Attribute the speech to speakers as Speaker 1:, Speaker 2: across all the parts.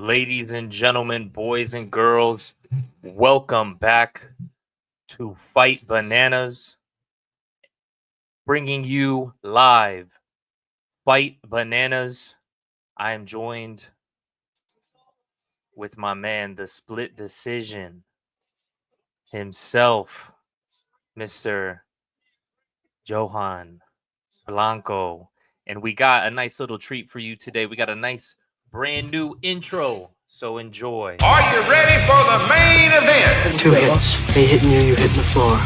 Speaker 1: Ladies and gentlemen, boys and girls, welcome back to Fight Bananas, bringing you live Fight Bananas. I am joined with my man, the split decision himself, Mr. Johan Blanco. And we got a nice little treat for you today. We got a nice brand new intro, so enjoy.
Speaker 2: Are you ready for the main event?
Speaker 3: 2 hits. Me hitting you, you hitting the floor.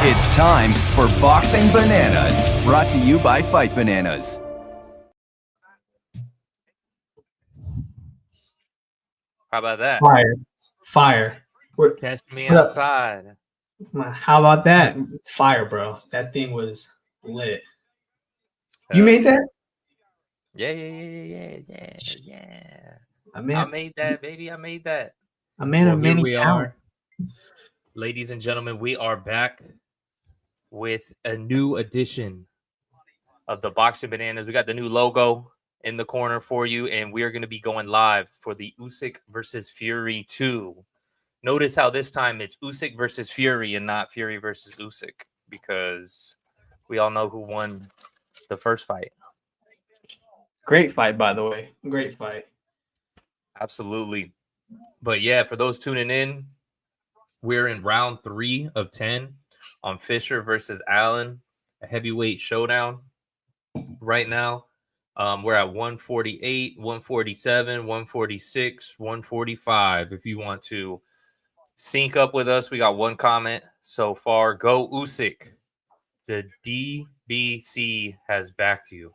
Speaker 4: It's time for Boxing Bananas, brought to you by Fight Bananas.
Speaker 1: How about that?
Speaker 3: Fire.
Speaker 1: Catch me outside.
Speaker 3: How about that? Fire, bro. That thing was lit. You made that?
Speaker 1: Yeah. I made that, baby. I made that.
Speaker 3: A man of many
Speaker 1: we
Speaker 3: talents.
Speaker 1: are. Ladies and gentlemen, we are back with a new edition of the Boxing Bananas. We got the new logo in the corner for you, and we are going to be going live for the Usyk versus Fury 2. Notice how this time it's Usyk versus Fury and not Fury versus Usyk, because we all know who won the first fight.
Speaker 3: Great fight, by the way. Great fight.
Speaker 1: Absolutely. But yeah, for those tuning in, we're in round 3 of 10 on Fisher versus Allen, a heavyweight showdown right now. We're at 148, 147, 146, 145. If you want to sync up with us, we got one comment so far. Go Usyk. The DBC has backed you.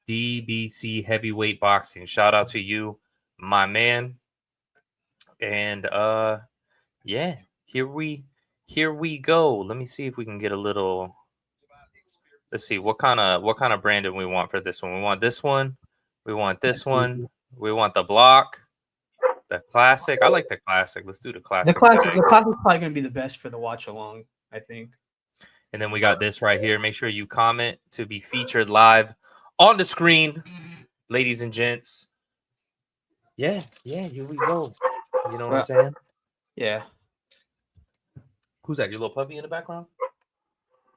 Speaker 1: DBC Heavyweight Boxing. Shout out to you, my man. And yeah, here we go. Let me see if we can get a little. Let's see what kind of branding we want for this one. We want this one. We want this one. We want the block. The classic. I like the classic. Let's do the classic.
Speaker 3: The classic is probably going to be the best for the watch along, I think.
Speaker 1: And then we got this right here. Make sure you comment to be featured live on the screen, ladies and gents. Yeah, here we go. You know what I'm saying?
Speaker 3: Yeah.
Speaker 1: Who's that? Your little puppy in the background?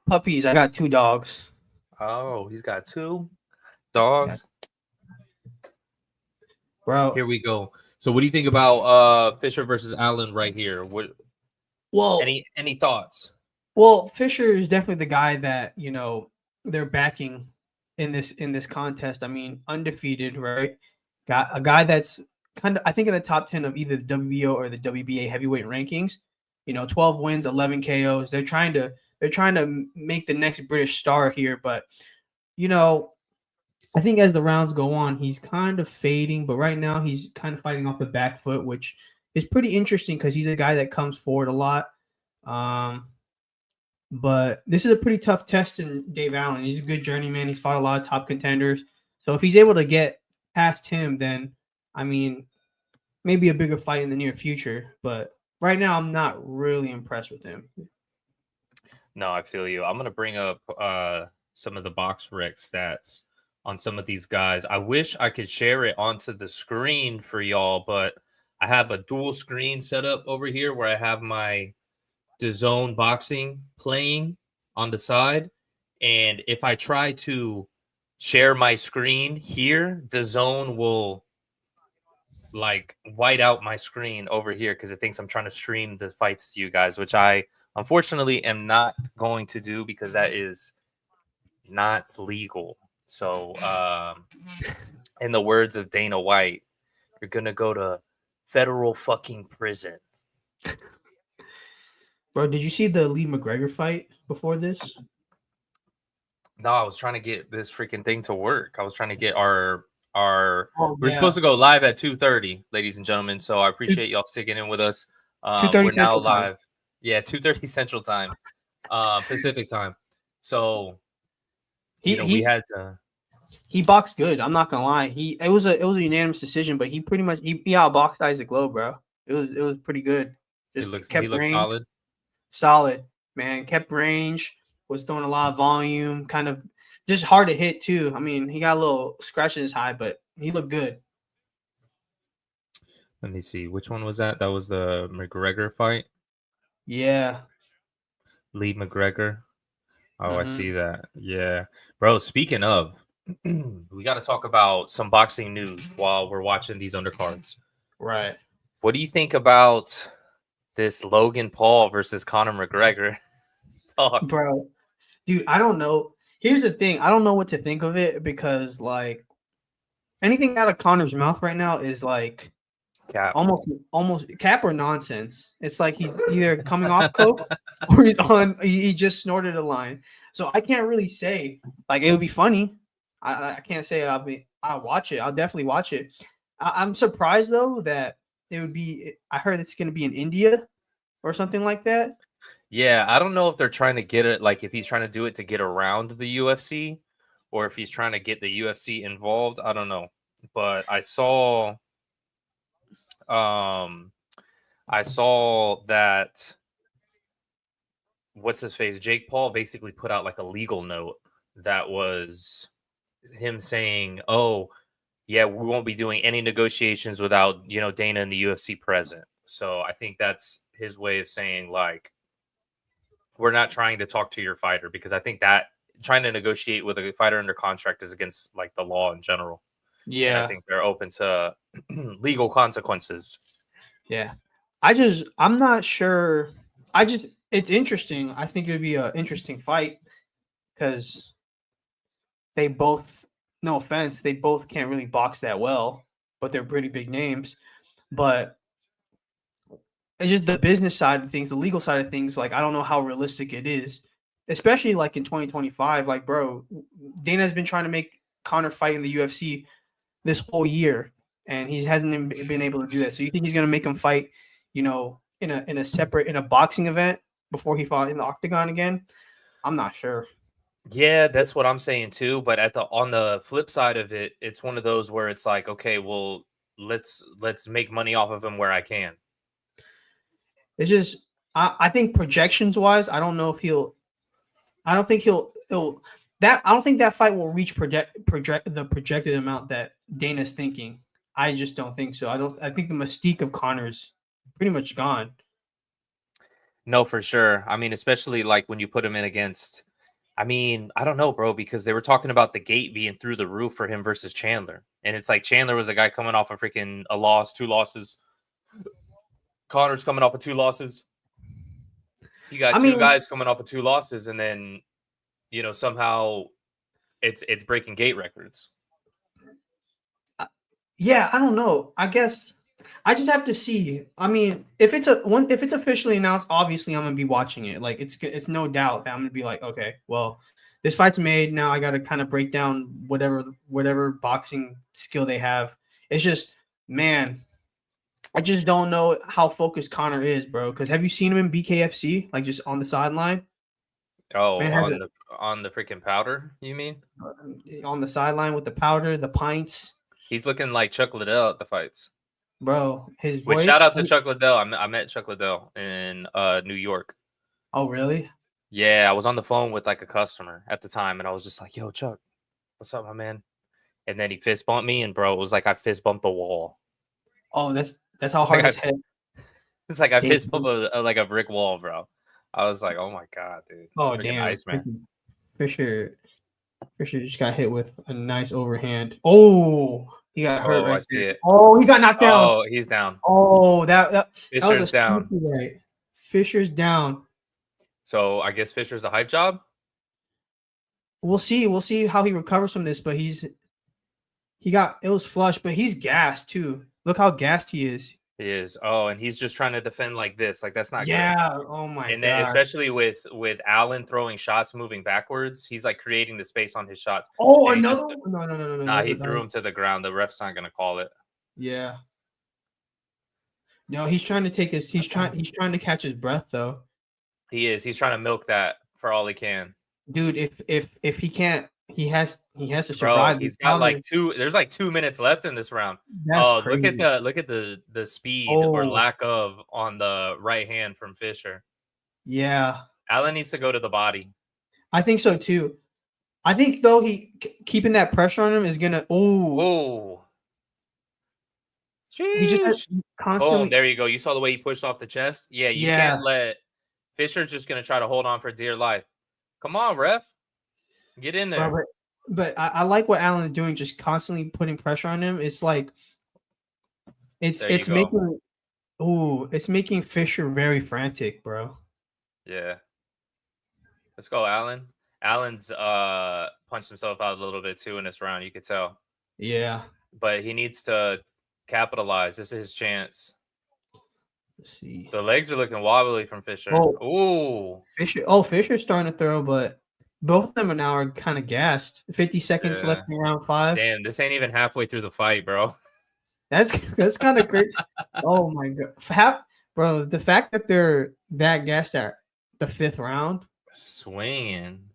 Speaker 3: Puppies. I got 2 dogs.
Speaker 1: Oh, he's got 2 dogs.
Speaker 3: Yeah. Bro.
Speaker 1: Here we go. So what do you think about Fisher versus Allen right here? Any thoughts?
Speaker 3: Well, Fisher is definitely the guy that, they're backing in this contest. I mean, undefeated, right? Got a guy that's kind of, I think, in the top 10 of either the WBO or the WBA heavyweight rankings. 12 wins, 11 KOs. They're trying to make the next British star here, but I think as the rounds go on, he's kind of fading, but right now he's kind of fighting off the back foot, which is pretty interesting because he's a guy that comes forward a lot. But this is a pretty tough test in Dave Allen. He's a good journeyman. He's fought a lot of top contenders. So if he's able to get past him, then, I mean, maybe a bigger fight in the near future. But right now, I'm not really impressed with him.
Speaker 1: No, I feel you. I'm going to bring up some of the BoxRec stats on some of these guys. I wish I could share it onto the screen for y'all, but I have a dual screen set up over here where I have my DAZN boxing playing on the side, and if I try to share my screen here, DAZN will like white out my screen over here because it thinks I'm trying to stream the fights to you guys, which I unfortunately am not going to do because that is not legal. So in the words of Dana White, you're gonna go to federal fucking prison.
Speaker 3: Bro, did you see the Lee McGregor fight before this?
Speaker 1: No, I was trying to get this freaking thing to work. I was trying to get our we're supposed to go live at 2:30, ladies and gentlemen. So I appreciate y'all sticking in with us.
Speaker 3: 2:30
Speaker 1: we're now
Speaker 3: Central
Speaker 1: live.
Speaker 3: Time.
Speaker 1: Yeah, 2:30 Central Time, Pacific Time. So we had to.
Speaker 3: He boxed good. I'm not gonna lie. It was a unanimous decision, but he pretty much he outboxed Isaac Lowe, bro. It was pretty good.
Speaker 1: He looks solid.
Speaker 3: Solid, man. Kept range, was throwing a lot of volume, kind of just hard to hit too. I mean, he got a little scratch in his eye, but he looked good.
Speaker 1: Let me see. Which one was that? That was the McGregor fight.
Speaker 3: Yeah.
Speaker 1: Lee McGregor. Oh, I
Speaker 3: Mhm.
Speaker 1: see that. Yeah. Bro, speaking of, we got to talk about some boxing news while we're watching these undercards.
Speaker 3: Right.
Speaker 1: What do you think about this Logan Paul versus Conor McGregor talk?
Speaker 3: Bro, dude, I don't know. Here's the thing. I don't know what to think of it because like anything out of Connor's mouth right now is like
Speaker 1: Cap.
Speaker 3: almost cap or nonsense. It's like he's either coming off coke or he just snorted a line. So I can't really say like it would be funny. I can't say I'll watch it. I'll definitely watch it. I'm surprised though that it would be. I heard it's going to be in India or something like that.
Speaker 1: Yeah, I don't know if they're trying to get it, like if he's trying to do it to get around the UFC or if he's trying to get the UFC involved. I don't know. But um I saw that what's his face? Jake Paul basically put out like a legal note that was him saying, "Oh, yeah, we won't be doing any negotiations without, Dana and the UFC present." So I think that's his way of saying like we're not trying to talk to your fighter because I think that trying to negotiate with a fighter under contract is against like the law in general. And I
Speaker 3: Yeah,
Speaker 1: think they're open to legal consequences.
Speaker 3: yeah. I'm not sure. It's interesting. I think it would be an interesting fight because they both, no offense, they both can't really box that well, but they're pretty big names. But it's just the business side of things, the legal side of things. Like, I don't know how realistic it is, especially like in 2025. Like, bro, Dana's been trying to make Conor fight in the UFC this whole year, and he hasn't been able to do that. So you think he's going to make him fight, in a boxing event before he fought in the octagon again? I'm not sure.
Speaker 1: Yeah, that's what I'm saying too. But on the flip side of it, it's one of those where it's like, okay, well, let's make money off of him where I can.
Speaker 3: It's just I think projections wise, I don't know if I don't think he'll that I don't think that fight will reach the projected amount that Dana's thinking. I just don't think so. I think the mystique of Connor's pretty much gone.
Speaker 1: No, for sure. I mean, especially like when you put him in against. I mean, I don't know, bro, because they were talking about the gate being through the roof for him versus Chandler, and it's like Chandler was a guy coming off a loss, 2 losses. Connor's coming off of 2 losses. You got
Speaker 3: I
Speaker 1: two
Speaker 3: mean,
Speaker 1: guys coming off of 2 losses, and then somehow it's breaking gate records.
Speaker 3: yeah, I don't know. I guess I just have to see. I mean, if it's officially announced, obviously I'm gonna be watching it. Like it's no doubt that I'm gonna be like, okay, well, this fight's made. Now I got to kind of break down whatever boxing skill they have. It's just, man, I just don't know how focused Connor is, bro. Because have you seen him in BKFC, like just on the sideline?
Speaker 1: Oh,
Speaker 3: Man has it
Speaker 1: on the freaking powder, you mean?
Speaker 3: on the sideline with the powder, the pints,
Speaker 1: He's looking like Chuck Liddell at the fights.
Speaker 3: bro. His
Speaker 1: Which shout
Speaker 3: voice.
Speaker 1: out to Chuck Liddell. I met Chuck Liddell in New York.
Speaker 3: Oh, really?
Speaker 1: Yeah, I was on the phone with like a customer at the time, and I was just like, "Yo, Chuck, what's up, my man?" And then he fist bumped me, and bro, it was like I fist bumped the wall.
Speaker 3: Oh, that's how
Speaker 1: It's like
Speaker 3: hard his head.
Speaker 1: it's like I fist bumped like a brick wall, bro. I was like, "Oh my god, dude,
Speaker 3: Oh,
Speaker 1: freaking
Speaker 3: damn.
Speaker 1: Iceman."
Speaker 3: Fisher just got hit with a nice overhand. Oh, he got hurt
Speaker 1: Oh, I
Speaker 3: right
Speaker 1: see
Speaker 3: there.
Speaker 1: it.
Speaker 3: Oh, he got knocked down.
Speaker 1: Oh, he's down.
Speaker 3: Oh, that was a
Speaker 1: Fisher's down.
Speaker 3: sneaky right. Fisher's down.
Speaker 1: So I guess Fisher's a hype job.
Speaker 3: We'll see. We'll see how he recovers from this, but it was flush, but he's gassed too. Look how gassed he is.
Speaker 1: He is. Oh, and he's just trying to defend like this. Like that's not good.
Speaker 3: Yeah. Oh my
Speaker 1: And then
Speaker 3: god.
Speaker 1: especially with Allen throwing shots moving backwards, he's like creating the space on his shots.
Speaker 3: Oh,
Speaker 1: And he
Speaker 3: another
Speaker 1: just,
Speaker 3: one? No.
Speaker 1: nah, he threw him to the ground. The ref's not gonna call it.
Speaker 3: Yeah. No, he's trying to take his. He's trying to catch his breath though.
Speaker 1: He is. He's trying to milk that for all he can.
Speaker 3: Dude, if he can't, he has to
Speaker 1: Bro,
Speaker 3: survive.
Speaker 1: he's got like there's like 2 minutes left in this round.
Speaker 3: That's
Speaker 1: Oh,
Speaker 3: crazy.
Speaker 1: look at the speed or lack of on the right hand from Fisher.
Speaker 3: Yeah.
Speaker 1: Allen needs to go to the body.
Speaker 3: I think so too. I think though keeping that pressure on him is gonna.
Speaker 1: Oh.
Speaker 3: he just has
Speaker 1: Boom,
Speaker 3: constantly.
Speaker 1: there you go. You saw the way he pushed off the chest? Yeah, you
Speaker 3: Yeah,
Speaker 1: can't let Fisher's just gonna try to hold on for dear life. Come on, ref. Get in there.
Speaker 3: bro, but I like what Allen is doing, just constantly putting pressure on him. It's like
Speaker 1: There you
Speaker 3: it's
Speaker 1: go.
Speaker 3: making Fisher very frantic, bro.
Speaker 1: Yeah. Let's go, Allen. Allen's punched himself out a little bit too in this round, you could tell.
Speaker 3: Yeah.
Speaker 1: But he needs to capitalize. This is his chance.
Speaker 3: Let's see.
Speaker 1: The legs are looking wobbly from Fisher.
Speaker 3: Oh.
Speaker 1: Ooh.
Speaker 3: Fisher's starting to throw, but both of them are kind of gassed. 50 seconds
Speaker 1: Yeah.
Speaker 3: left in round 5.
Speaker 1: Damn, this ain't even halfway through the fight, bro.
Speaker 3: That's kind of crazy. Oh my god, bro! The fact that they're that gassed at the 5th round.
Speaker 1: Swinging.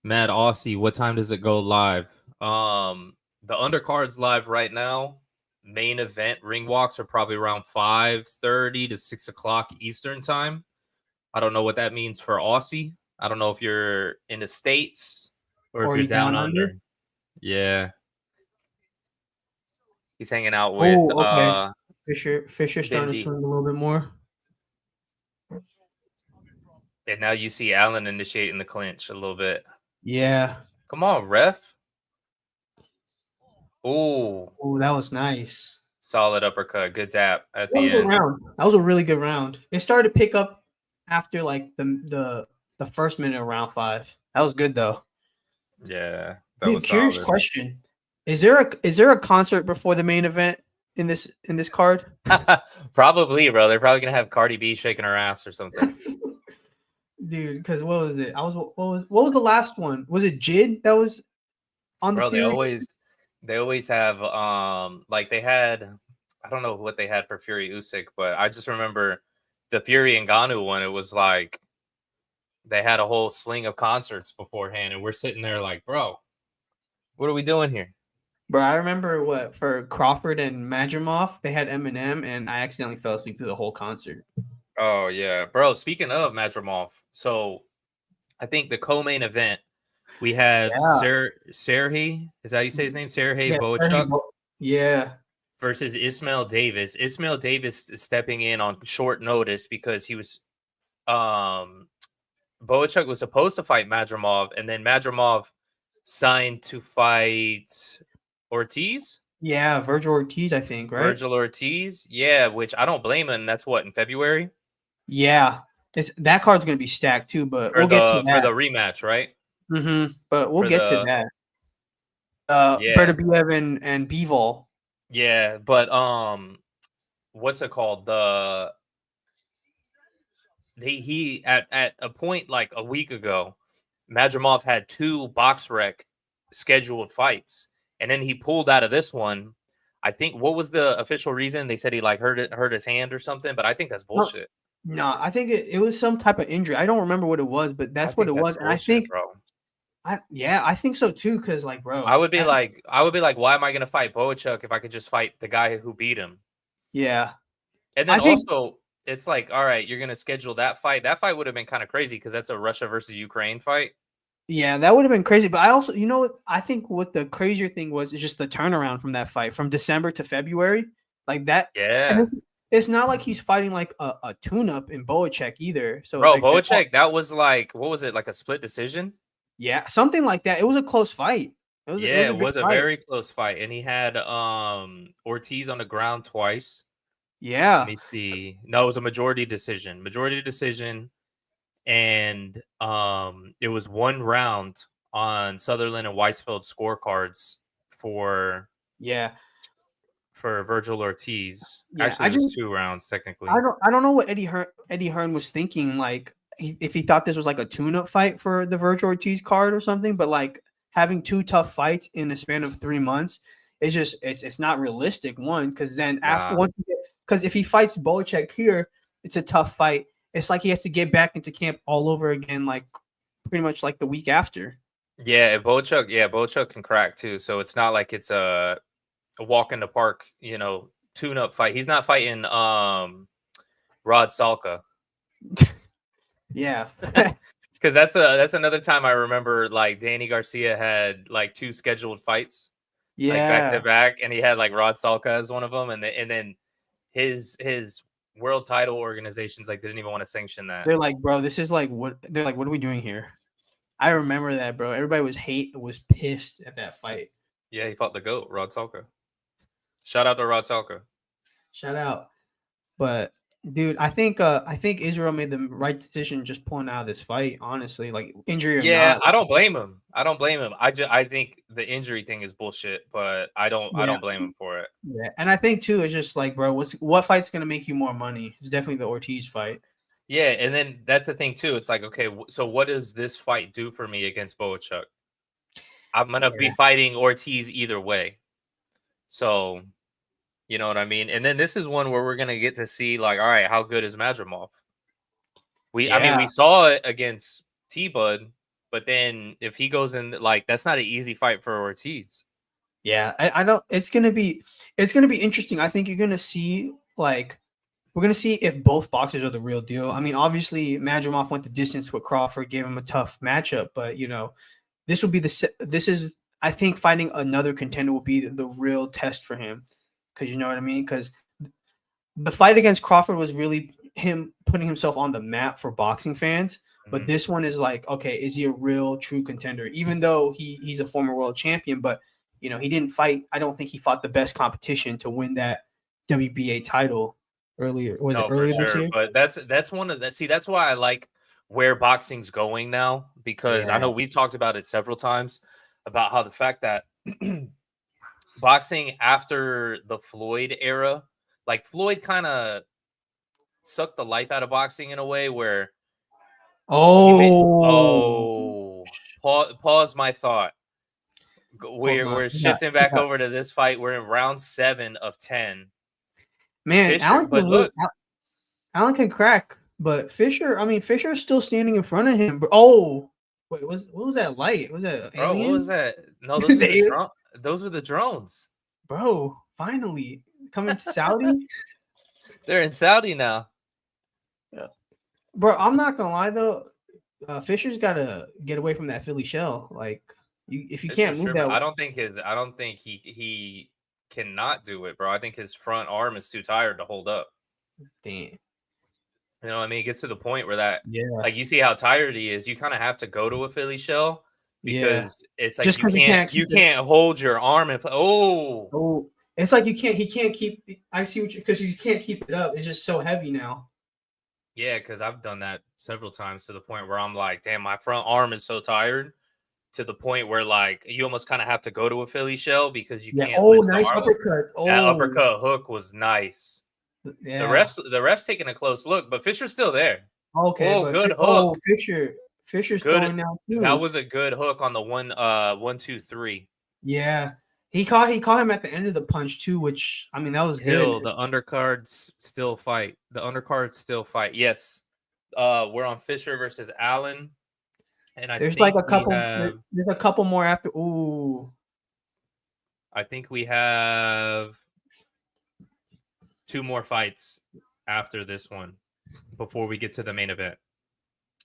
Speaker 1: Mad Aussie, what time does it go live? The undercard's live right now. Main event ring walks are probably around 5:30 to 6 o'clock Eastern time. I don't know what that means for Aussie. I don't know if you're in the States or if you're down under. Yeah. He's hanging out with
Speaker 3: Okay. Fisher starting to
Speaker 1: Bindi.
Speaker 3: swing a little bit more.
Speaker 1: And now you see Allen initiating the clinch a little bit.
Speaker 3: Yeah.
Speaker 1: Come on, ref. Ooh.
Speaker 3: Oh, that was nice.
Speaker 1: Solid uppercut. Good tap at
Speaker 3: That
Speaker 1: the
Speaker 3: was a
Speaker 1: end.
Speaker 3: round. That was a really good round. It started to pick up after like the first minute of round 5. That was good though.
Speaker 1: Yeah. That
Speaker 3: Dude,
Speaker 1: was
Speaker 3: curious
Speaker 1: solid.
Speaker 3: question. Is there a concert before the main event in this card?
Speaker 1: Probably, bro. They're probably gonna have Cardi B shaking her ass or something.
Speaker 3: Dude, because what was it? What was the last one? Was it Jid that was on the
Speaker 1: Bro,
Speaker 3: Fury?
Speaker 1: they always have like they had, I don't know what they had for Fury Usyk, but I just remember the Fury and Ngannou one. It was like they had a whole sling of concerts beforehand, and we're sitting there like, bro, what are we doing here?
Speaker 3: Bro, I remember what for Crawford and Madrimov, they had Eminem, and I accidentally fell asleep through the whole concert.
Speaker 1: Oh yeah, bro. Speaking of Madrimov, so I think the co-main event we have Serhii. Is that how you say his name? Serhii Bohachuk
Speaker 3: Yeah.
Speaker 1: versus Ishmael Davis. Ishmael Davis is stepping in on short notice because he was Bohachuk was supposed to fight Madrimov, and then Madrimov signed to fight Ortiz.
Speaker 3: Yeah, Virgil Ortiz, I think, right?
Speaker 1: Virgil Ortiz, yeah, which I don't blame him. That's what, in February?
Speaker 3: Yeah. That card's gonna be stacked too, but we'll get to that.
Speaker 1: For the rematch, right?
Speaker 3: But we'll get to that.
Speaker 1: Yeah.
Speaker 3: Bertabiev and Bivol.
Speaker 1: Yeah, but what's it called? He at a point like a week ago, Madrimov had 2 box rec scheduled fights, and then he pulled out of this one. I think, what was the official reason? They said he like hurt his hand or something, but I think that's bullshit.
Speaker 3: No, I think it was some type of injury. I don't remember what it was, but that's what it was. And I think,
Speaker 1: bro.
Speaker 3: I think so too. Because like, bro,
Speaker 1: I would be like, why am I gonna fight Bohachuk if I could just fight the guy who beat him?
Speaker 3: Yeah,
Speaker 1: and then also it's like, all right, you're gonna schedule that fight. That fight would have been kind of crazy because that's a Russia versus Ukraine fight.
Speaker 3: Yeah, that would have been crazy. But I also, I think what the crazier thing was is just the turnaround from that fight from December to February, like that.
Speaker 1: Yeah.
Speaker 3: It's not like he's fighting like a tune-up in Bohachuk either. So,
Speaker 1: bro,
Speaker 3: like,
Speaker 1: Bohachuk, that was like, what was it, like a split decision?
Speaker 3: Yeah, something like that. It was a close fight.
Speaker 1: It was a very close fight, and he had Ortiz on the ground twice.
Speaker 3: Yeah.
Speaker 1: Let me see. No, it was a majority decision, and it was 1 round on Sutherland and Weisfeld scorecards for Virgil Ortiz.
Speaker 3: Yeah,
Speaker 1: actually, it was 2 rounds technically.
Speaker 3: I don't know what Eddie Hearn was thinking, like if he thought this was like a tune-up fight for the Virgil Ortiz card or something, but like having 2 tough fights in a span of 3 months, it's not realistic. One, because then because if he fights Bohachuk here, it's a tough fight. It's like he has to get back into camp all over again, like pretty much like the week after.
Speaker 1: Yeah, Bohachuk can crack too. So it's not like it's a walk in the park, tune-up fight. He's not fighting Rod Salka.
Speaker 3: Yeah.
Speaker 1: Because that's another time I remember like Danny Garcia had like 2 scheduled fights. like back to
Speaker 3: Yeah.
Speaker 1: back, and he had like Rod Salka as one of them, and then his world title organizations like didn't even want to sanction that.
Speaker 3: They're like, bro, this is like what they're like, what are we doing here? I remember that, bro. Everybody was pissed at that fight.
Speaker 1: Yeah, he fought the GOAT, Rod Salka. Shout out to Rod Salka.
Speaker 3: Shout out. But dude, I think Israel made the right decision just pulling out of this fight, honestly, like injury or
Speaker 1: Yeah,
Speaker 3: not.
Speaker 1: I don't blame him. I think the injury thing is bullshit, but I don't blame him for it.
Speaker 3: Yeah. And I think too, it's just like, bro, what fight's gonna make you more money? It's definitely the Ortiz fight.
Speaker 1: Yeah, and then that's the thing too. It's like, okay, so what does this fight do for me against Bohachuk? I'm gonna be fighting Ortiz either way. So, you know what I mean? And then this is one where we're gonna get to see, like, all right, how good is Madrimov? I mean, we saw it against T-Bud, but then if he goes in, like, that's not an easy fight for Ortiz.
Speaker 3: Yeah, I know it's gonna be interesting. I think you're gonna see we're gonna see if both boxers are the real deal. I mean, obviously Madrimov went the distance with Crawford, gave him a tough matchup, but this will be I think fighting another contender will be the real test for him, because you know what I mean. Because the fight against Crawford was really him putting himself on the map for boxing fans. But this one is like, okay, is he a real true contender? Even though he's a former world champion, but he didn't fight. I don't think he fought the best competition to win that WBA title earlier. Was it earlier this year?
Speaker 1: But that's one of that. See, that's why I like where boxing's going now, because I know we've talked about it several times about how the fact that boxing after the Floyd era, like Floyd kind of sucked the life out of boxing in a way where pause my thought. We're shifting back over to this fight. We're in round 7 of 10.
Speaker 3: Man,
Speaker 1: Fisher,
Speaker 3: Allen can crack, but Fisher's still standing in front of him. Oh, wait, what was that light? Was that
Speaker 1: bro?
Speaker 3: alien?
Speaker 1: What was that? No, those were the drones.
Speaker 3: Bro, finally coming to Saudi.
Speaker 1: They're in Saudi now.
Speaker 3: Yeah, bro. I'm not gonna lie though. Fisher's got to get away from that Philly shell. Like, if you can't move that,
Speaker 1: I don't think he cannot do it, bro. I think his front arm is too tired to hold up.
Speaker 3: Damn.
Speaker 1: You know what I mean? It gets to the point where like you see how tired he is. You kind of have to go to a Philly shell because it's like just you can't hold your arm and play. Oh,
Speaker 3: it's like he can't keep. I see what because he can't keep it up. It's just so heavy now.
Speaker 1: Yeah, because I've done that several times to the point where I'm like, damn, my front arm is so tired. To the point where like you almost kind of have to go to a Philly shell because you can't.
Speaker 3: Oh, nice uppercut!
Speaker 1: That uppercut hook was nice.
Speaker 3: Yeah.
Speaker 1: The refs taking a close look, but Fisher's still there.
Speaker 3: Okay.
Speaker 1: Oh, good hook.
Speaker 3: Oh, Fisher's throwing now too.
Speaker 1: That was a good hook on the 1, 2, 3.
Speaker 3: Yeah. He caught him at the end of the punch too, which I mean that was good.
Speaker 1: The undercards still fight. Yes. We're on Fisher versus Allen. And
Speaker 3: there's a couple more after. Ooh.
Speaker 1: I think we have 2 more fights after this one before we get to the main event.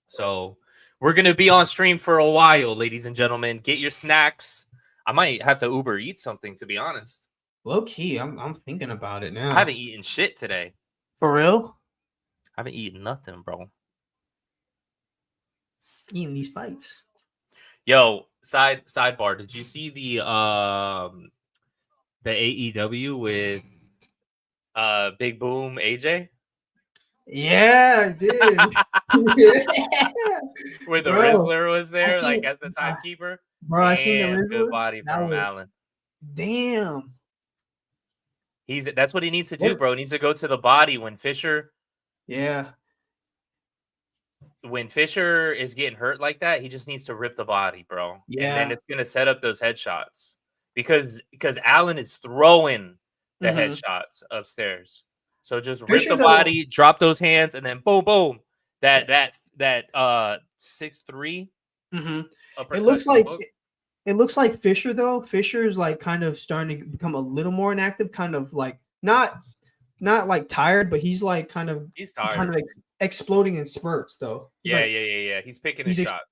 Speaker 1: So we're going to be on stream for a while, ladies and gentlemen. Get your snacks. I might have to Uber eat something, to be honest.
Speaker 3: Low key, I'm thinking about it now.
Speaker 1: I haven't eaten shit today.
Speaker 3: For real?
Speaker 1: I haven't eaten nothing, bro.
Speaker 3: Eating these fights.
Speaker 1: Yo, sidebar. Did you see the AEW with Big Boom AJ?
Speaker 3: Yeah, I did.
Speaker 1: Where the Rizzler was there, like as the timekeeper.
Speaker 3: Bro, I seen the Rizzler.
Speaker 1: Good body from Allen.
Speaker 3: Damn.
Speaker 1: That's what he needs to do, bro. He needs to go to the body when Fisher.
Speaker 3: Yeah.
Speaker 1: When Fisher is getting hurt like that, he just needs to rip the body, bro. Yeah. And then it's gonna set up those headshots because Allen is throwing the headshots upstairs. So just rip the body, drop those hands, and then boom, boom. That 6'3".
Speaker 3: It looks like Fisher though. Fisher is like kind of starting to become a little more inactive, kind of like not like tired, but he's like he's tired. Kind of like exploding in spurts though.
Speaker 1: Yeah. He's picking his shots.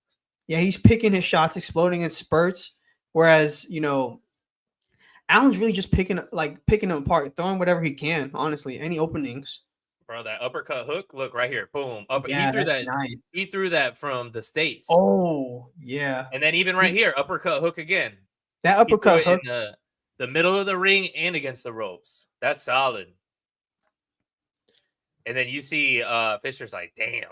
Speaker 3: Yeah, he's picking his shots, exploding in spurts. Whereas, Allen's really just picking them apart, throwing whatever he can. Honestly, any openings.
Speaker 1: Bro, that uppercut hook, look right here, boom. Up, he
Speaker 3: Yeah,
Speaker 1: threw
Speaker 3: that's
Speaker 1: that.
Speaker 3: nice.
Speaker 1: He threw that from the States,
Speaker 3: Oh yeah,
Speaker 1: and then even right here, uppercut hook again.
Speaker 3: that
Speaker 1: He threw
Speaker 3: uppercut
Speaker 1: it in
Speaker 3: hook.
Speaker 1: the middle of the ring and against the ropes. That's solid. And then you see Fisher's like, damn.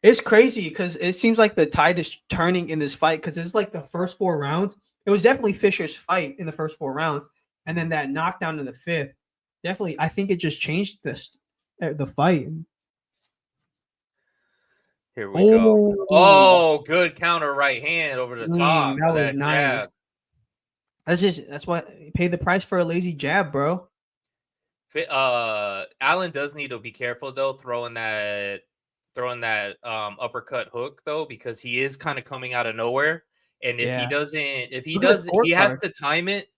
Speaker 3: It's crazy because it seems like the tide is turning in this fight because it's like the first 4 rounds. It was definitely Fisher's fight in the first 4 rounds, and then that knockdown in the fifth. Definitely, I think it just changed the fight.
Speaker 1: Here we go.
Speaker 3: Oh,
Speaker 1: Oh, good counter right hand over the top
Speaker 3: that
Speaker 1: of
Speaker 3: was
Speaker 1: that
Speaker 3: nice.
Speaker 1: jab.
Speaker 3: That's why pay the price for a lazy jab, bro.
Speaker 1: Allen does need to be careful though, throwing that uppercut hook though, because he is kind of coming out of nowhere. And if he
Speaker 3: Yeah.
Speaker 1: doesn't, if he
Speaker 3: Look at
Speaker 1: does,
Speaker 3: the
Speaker 1: he has
Speaker 3: scorecard.
Speaker 1: to time it.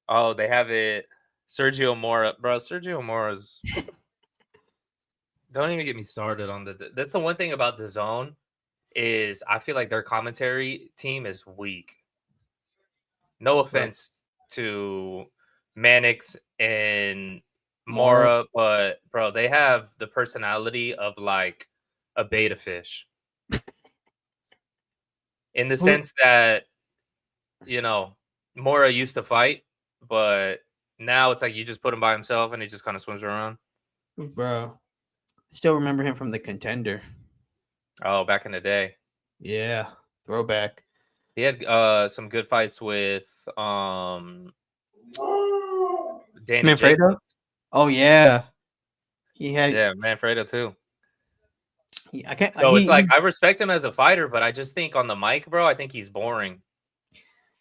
Speaker 1: Oh, they have it. Sergio Mora, bro. Sergio Mora's. Don't even get me started on That's the one thing about DAZN is I feel like their commentary team is weak. No offense to Mannix and Mora, but bro, they have the personality of like a beta fish. In the sense that, Mora used to fight, but now it's like you just put him by himself and he just kind of swims around.
Speaker 3: Bro. Still remember him from the Contender.
Speaker 1: Oh, back in the day.
Speaker 3: Yeah. Throwback.
Speaker 1: He had some good fights with Danny
Speaker 3: Manfredo?
Speaker 1: Jacobs.
Speaker 3: Oh yeah. He had
Speaker 1: Manfredo too.
Speaker 3: I can't
Speaker 1: So it's like I respect him as a fighter, but I just think on the mic, bro, I think he's boring.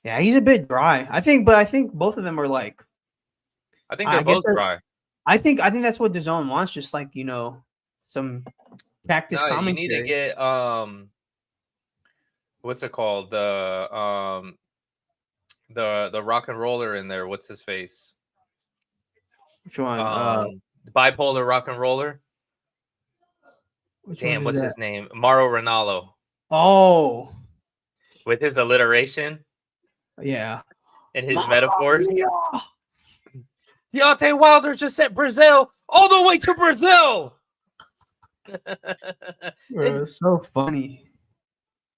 Speaker 3: Yeah, he's a bit dry. I think both of them are like.
Speaker 1: I think they're both dry.
Speaker 3: I think that's what DAZN wants, just like some practice commentary.
Speaker 1: You need to get what's it called? The rock and roller in there. What's his face?
Speaker 3: Which one?
Speaker 1: Bipolar rock and roller. Damn, what's his name? Mauro Ranallo.
Speaker 3: Oh,
Speaker 1: with his alliteration.
Speaker 3: Yeah.
Speaker 1: And his metaphors. Deontay Wilder just sent Brazil all the way to Brazil.
Speaker 3: Bro, it's so funny.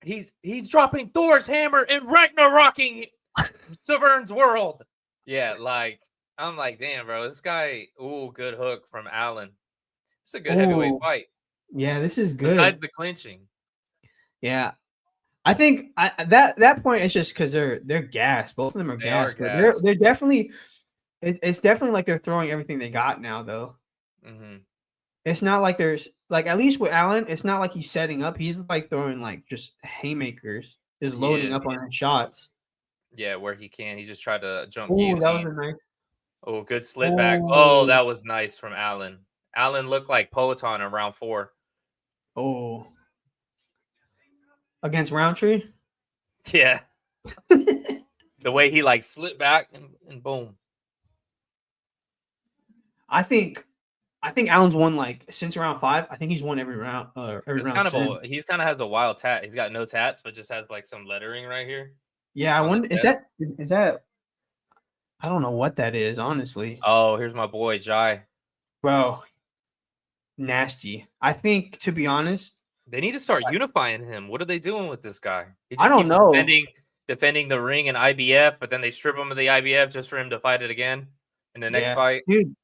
Speaker 1: He's dropping Thor's hammer and Ragnaroking Severn's world. Yeah, I'm like, damn, bro, this guy. Ooh, good hook from Allen. It's a good heavyweight fight.
Speaker 3: Yeah, this is good.
Speaker 1: Besides the clinching.
Speaker 3: Yeah, I think that point is just because they're gassed. Both of them are gassed. They're definitely. It's definitely like they're throwing everything they got now, though.
Speaker 1: Mm-hmm.
Speaker 3: It's not like there's at least with Allen, it's not like he's setting up. He's like throwing just haymakers, just loading up on his shots.
Speaker 1: Yeah, where he can. He just tried to jump.
Speaker 3: Oh, that was a nice.
Speaker 1: Oh, good slip back. Oh, that was nice from Allen. Allen looked like Poetan in round 4.
Speaker 3: Oh. Against Roundtree?
Speaker 1: Yeah. The way he slipped back and boom.
Speaker 3: I think Allen's won since round 5. I think he's won every round. Every round.
Speaker 1: He's kind of has a wild tat. He's got no tats, but just has some lettering right here.
Speaker 3: Yeah, I wonder. Is that? I don't know what that is, honestly.
Speaker 1: Oh, here's my boy Jai.
Speaker 3: Bro, nasty. I think, to be honest,
Speaker 1: they need to start unifying him. What are they doing with this guy? He just
Speaker 3: I don't know.
Speaker 1: Defending the ring in IBF, but then they strip him of the IBF just for him to fight it again in the next fight.
Speaker 3: Dude,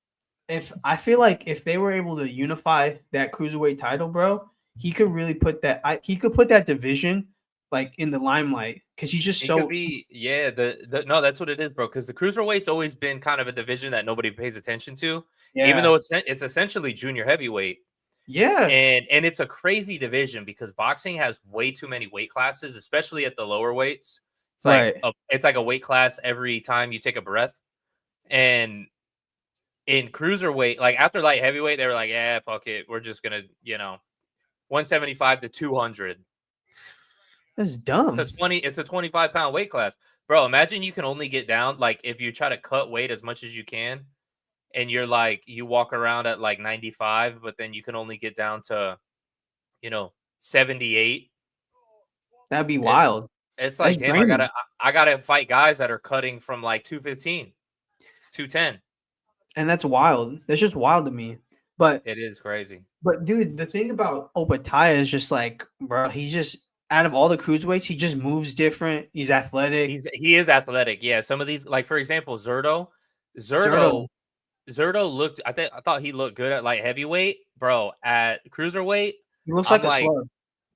Speaker 3: I feel like if they were able to unify that cruiserweight title, bro, he could really put that division in the limelight because he's just no,
Speaker 1: that's what it is, bro. Because the cruiserweight's always been kind of a division that nobody pays attention to,
Speaker 3: yeah.
Speaker 1: Even though it's essentially junior heavyweight.
Speaker 3: Yeah,
Speaker 1: and it's a crazy division because boxing has way too many weight classes, especially at the lower weights. It's it's like a weight class every time you take a breath. And in cruiserweight, after light heavyweight, they were like, yeah, fuck it. We're just going to, 175 to 200.
Speaker 3: That's dumb.
Speaker 1: It's a 25-pound weight class. Bro, imagine you can only get down, if you try to cut weight as much as you can, and you're you walk around at 95, but then you can only get down to, 78.
Speaker 3: That'd be wild.
Speaker 1: It's
Speaker 3: That's
Speaker 1: like, damn, I
Speaker 3: draining.
Speaker 1: gotta fight guys that are cutting from like 215, 210.
Speaker 3: And that's wild. That's just wild to me. But
Speaker 1: It is crazy.
Speaker 3: dude, the thing about Opataya is just like, bro, he's just out of all the cruiserweights, he just moves different. He's athletic.
Speaker 1: He is athletic. Yeah, some of these, like for example,
Speaker 3: Zerto,
Speaker 1: Zerto looked. I thought he looked good at light heavyweight, bro. At cruiserweight,
Speaker 3: he looks
Speaker 1: I'm
Speaker 3: like a
Speaker 1: like,
Speaker 3: slug.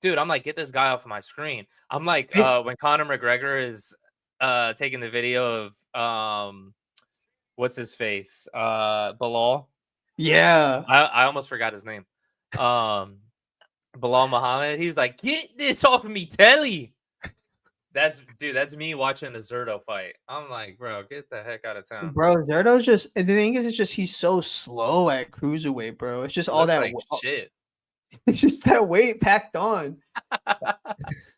Speaker 1: dude, I'm like, get this guy off of my screen. I'm like,
Speaker 3: His-
Speaker 1: when Conor McGregor is taking the video of what's his face, Bilal.
Speaker 3: yeah.
Speaker 1: I almost forgot his name. Bilal Muhammad. He's like, get this off of me, Telly. That's me watching the Zerto fight. I'm like, bro, get the heck out of town.
Speaker 3: Bro, Zerto's just, and the thing is, it's just he's so slow at cruiserweight, bro. It's just
Speaker 1: He
Speaker 3: all
Speaker 1: looks
Speaker 3: that.
Speaker 1: like shit.
Speaker 3: It's just that weight packed on.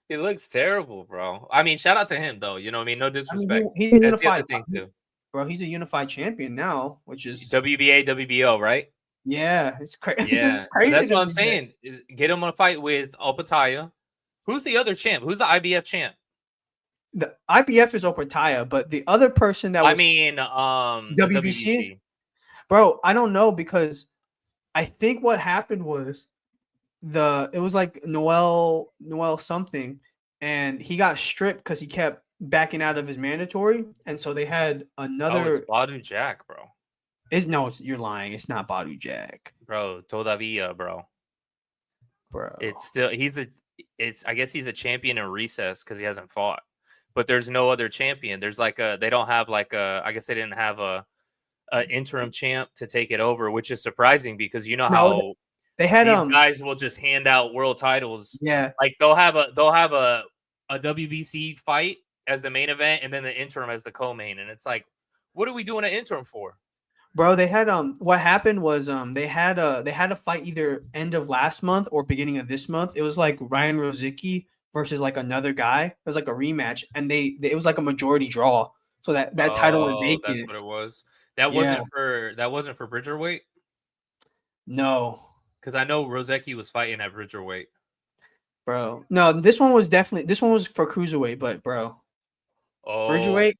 Speaker 1: He looks terrible, bro. I mean, shout out to him though. You know what I mean? No
Speaker 3: I mean,
Speaker 1: disrespect.
Speaker 3: he's a
Speaker 1: That's the other
Speaker 3: unified,
Speaker 1: thing too.
Speaker 3: bro. He's a unified champion now, which is
Speaker 1: WBA, WBO, right?
Speaker 3: yeah, it's crazy. It's
Speaker 1: Yeah.
Speaker 3: just crazy.
Speaker 1: So that's
Speaker 3: to
Speaker 1: what I'm
Speaker 3: me that-
Speaker 1: saying. Get him on a fight with Opataya. Who's the other champ? Who's the IBF champ?
Speaker 3: The IBF is Opataya, but the other person that was
Speaker 1: I mean, the
Speaker 3: WBC? Bro, I don't know because I think what happened was it was like Noel something, and he got stripped because he kept backing out of his mandatory, and so they had
Speaker 1: Oh,
Speaker 3: another.
Speaker 1: it's Badu Jack, bro.
Speaker 3: You're lying. It's not Badu Jack,
Speaker 1: Bro, todavía, bro.
Speaker 3: bro.
Speaker 1: It's still I guess he's a champion in recess because he hasn't fought. But there's no other champion. There's like they don't have like I guess they didn't have a interim champ to take it over, which is surprising because you know how
Speaker 3: they had
Speaker 1: these guys will just hand out world titles.
Speaker 3: Yeah,
Speaker 1: Like they'll have a WBC fight as the main event and then the interim as the co-main, and it's like, what are we doing an interim for?
Speaker 3: bro. They had what happened was they had a fight either end of last month or beginning of this month. It was like Ryan Rozicki versus like another guy. It was like a rematch, and it was like a majority draw. So that title was vacant.
Speaker 1: That's what it was. That wasn't for Bridgerweight.
Speaker 3: No,
Speaker 1: because I know Rozicki was fighting at Bridgerweight.
Speaker 3: Bro, no, this one was for cruiserweight, but bro, Bridgerweight.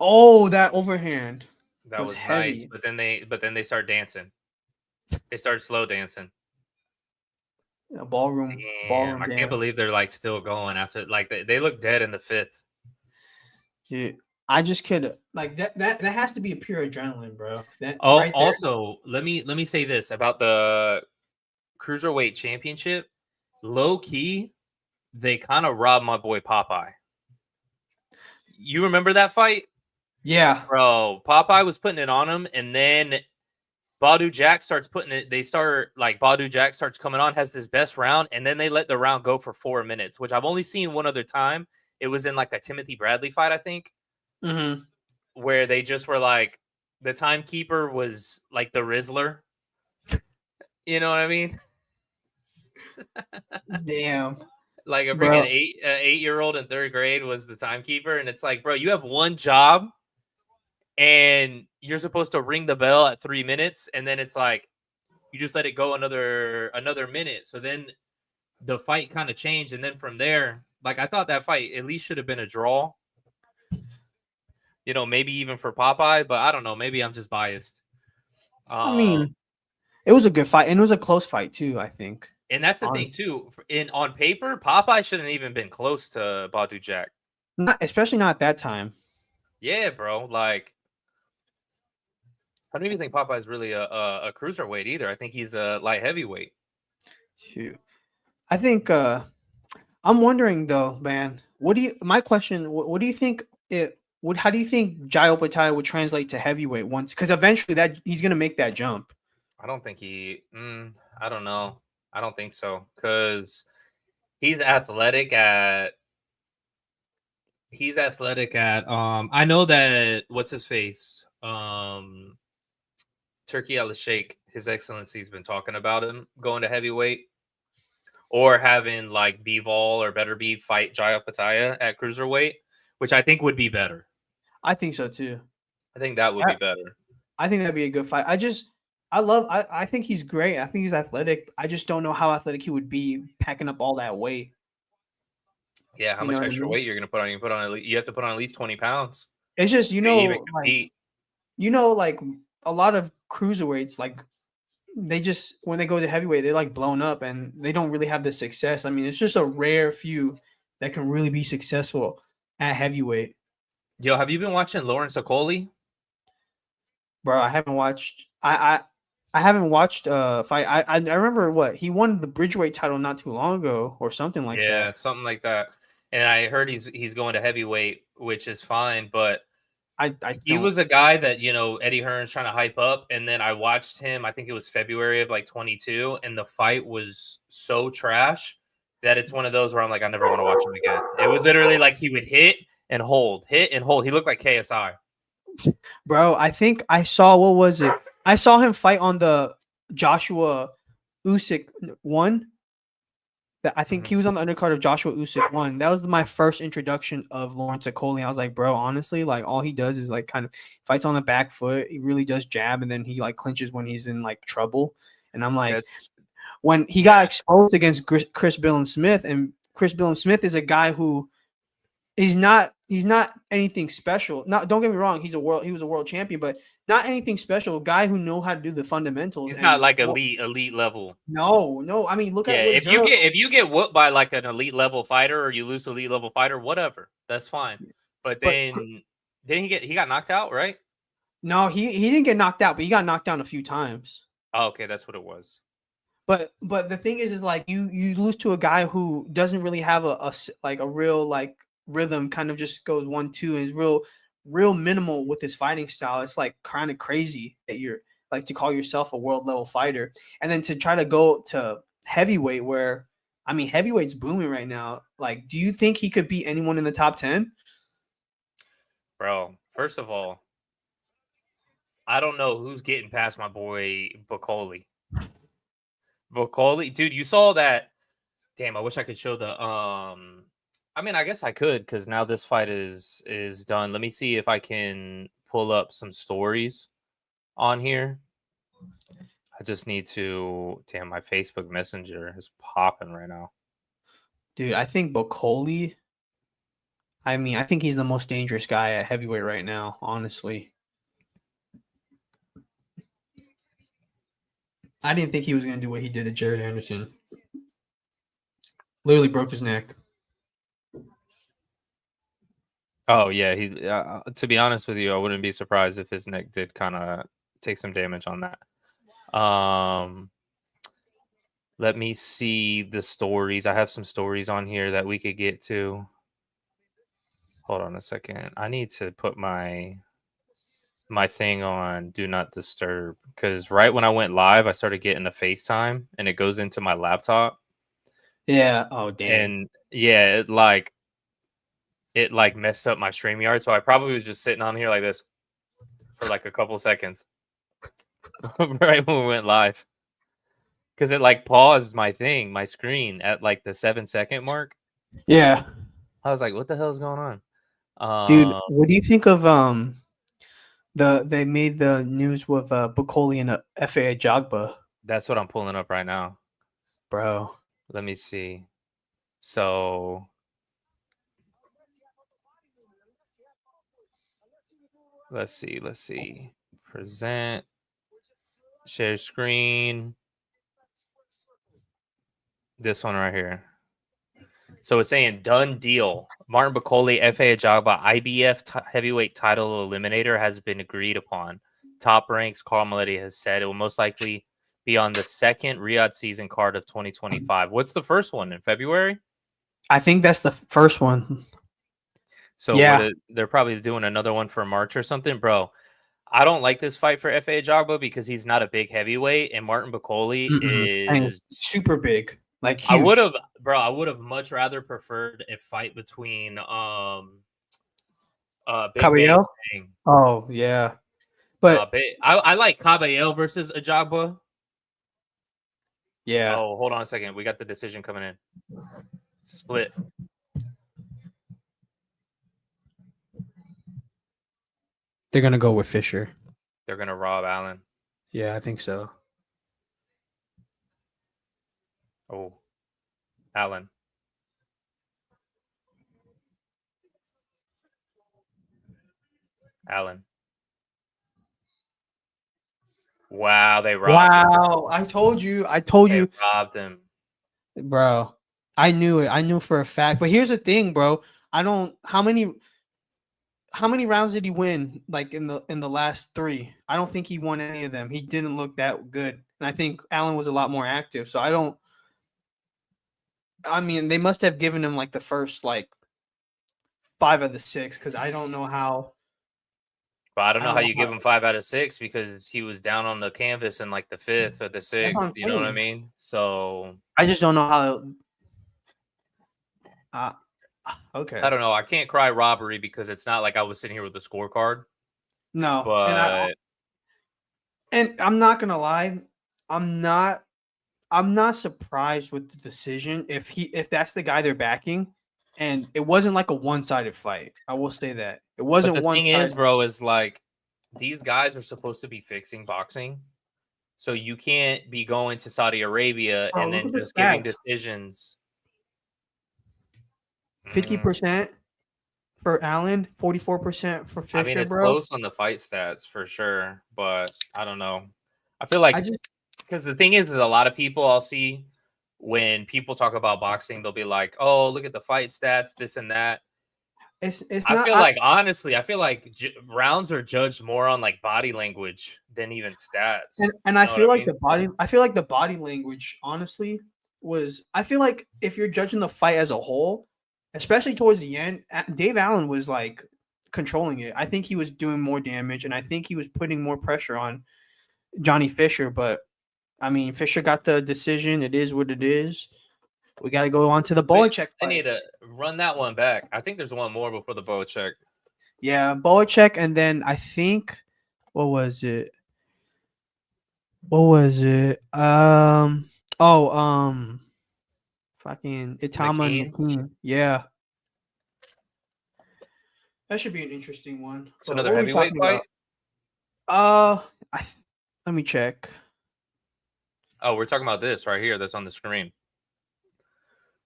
Speaker 3: That overhand.
Speaker 1: That was
Speaker 3: heavy.
Speaker 1: nice, but then they start dancing. They start slow dancing.
Speaker 3: Yeah, ballroom.
Speaker 1: Damn, I can't believe they're like still going after like they look dead in the fifth.
Speaker 3: Dude, I just could like that has to be a pure adrenaline, bro.
Speaker 1: Also, let me say this about the Cruiserweight Championship. Low key, they kind of robbed my boy Popeye. You remember that fight?
Speaker 3: Yeah.
Speaker 1: Bro, Popeye was putting it on him, and then Badu Jack starts putting it. Badu Jack starts coming on, has his best round, and then they let the round go for 4 minutes, which I've only seen one other time. It was in like a Timothy Bradley fight, I think, where they just were like, the timekeeper was like the Rizzler. You know what I mean?
Speaker 3: Damn.
Speaker 1: Like a freaking 8-year-old in third grade was the timekeeper, and it's like, bro, you have one job, and you're supposed to ring the bell at 3 minutes, and then it's like you just let it go another minute. So then the fight kind of changed, and then from there, like I thought that fight at least should have been a draw. You know, maybe even for Popeye, but I don't know. Maybe I'm just biased.
Speaker 3: I mean, it was a good fight, and it was a close fight too, I think.
Speaker 1: And that's the thing too. On paper, Popeye shouldn't even been close to Badu Jack.
Speaker 3: Especially not at that time.
Speaker 1: Yeah, bro. Like, I don't even think Popeye's really a cruiserweight either. I think he's a light heavyweight.
Speaker 3: Shoot. I think I'm wondering though, man. What do you you think how do you think Jai Opataya would translate to heavyweight once? Because eventually that he's gonna make that jump.
Speaker 1: I don't think I don't know. I don't think so. Because he's athletic at I know that what's his face? Turkey Al-Sheikh, His Excellency's been talking about him going to heavyweight or having like Bivol or Better Be fight Jai Opataya at cruiserweight, which I think would be better.
Speaker 3: I think so too.
Speaker 1: I think that would be better.
Speaker 3: I think that'd be a good fight. I think he's great. I think he's athletic. I just don't know how athletic he would be packing up all that weight.
Speaker 1: Yeah, how
Speaker 3: You
Speaker 1: much
Speaker 3: know what I
Speaker 1: extra
Speaker 3: mean?
Speaker 1: weight you're gonna put on? You have to put on at least 20 pounds
Speaker 3: It's just
Speaker 1: to even
Speaker 3: like
Speaker 1: compete.
Speaker 3: like a lot of cruiserweights, like they just when they go to heavyweight, they're like blown up and they don't really have the success. I mean, it's just a rare few that can really be successful at heavyweight.
Speaker 1: Yo, have you been watching Lawrence Okoli?
Speaker 3: Bro, I haven't watched. I haven't watched fight. I remember what he won the Bridgeweight title not too long ago or something like
Speaker 1: Yeah,
Speaker 3: that.
Speaker 1: something like that. And I heard he's going to heavyweight, which is fine, but
Speaker 3: I
Speaker 1: he
Speaker 3: don't.
Speaker 1: was a guy that, Eddie Hearn's trying to hype up, and then I watched him, I think it was February of like 22, and the fight was so trash that it's one of those where I'm like, I never want to watch him again. It was literally like he would hit and hold, hit and hold. He looked like KSI.
Speaker 3: Bro, I think I saw what was it? I saw him fight on the Joshua Usyk one. That I think he
Speaker 1: Mhm.
Speaker 3: was on the undercard of Joshua Usyk one. That was my first introduction of Lawrence Okoli. I was like, bro, honestly, like all he does is like kind of fights on the back foot. He really does jab, and then he like clinches when he's in like trouble. And I'm like,
Speaker 1: That's
Speaker 3: when he got
Speaker 1: yeah.
Speaker 3: exposed against Chris Billum Smith, and Chris Billum Smith is a guy who he's not anything special. Not don't get me wrong, he was a world champion, but not anything special. A guy who know how to do the fundamentals
Speaker 1: He's not
Speaker 3: and
Speaker 1: like elite level.
Speaker 3: no. I mean, look
Speaker 1: Yeah,
Speaker 3: at what
Speaker 1: if you get whooped by like an elite level fighter or you lose to elite level fighter, whatever, that's fine. But
Speaker 3: but
Speaker 1: then didn't he got knocked out, right?
Speaker 3: no, he didn't get knocked out, but he got knocked down a few times.
Speaker 1: Oh, okay, that's what it was.
Speaker 3: But the thing is like you lose to a guy who doesn't really have like a real like rhythm, kind of just goes 1-2 and is real minimal with his fighting style. It's like kind of crazy that you're like to call yourself a world level fighter and then to try to go to heavyweight where I mean heavyweight's booming right now. Like, do you think he could beat anyone in the top 10?
Speaker 1: Bro, first of all, I don't know who's getting past my boy Bacoli. Bacoli, dude, you saw that. Damn, I wish I could show the I mean, I guess I could because now this fight is done. Let me see if I can pull up some stories on here. I just need to damn my Facebook Messenger is popping right now.
Speaker 3: Dude, I think Bocoli. I mean, I think he's the most dangerous guy at heavyweight right now, honestly. I didn't think he was going to do what he did to Jared Anderson. Literally broke his neck.
Speaker 1: Oh yeah, he. To be honest with you, I wouldn't be surprised if his neck did kind of take some damage on that. Let me see the stories. I have some stories on here that we could get to. Hold on a second. I need to put my thing on do not disturb because right when I went live, I started getting a FaceTime and it goes into my laptop.
Speaker 3: Yeah. Oh, dang.
Speaker 1: And yeah, it messed up my StreamYard. So I probably was just sitting on here like this for like a couple seconds right when we went live. Because it like paused my screen at like the 7-second mark.
Speaker 3: Yeah.
Speaker 1: I was like, what the hell is going on?
Speaker 3: Dude, what do you think of they made the news with Bukoli and FA Jogba,
Speaker 1: That's what I'm pulling up right now.
Speaker 3: bro?
Speaker 1: Let me see. So let's see. Present, share screen. This one right here. So it's saying done deal. Martin Bacoli, FA Ajagba, IBF heavyweight title eliminator has been agreed upon. Top Ranks, Carl Maletti has said it will most likely be on the second Riyadh season card of 2025. What's the first one in February?
Speaker 3: I think that's the first one.
Speaker 1: So
Speaker 3: Yeah.
Speaker 1: they're probably doing another one for March or something, bro. I don't like this fight for FA Ajagba because he's not a big heavyweight, and Martin Bacoli
Speaker 3: And
Speaker 1: is
Speaker 3: super big, like
Speaker 1: I would
Speaker 3: huge.
Speaker 1: have, bro. I would have much rather preferred a fight between Big Bang
Speaker 3: Caballero?
Speaker 1: Bang.
Speaker 3: Oh yeah,
Speaker 1: Nah,
Speaker 3: but
Speaker 1: I like Caballero versus Ajagba.
Speaker 3: yeah,
Speaker 1: Oh, hold on a second. We got the decision coming in. It's a split.
Speaker 3: they're gonna go with Fisher.
Speaker 1: They're gonna rob Allen.
Speaker 3: Yeah, I think so.
Speaker 1: Oh, Allen. Allen. Wow, they robbed him.
Speaker 3: Wow, I told you,
Speaker 1: Robbed him.
Speaker 3: bro. I knew it. I knew for a fact. But here's the thing, bro. I don't. How many rounds did he win? Like in the last 3, I don't think he won any of them. He didn't look that good, and I think Allen was a lot more active. So I don't. I mean, they must have given him like the first like 5 of the 6 because I don't know how.
Speaker 1: But I don't
Speaker 3: I
Speaker 1: know
Speaker 3: don't
Speaker 1: how
Speaker 3: know
Speaker 1: you give him 5 out of 6 because he was down on the canvas in like the 5th or the
Speaker 3: That's what
Speaker 1: 6th.
Speaker 3: I'm
Speaker 1: You know what I
Speaker 3: saying.
Speaker 1: mean? So
Speaker 3: I just don't know how. Okay.
Speaker 1: I don't know. I can't cry robbery because it's not like I was sitting here with a scorecard.
Speaker 3: No,
Speaker 1: But
Speaker 3: and I'm not gonna lie, I'm not surprised with the decision if that's the guy they're backing, and it wasn't like a one-sided fight. I will say that it wasn't
Speaker 1: the thing is,
Speaker 3: one-sided.
Speaker 1: bro, is like these guys are supposed to be fixing boxing. So you can't be going to Saudi Arabia
Speaker 3: Oh,
Speaker 1: and
Speaker 3: look
Speaker 1: then
Speaker 3: at the
Speaker 1: just giving
Speaker 3: stats.
Speaker 1: decisions.
Speaker 3: 50% for Allen, 44% for
Speaker 1: I mean,
Speaker 3: Fisher,
Speaker 1: it's
Speaker 3: bro.
Speaker 1: close on the fight stats for sure, but I don't know. I feel like
Speaker 3: I just
Speaker 1: because the thing is a lot of people I'll see when people talk about boxing, they'll be like, "Oh, look at the fight stats, this and that."
Speaker 3: it's
Speaker 1: I
Speaker 3: not.
Speaker 1: feel like honestly, I feel like rounds are judged more on like body language than even stats.
Speaker 3: And
Speaker 1: You
Speaker 3: I
Speaker 1: know what I
Speaker 3: feel like
Speaker 1: mean?
Speaker 3: the body language honestly was I feel like if you're judging the fight as a whole, especially towards the end, Dave Allen was like controlling it. I think he was doing more damage and I think he was putting more pressure on Johnny Fisher, but I mean Fisher got the decision. It is what it is. We got to go on to the Bohachuk
Speaker 1: They
Speaker 3: fight.
Speaker 1: need to run that one back. I think there's one more before the Bohachuk.
Speaker 3: Yeah, Bohachuk and then I think what was it? What was it? Fucking Itauma and
Speaker 1: McKean.
Speaker 3: McKean. Yeah. That should be an interesting one.
Speaker 1: It's
Speaker 3: But
Speaker 1: another
Speaker 3: what were we
Speaker 1: heavyweight
Speaker 3: talking
Speaker 1: fight.
Speaker 3: about? Let me check.
Speaker 1: Oh, we're talking about this right here. That's on the screen.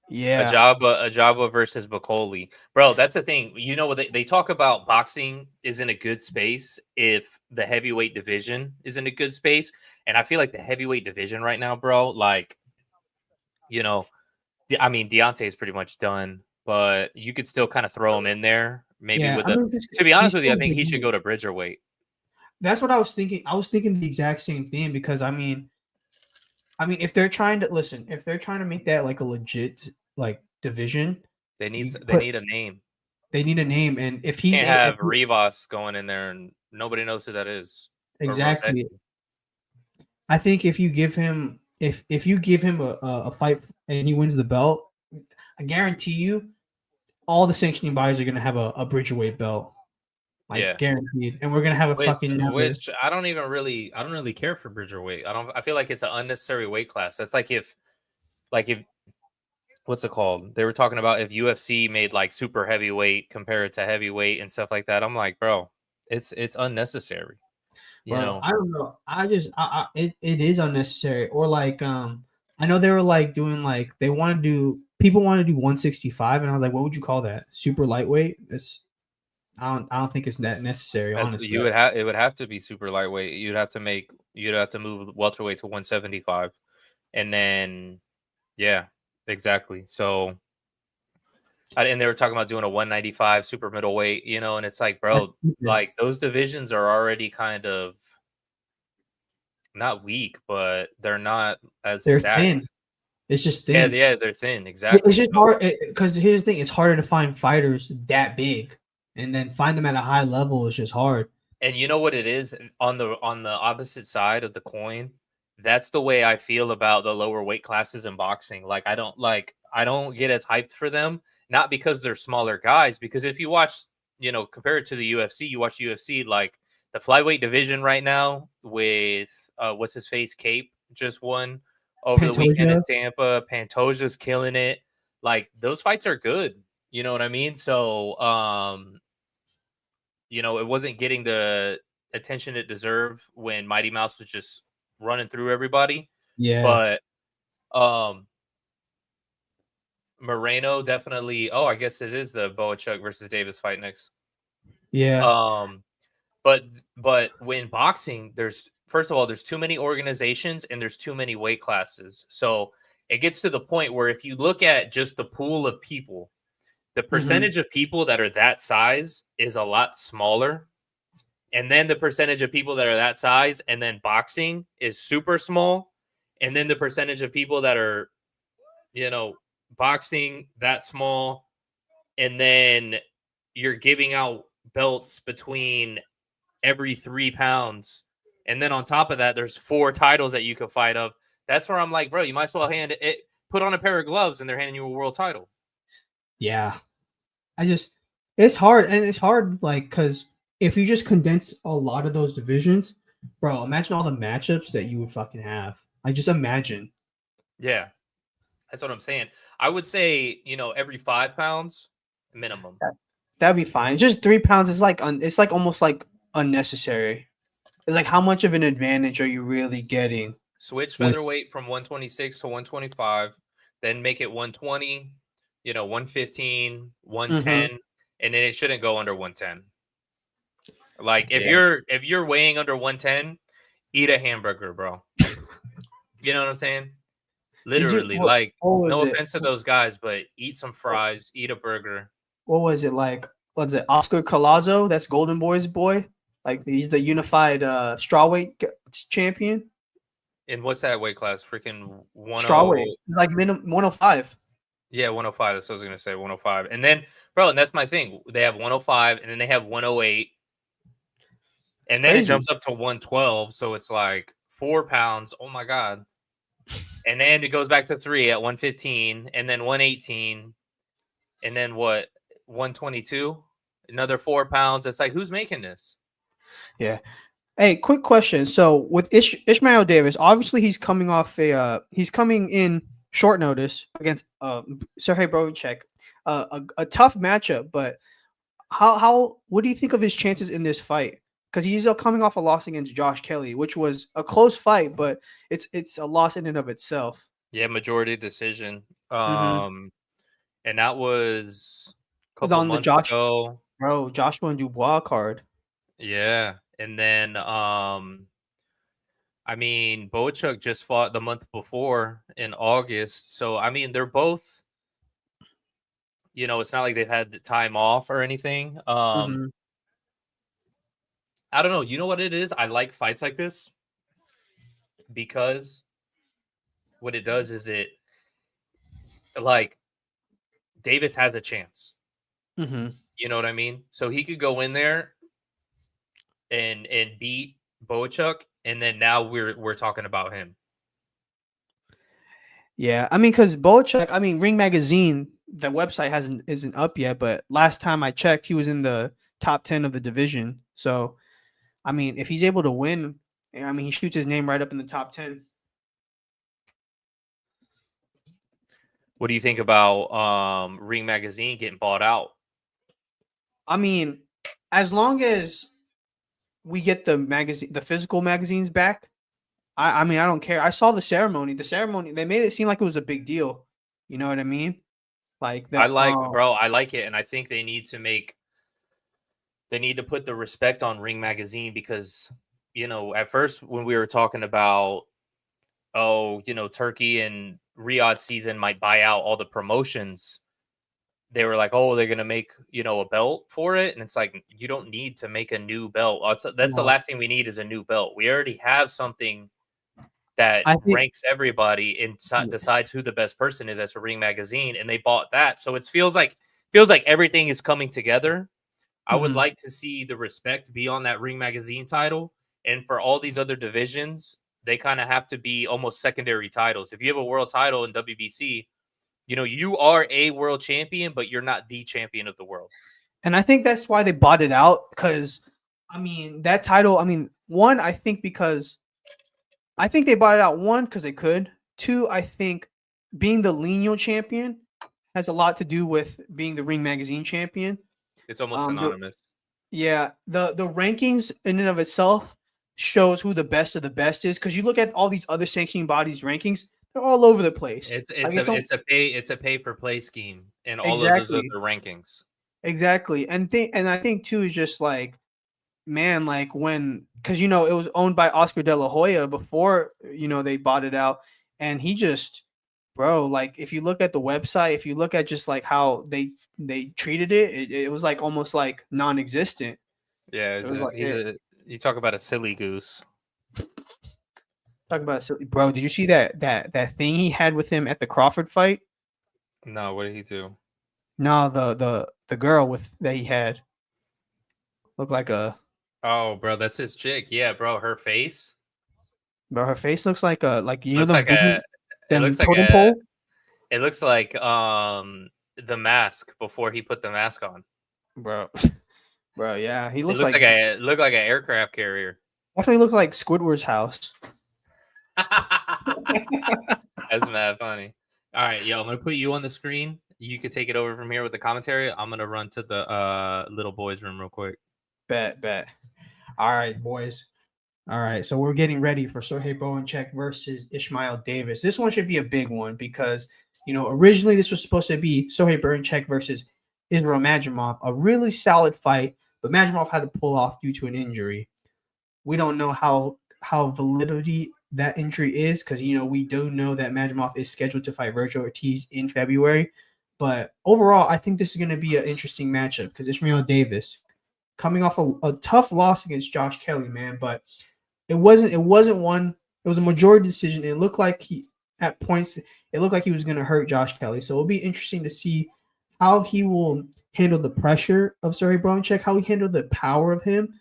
Speaker 3: Yeah.
Speaker 1: Ajaba versus Bacoli. Bro, that's the thing. You know what they talk about boxing is in a good space if the heavyweight division is in a good space. And I feel like the heavyweight division right now, bro, like, you know, I mean, Deontay is pretty much done, but you could still kind of throw him in there. Maybe
Speaker 3: Yeah.
Speaker 1: with
Speaker 3: I
Speaker 1: a
Speaker 3: mean,
Speaker 1: to be
Speaker 3: he's
Speaker 1: honest with you,
Speaker 3: still
Speaker 1: I
Speaker 3: a
Speaker 1: think
Speaker 3: big
Speaker 1: he should
Speaker 3: dude.
Speaker 1: go to Bridgerweight.
Speaker 3: That's what I was thinking. I was thinking the exact same thing because if they're trying to listen, if they're trying to make that like a legit like division,
Speaker 1: They need
Speaker 3: you
Speaker 1: they need a name.
Speaker 3: they need a name, and if he's
Speaker 1: Can't have Rivas going in there and nobody knows who that is. Or
Speaker 3: exactly,
Speaker 1: Rosecki.
Speaker 3: I think if you give him if you give him a fight and he wins the belt, I guarantee you all the sanctioning bodies are gonna have a Bridgerweight belt. Like
Speaker 1: Yeah.
Speaker 3: guaranteed. And we're gonna have a fucking never.
Speaker 1: Which I don't really care for Bridgerweight. I feel like it's an unnecessary weight class. That's like if what's it called? They were talking about if UFC made like super heavyweight compared to heavyweight and stuff like that. I'm like, bro, it's unnecessary. You
Speaker 3: Bro,
Speaker 1: know,
Speaker 3: I don't know. It is unnecessary. Or like I know they were like doing like they want to do people want to do 165 and I was like, what would you call that? Super lightweight? I don't think it's that necessary, honestly.
Speaker 1: it would have to be super lightweight. You'd have to move welterweight to 175. And then yeah, exactly. So and they were talking about doing a 195 super middleweight, you know, and it's like, bro, like those divisions are already kind of not weak, but they're not as
Speaker 3: They're
Speaker 1: stacked.
Speaker 3: thin. It's just
Speaker 1: Yeah,
Speaker 3: thin.
Speaker 1: yeah, they're thin. Exactly.
Speaker 3: It's just hard because here's the thing: it's harder to find fighters that big, and then find them at a high level is just hard.
Speaker 1: And you know what it is on the opposite side of the coin. That's the way I feel about the lower weight classes in boxing. Like I don't get as hyped for them, not because they're smaller guys. Because if you watch, you know, compare it to the UFC, you watch UFC like the flyweight division right now with what's his face, Cape just won over the weekend in Tampa. Pantoja's killing it. Like those fights are good. You know what I mean? So you know, it wasn't getting the attention it deserved when Mighty Mouse was just running through everybody.
Speaker 3: Yeah.
Speaker 1: But Moreno definitely. Oh, I guess it is the Bohachuk versus Davis fight next.
Speaker 3: Yeah.
Speaker 1: But when boxing, there's first of all, there's too many organizations and there's too many weight classes. So it gets to the point where if you look at just the pool of people, the percentage of people that are that size is a lot smaller. And then the percentage of people that are that size and then boxing is super small. And then the percentage of people that are, boxing that small, and then you're giving out belts between every 3 pounds. And then on top of that, there's 4 titles that you could fight of. That's where I'm like, bro, you might as well hand it, put on a pair of gloves and they're handing you a world title.
Speaker 3: Yeah. It's hard. And it's hard, like, because if you just condense a lot of those divisions, bro, imagine all the matchups that you would fucking have. Like, just imagine.
Speaker 1: Yeah. That's what I'm saying. I would say, every 5 pounds minimum.
Speaker 3: That'd be fine. Just 3 pounds is like, it's like almost like unnecessary. It's like, how much of an advantage are you really getting?
Speaker 1: Switch featherweight from 126 to 125, then make it 120, 115, 110, and then it shouldn't go under 110. Like if you're weighing under 110, eat a hamburger, bro. You know what I'm saying? Literally, no offense to those guys, but eat some fries, eat a burger.
Speaker 3: What was it like? Was it Oscar Collazo? That's Golden Boy's boy. Like he's the unified strawweight champion.
Speaker 1: And what's that weight class? Freaking 10
Speaker 3: strawweight, like minimum 105.
Speaker 1: Yeah, 105. That's what I was gonna say. 105. And then, bro, and that's my thing. They have 105, and then they have 108, and then it jumps up to 112. So it's like 4 pounds. Oh my god. And then it goes back to 3 at 115, and then 118, and then what? 122. Another 4 pounds. It's like, who's making this?
Speaker 3: Yeah. Hey, quick question. So with Ishmael Davis, obviously he's coming off he's coming in short notice against Serhii Bohachuk. A tough matchup, but what do you think of his chances in this fight? Because he's coming off a loss against Josh Kelly, which was a close fight, but it's a loss in and of itself.
Speaker 1: Yeah, majority decision. And that was a couple
Speaker 3: on
Speaker 1: months
Speaker 3: the
Speaker 1: ago.
Speaker 3: Bro, Joshua and Dubois card.
Speaker 1: Yeah. And then I mean, Bohachuk just fought the month before in August. So I mean, they're both, it's not like they've had the time off or anything. I don't know. You know what it is? I like fights like this because what it does is it, like, Davis has a chance. You know what I mean? So he could go in there and beat Bohachuk, and then now we're talking about him.
Speaker 3: Yeah, I mean, because Bohachuk, I mean, Ring Magazine, the website isn't up yet, but last time I checked, he was in the top 10 of the division. So, I mean, if he's able to win, I mean, he shoots his name right up in the top 10.
Speaker 1: What do you think about Ring Magazine getting bought out?
Speaker 3: I mean, as long as we get the physical magazines back, I mean, I don't care. I saw the ceremony. They made it seem like it was a big deal. You know what I mean? Like that.
Speaker 1: I like it, and I think they need to put the respect on Ring Magazine because, at first when we were talking about, Turkey and Riyadh season might buy out all the promotions, they were like, oh, they're going to make, a belt for it. And it's like, you don't need to make a new belt. That's the last thing we need is a new belt. We already have something that ranks everybody and decides who the best person is as a Ring Magazine. And they bought that. So it feels like everything is coming together. I would like to see the respect be on that Ring Magazine title. And for all these other divisions, they kind of have to be almost secondary titles. If you have a world title in WBC, you are a world champion, but you're not the champion of the world.
Speaker 3: And I think that's why they bought it out. Because, I mean, that title, I mean, one, I think they bought it out, one, because they could. Two, I think being the lineal champion has a lot to do with being the Ring Magazine champion.
Speaker 1: It's almost synonymous.
Speaker 3: The rankings in and of itself shows who the best of the best is. Because you look at all these other sanctioning bodies' rankings, they're all over the place.
Speaker 1: It's a pay for play scheme in all of those other rankings.
Speaker 3: Exactly. And I think too is just like man, like because it was owned by Oscar De La Hoya before they bought it out, and he just, bro, like if you look at the website, if you look at just like how they treated it was like almost like non-existent.
Speaker 1: Yeah,
Speaker 3: It was like
Speaker 1: you talk about a silly goose.
Speaker 3: talk about bro. Did you see that thing he had with him at the Crawford fight?
Speaker 1: No, what did he do?
Speaker 3: No, the girl that he had looked like a
Speaker 1: Oh, bro, that's his chick. Yeah, bro, her face
Speaker 3: bro. Her face looks like
Speaker 1: looks
Speaker 3: the
Speaker 1: like a. It
Speaker 3: them
Speaker 1: looks like
Speaker 3: totem
Speaker 1: a.
Speaker 3: pole.
Speaker 1: It looks like the mask before he put the mask on.
Speaker 3: Bro. Bro, yeah, he
Speaker 1: It
Speaker 3: looks
Speaker 1: looks
Speaker 3: like
Speaker 1: like a look like an aircraft carrier.
Speaker 3: definitely looks like Squidward's house.
Speaker 1: That's mad funny. All right, yo, I'm gonna put you on the screen. You could take it over from here with the commentary. I'm gonna run to the little boys' room real quick.
Speaker 3: Bet. All right, boys. All right, so we're getting ready for Serhii Bohachuk versus Ishmael Davis. This one should be a big one because originally this was supposed to be Serhii Bohachuk versus Israel Madrimov, a really solid fight, but Madrimov had to pull off due to an injury. We don't know how validity that injury is because we do know that Madrimov is scheduled to fight Virgil Ortiz in February. But overall, I think this is going to be an interesting matchup because Ishmael Davis coming off a tough loss against Josh Kelly, man. But it wasn't one. It was a majority decision. It looked like at points it looked like he was going to hurt Josh Kelly. So it'll be interesting to see how he will handle the pressure of Serhii Bohachuk, how he handled the power of him.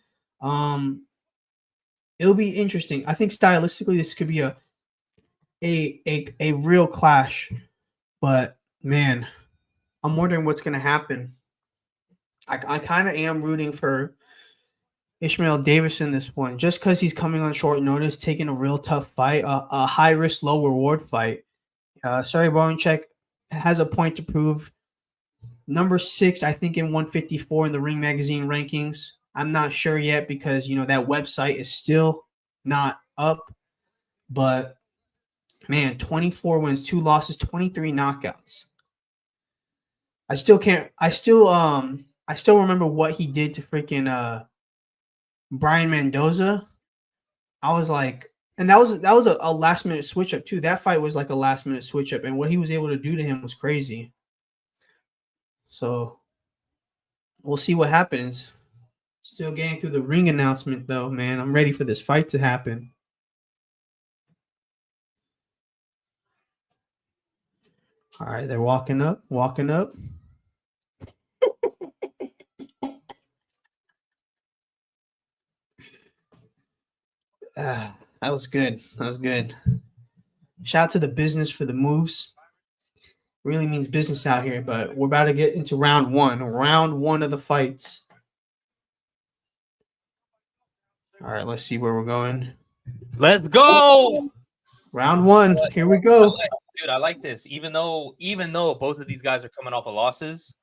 Speaker 3: It'll be interesting. I think stylistically this could be a real clash. But man, I'm wondering what's going to happen. I kind of am rooting for Ishmael Davis in this one, just because he's coming on short notice, taking a real tough fight, a high risk, low reward fight. Serhii Bohachuk has a point to prove. Number 6, I think, in 154 in the Ring Magazine rankings. I'm not sure yet because that website is still not up. But man, 24 wins, 2 losses, 23 knockouts. I still remember what he did to freaking Brian Mendoza. I was like, and that was a last minute switch up too. That fight was like a last minute switch up, and what he was able to do to him was crazy. So we'll see what happens. Still getting through the ring announcement though, man. I'm ready for this fight to happen. All right, they're walking up. That was good. Shout out to the business for the moves. Really means business out here, but we're about to get into round one of the fights. All right, let's see where we're going.
Speaker 1: Let's go.
Speaker 3: Round 1. Here we go.
Speaker 1: I like this. Even though both of these guys are coming off of losses,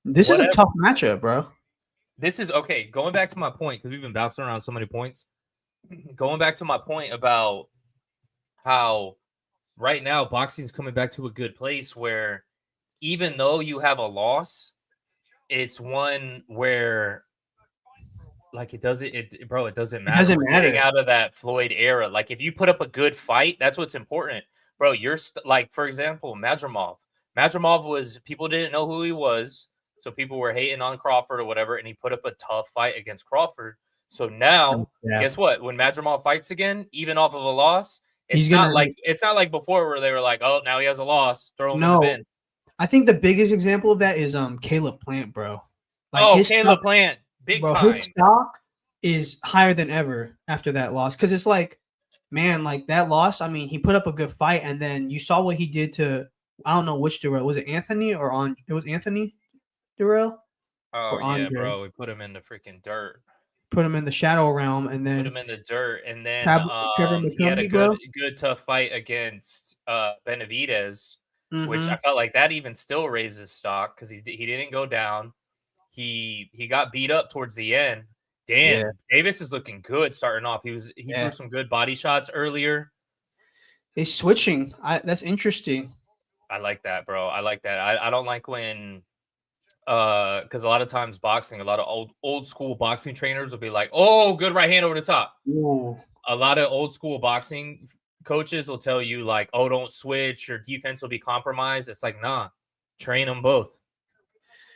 Speaker 3: this is a tough matchup, bro.
Speaker 1: This is okay. Going back to my point, because we've been bouncing around so many points. Going back to my point about how right now boxing is coming back to a good place where even though you have a loss, it's one where like it doesn't matter. It doesn't matter. Getting out of that Floyd era. Like if you put up a good fight, that's what's important. Bro, you're like, for example, Madrimov. Madrimov was, people didn't know who he was. So people were hating on Crawford or whatever. And he put up a tough fight against Crawford. So now, guess what? When Madrimov fights again, even off of a loss, it's not like before where they were like, oh, now he has a loss. Throw him in the bin.
Speaker 3: I think the biggest example of that is Caleb Plant, bro.
Speaker 1: Like Caleb Plant, big time.
Speaker 3: His stock is higher than ever after that loss. Because it's like, man, like that loss, I mean, he put up a good fight, and then you saw what he did to, I don't know which Durrell. Was it Anthony or on? It was Anthony Durrell?
Speaker 1: Oh, yeah, bro. We put him in the freaking dirt.
Speaker 3: Put him in the shadow realm, and then
Speaker 1: put him in the dirt, and then
Speaker 3: he
Speaker 1: had a good tough fight against Benavidez, which I felt like that even still raises stock because he didn't go down. He got beat up towards the end. Damn, Davis is looking good starting off. He threw some good body shots earlier.
Speaker 3: He's switching. That's interesting.
Speaker 1: I like that, bro. I like that. I don't like when because a lot of times boxing, a lot of old school boxing trainers will be like, "Oh, good right hand over the top."
Speaker 3: Ooh.
Speaker 1: A lot of old school boxing coaches will tell you like, "Oh, don't switch. Your defense will be compromised." It's like, nah, train them both.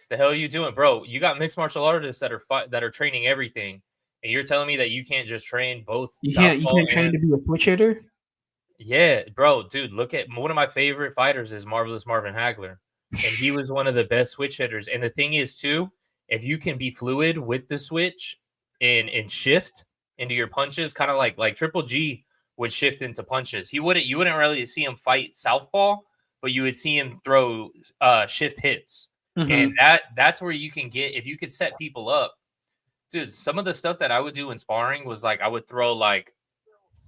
Speaker 1: The hell are you doing, bro? You got mixed martial artists that are training everything, and you're telling me that you can't just train both
Speaker 3: You
Speaker 1: southpaw
Speaker 3: can't train to be a switch hitter.
Speaker 1: Yeah, bro, dude, look at one of my favorite fighters is Marvelous Marvin Hagler, and he was one of the best switch hitters. And the thing is, too, if you can be fluid with the switch and shift into your punches, kind of like Triple G would shift into punches. You wouldn't really see him fight southpaw, but you would see him throw shift hits, and that's where you can get if you could set people up, dude. Some of the stuff that I would do in sparring was like I would throw like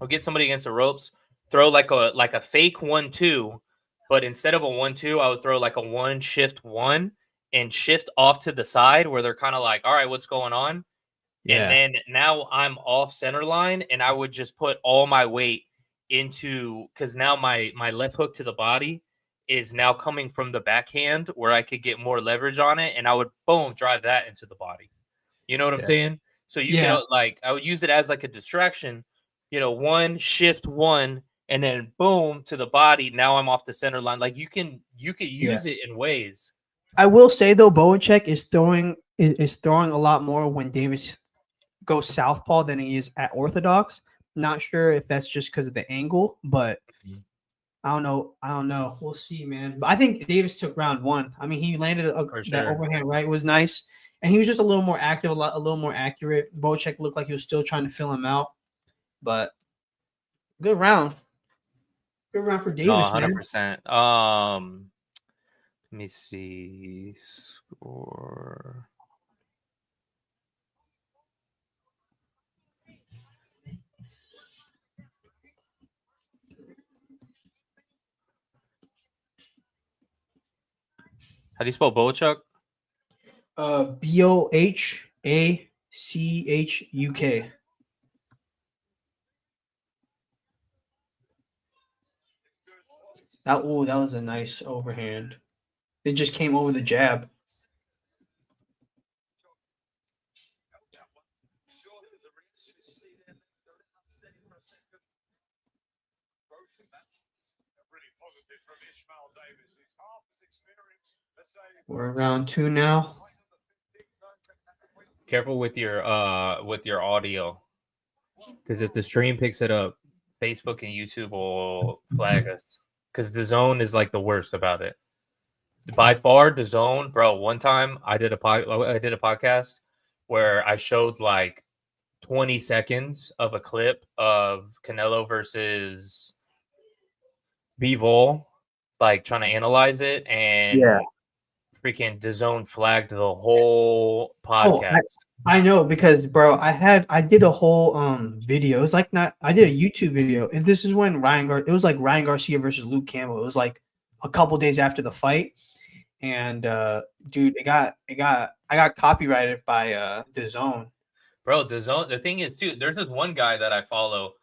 Speaker 1: I'll get somebody against the ropes. Throw like a fake 1-2, but instead of a 1-2, I would throw like a 1 shift 1 and shift off to the side where they're kind of like, all right, what's going on?
Speaker 3: Yeah.
Speaker 1: And then now I'm off center line, and I would just put all my weight into because now my left hook to the body is now coming from the backhand where I could get more leverage on it, and I would boom drive that into the body. You know what I'm saying? So you can like I would use it as like a distraction. 1 shift 1. And then boom to the body. Now I'm off the center line. Like you could use it in ways.
Speaker 3: I will say though, Bohachuk is throwing a lot more when Davis goes southpaw than he is at orthodox. Not sure if that's just because of the angle, but I don't know. We'll see, man. But I think Davis took round 1. I mean, he landed that overhand right was nice, and he was just a little more active, a little more accurate. Bohachuk looked like he was still trying to fill him out, but good round. Good round for Davis,
Speaker 1: 100%. Let me see. Score. How do you spell Bohachuk?
Speaker 3: Bohachuk. That was a nice overhand. It just came over the jab. We're round 2 now.
Speaker 1: Careful with your audio, because if the stream picks it up, Facebook and YouTube will flag us. Because the zone is like the worst about it. By far, the zone, bro. One time I did a podcast where I showed like 20 seconds of a clip of Canelo versus Bivol, like trying to analyze it, and freaking DAZN flagged the whole podcast.
Speaker 3: I know because, bro, I did a whole video. It's like I did a YouTube video, and this is when it was like Ryan Garcia versus Luke Campbell. It was like a couple days after the fight, and dude, I got copyrighted by DAZN.
Speaker 1: Bro, DAZN. The thing is, too, there's this one guy that I follow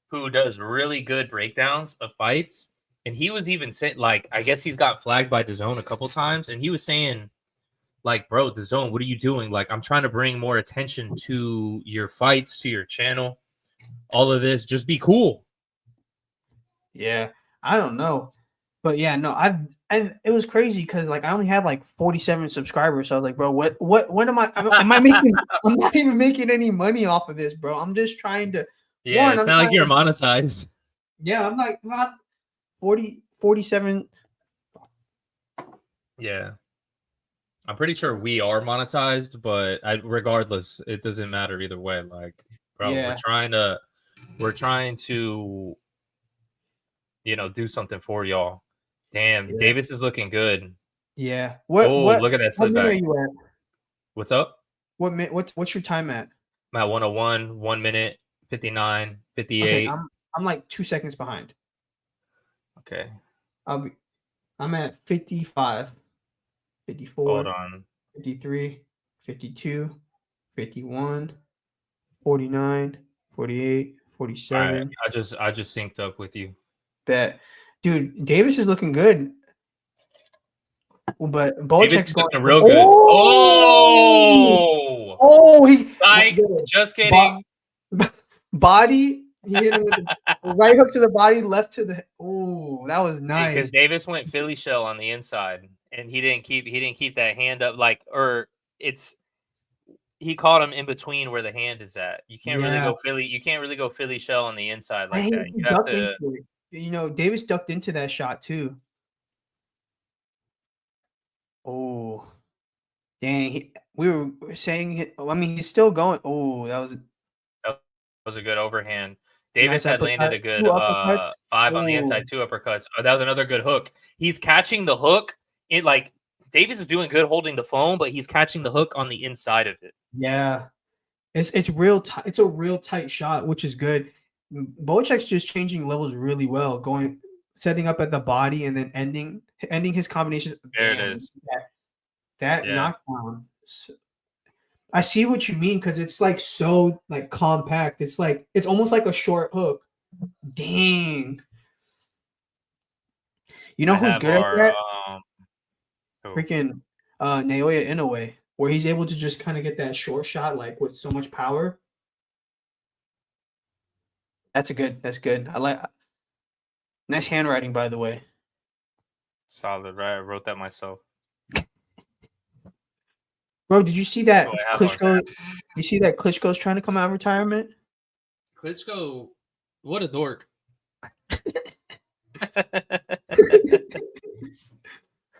Speaker 1: who does really good breakdowns of fights. And he was even saying, like, I guess he's got flagged by DAZN a couple times. And he was saying, like, bro, DAZN, what are you doing? Like, I'm trying to bring more attention to your fights, to your channel. All of this. Just be cool.
Speaker 3: Yeah, I don't know. But yeah, no, and it was crazy because like I only had like 47 subscribers. So I was like, bro, what am I making? I'm not even making any money off of this, bro. I'm just trying to.
Speaker 1: Yeah, it's not like you're monetized.
Speaker 3: Yeah, I'm like not 47.
Speaker 1: Yeah. I'm pretty sure we are monetized, but regardless, it doesn't matter either way. Like, bro, we're trying to, do something for y'all. Damn, Davis is looking good.
Speaker 3: Yeah.
Speaker 1: Look at that slip back.
Speaker 3: What minute are you at?
Speaker 1: What's up?
Speaker 3: What's your time at?
Speaker 1: I'm at 101, 1 minute, 59, 58.
Speaker 3: Okay, I'm like 2 seconds behind.
Speaker 1: Okay.
Speaker 3: I'm at 55, 54.
Speaker 1: Hold on.
Speaker 3: 53, 52, 51, 49, 48, 47.
Speaker 1: All right. I just synced up with you.
Speaker 3: Bet. Dude, Davis is looking good. But
Speaker 1: Davis
Speaker 3: Bohachuk's
Speaker 1: is
Speaker 3: going.
Speaker 1: looking real good.
Speaker 3: Oh,
Speaker 1: Oh,
Speaker 3: he
Speaker 1: psych.
Speaker 3: good.
Speaker 1: Just kidding.
Speaker 3: Body. He hit him with the right hook to the body, left to the. Oh, that was
Speaker 1: Because
Speaker 3: nice.
Speaker 1: Davis went Philly shell on the inside, and he didn't keep that hand up he caught him in between where the hand is at. You can't really
Speaker 3: Yeah,
Speaker 1: go Philly. You can't really go Philly shell on the inside
Speaker 3: and
Speaker 1: like that.
Speaker 3: he
Speaker 1: You have
Speaker 3: ducked
Speaker 1: to.
Speaker 3: into it. Davis ducked into that shot too. Oh, dang! We were saying. I mean, he's still going. Oh,
Speaker 1: That was a good overhand.
Speaker 3: nice
Speaker 1: Davis had landed
Speaker 3: uppercut.
Speaker 1: a good
Speaker 3: Two uppercuts.
Speaker 1: 5 on the
Speaker 3: Oh,
Speaker 1: inside, 2 uppercuts. Oh, that was another good hook. He's catching the hook. Davis is doing good holding the phone, but he's catching the hook on the inside of it.
Speaker 3: yeah. It's real. It's a real tight shot, which is good. Bohachuk's just changing levels really well, setting up at the body and then ending his combinations.
Speaker 1: There it
Speaker 3: Damn,
Speaker 1: is.
Speaker 3: that
Speaker 1: Yeah.
Speaker 3: knockdown. I see what you mean because it's like so like compact. It's almost like a short hook. Dang. You know
Speaker 1: I
Speaker 3: who's
Speaker 1: have
Speaker 3: good at
Speaker 1: our
Speaker 3: that?
Speaker 1: who?
Speaker 3: Freaking Naoya Inoue, where he's able to just kind of get that short shot like with so much power. That's good. I like nice handwriting, by the way.
Speaker 1: Solid, right? I wrote that myself.
Speaker 3: Bro, did you see that
Speaker 1: Oh, I have
Speaker 3: Klitschko? You see that Klitschko's trying to come out of retirement?
Speaker 1: Klitschko, what a dork.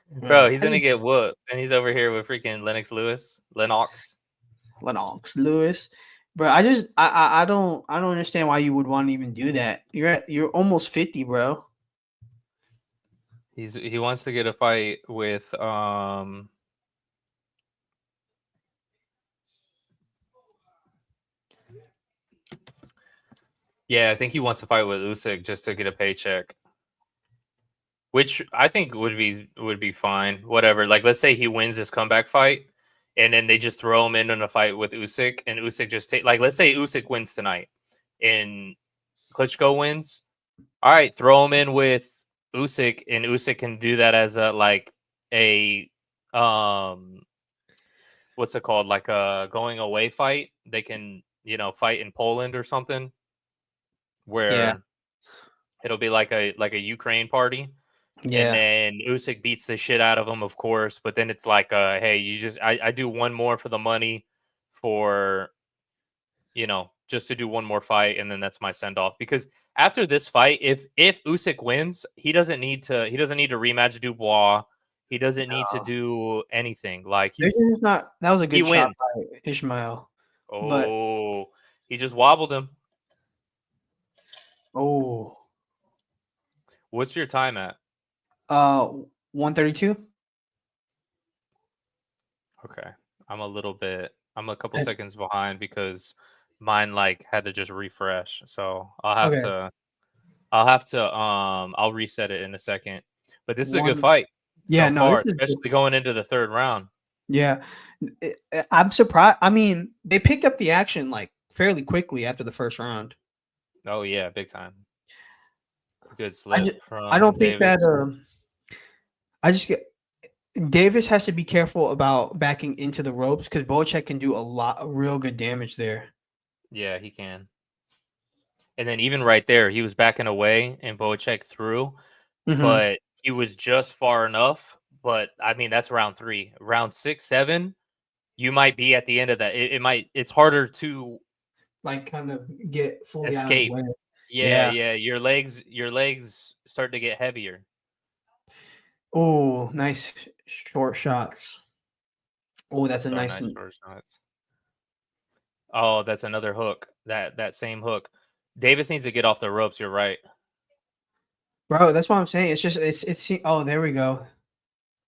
Speaker 1: Bro, he's gonna get whooped, and he's over here with freaking Lennox
Speaker 3: Lewis. Bro, I don't understand why you would want to even do that. You're almost 50, bro.
Speaker 1: He wants to get a fight with yeah, I think he wants to fight with Usyk just to get a paycheck. Which I think would be fine. Whatever. Like, let's say he wins this comeback fight, and then they just throw him in a fight with Usyk, and Usyk just let's say Usyk wins tonight, and Klitschko wins. All right, throw him in with Usyk, and Usyk can do that as a what's it called? Like a going away fight. They can fight in Poland or something, where it'll be like a Ukraine party. And then Usyk beats the shit out of him, of course. But then it's like, hey, I do one more for the money for, just to do one more fight. And then that's my send off. Because after this fight, if Usyk wins, he doesn't need to rematch Dubois. He doesn't need to do anything. Like
Speaker 3: that was a good shot
Speaker 1: wins.
Speaker 3: by Ishmael.
Speaker 1: Oh, he just wobbled him.
Speaker 3: Oh.
Speaker 1: What's your time at?
Speaker 3: 132.
Speaker 1: Okay. I'm a couple seconds behind because mine had to just refresh. So I'll reset it in a second. But this is a good fight so far, especially going into the third round.
Speaker 3: Yeah. I'm surprised. I mean, they picked up the action fairly quickly after the first round.
Speaker 1: Oh yeah, big time. Good slip from
Speaker 3: I don't think
Speaker 1: Davis.
Speaker 3: Davis has to be careful about backing into the ropes because Bohachuk can do real good damage there.
Speaker 1: Yeah, he can. And then even right there, he was backing away and Bohachuk threw, but he was just far enough. But I mean, that's round 3. Round 6, 7, you might be at the end of that. It's harder to
Speaker 3: kind of get fully
Speaker 1: escape.
Speaker 3: out of the way.
Speaker 1: Yeah. Your legs start to get heavier.
Speaker 3: Oh, nice short shots. Oh, that's a nice
Speaker 1: short shots. Oh, that's another hook. That same hook. Davis needs to get off the ropes. You're right,
Speaker 3: bro. That's what I'm saying. It's just it's. Oh, there we go.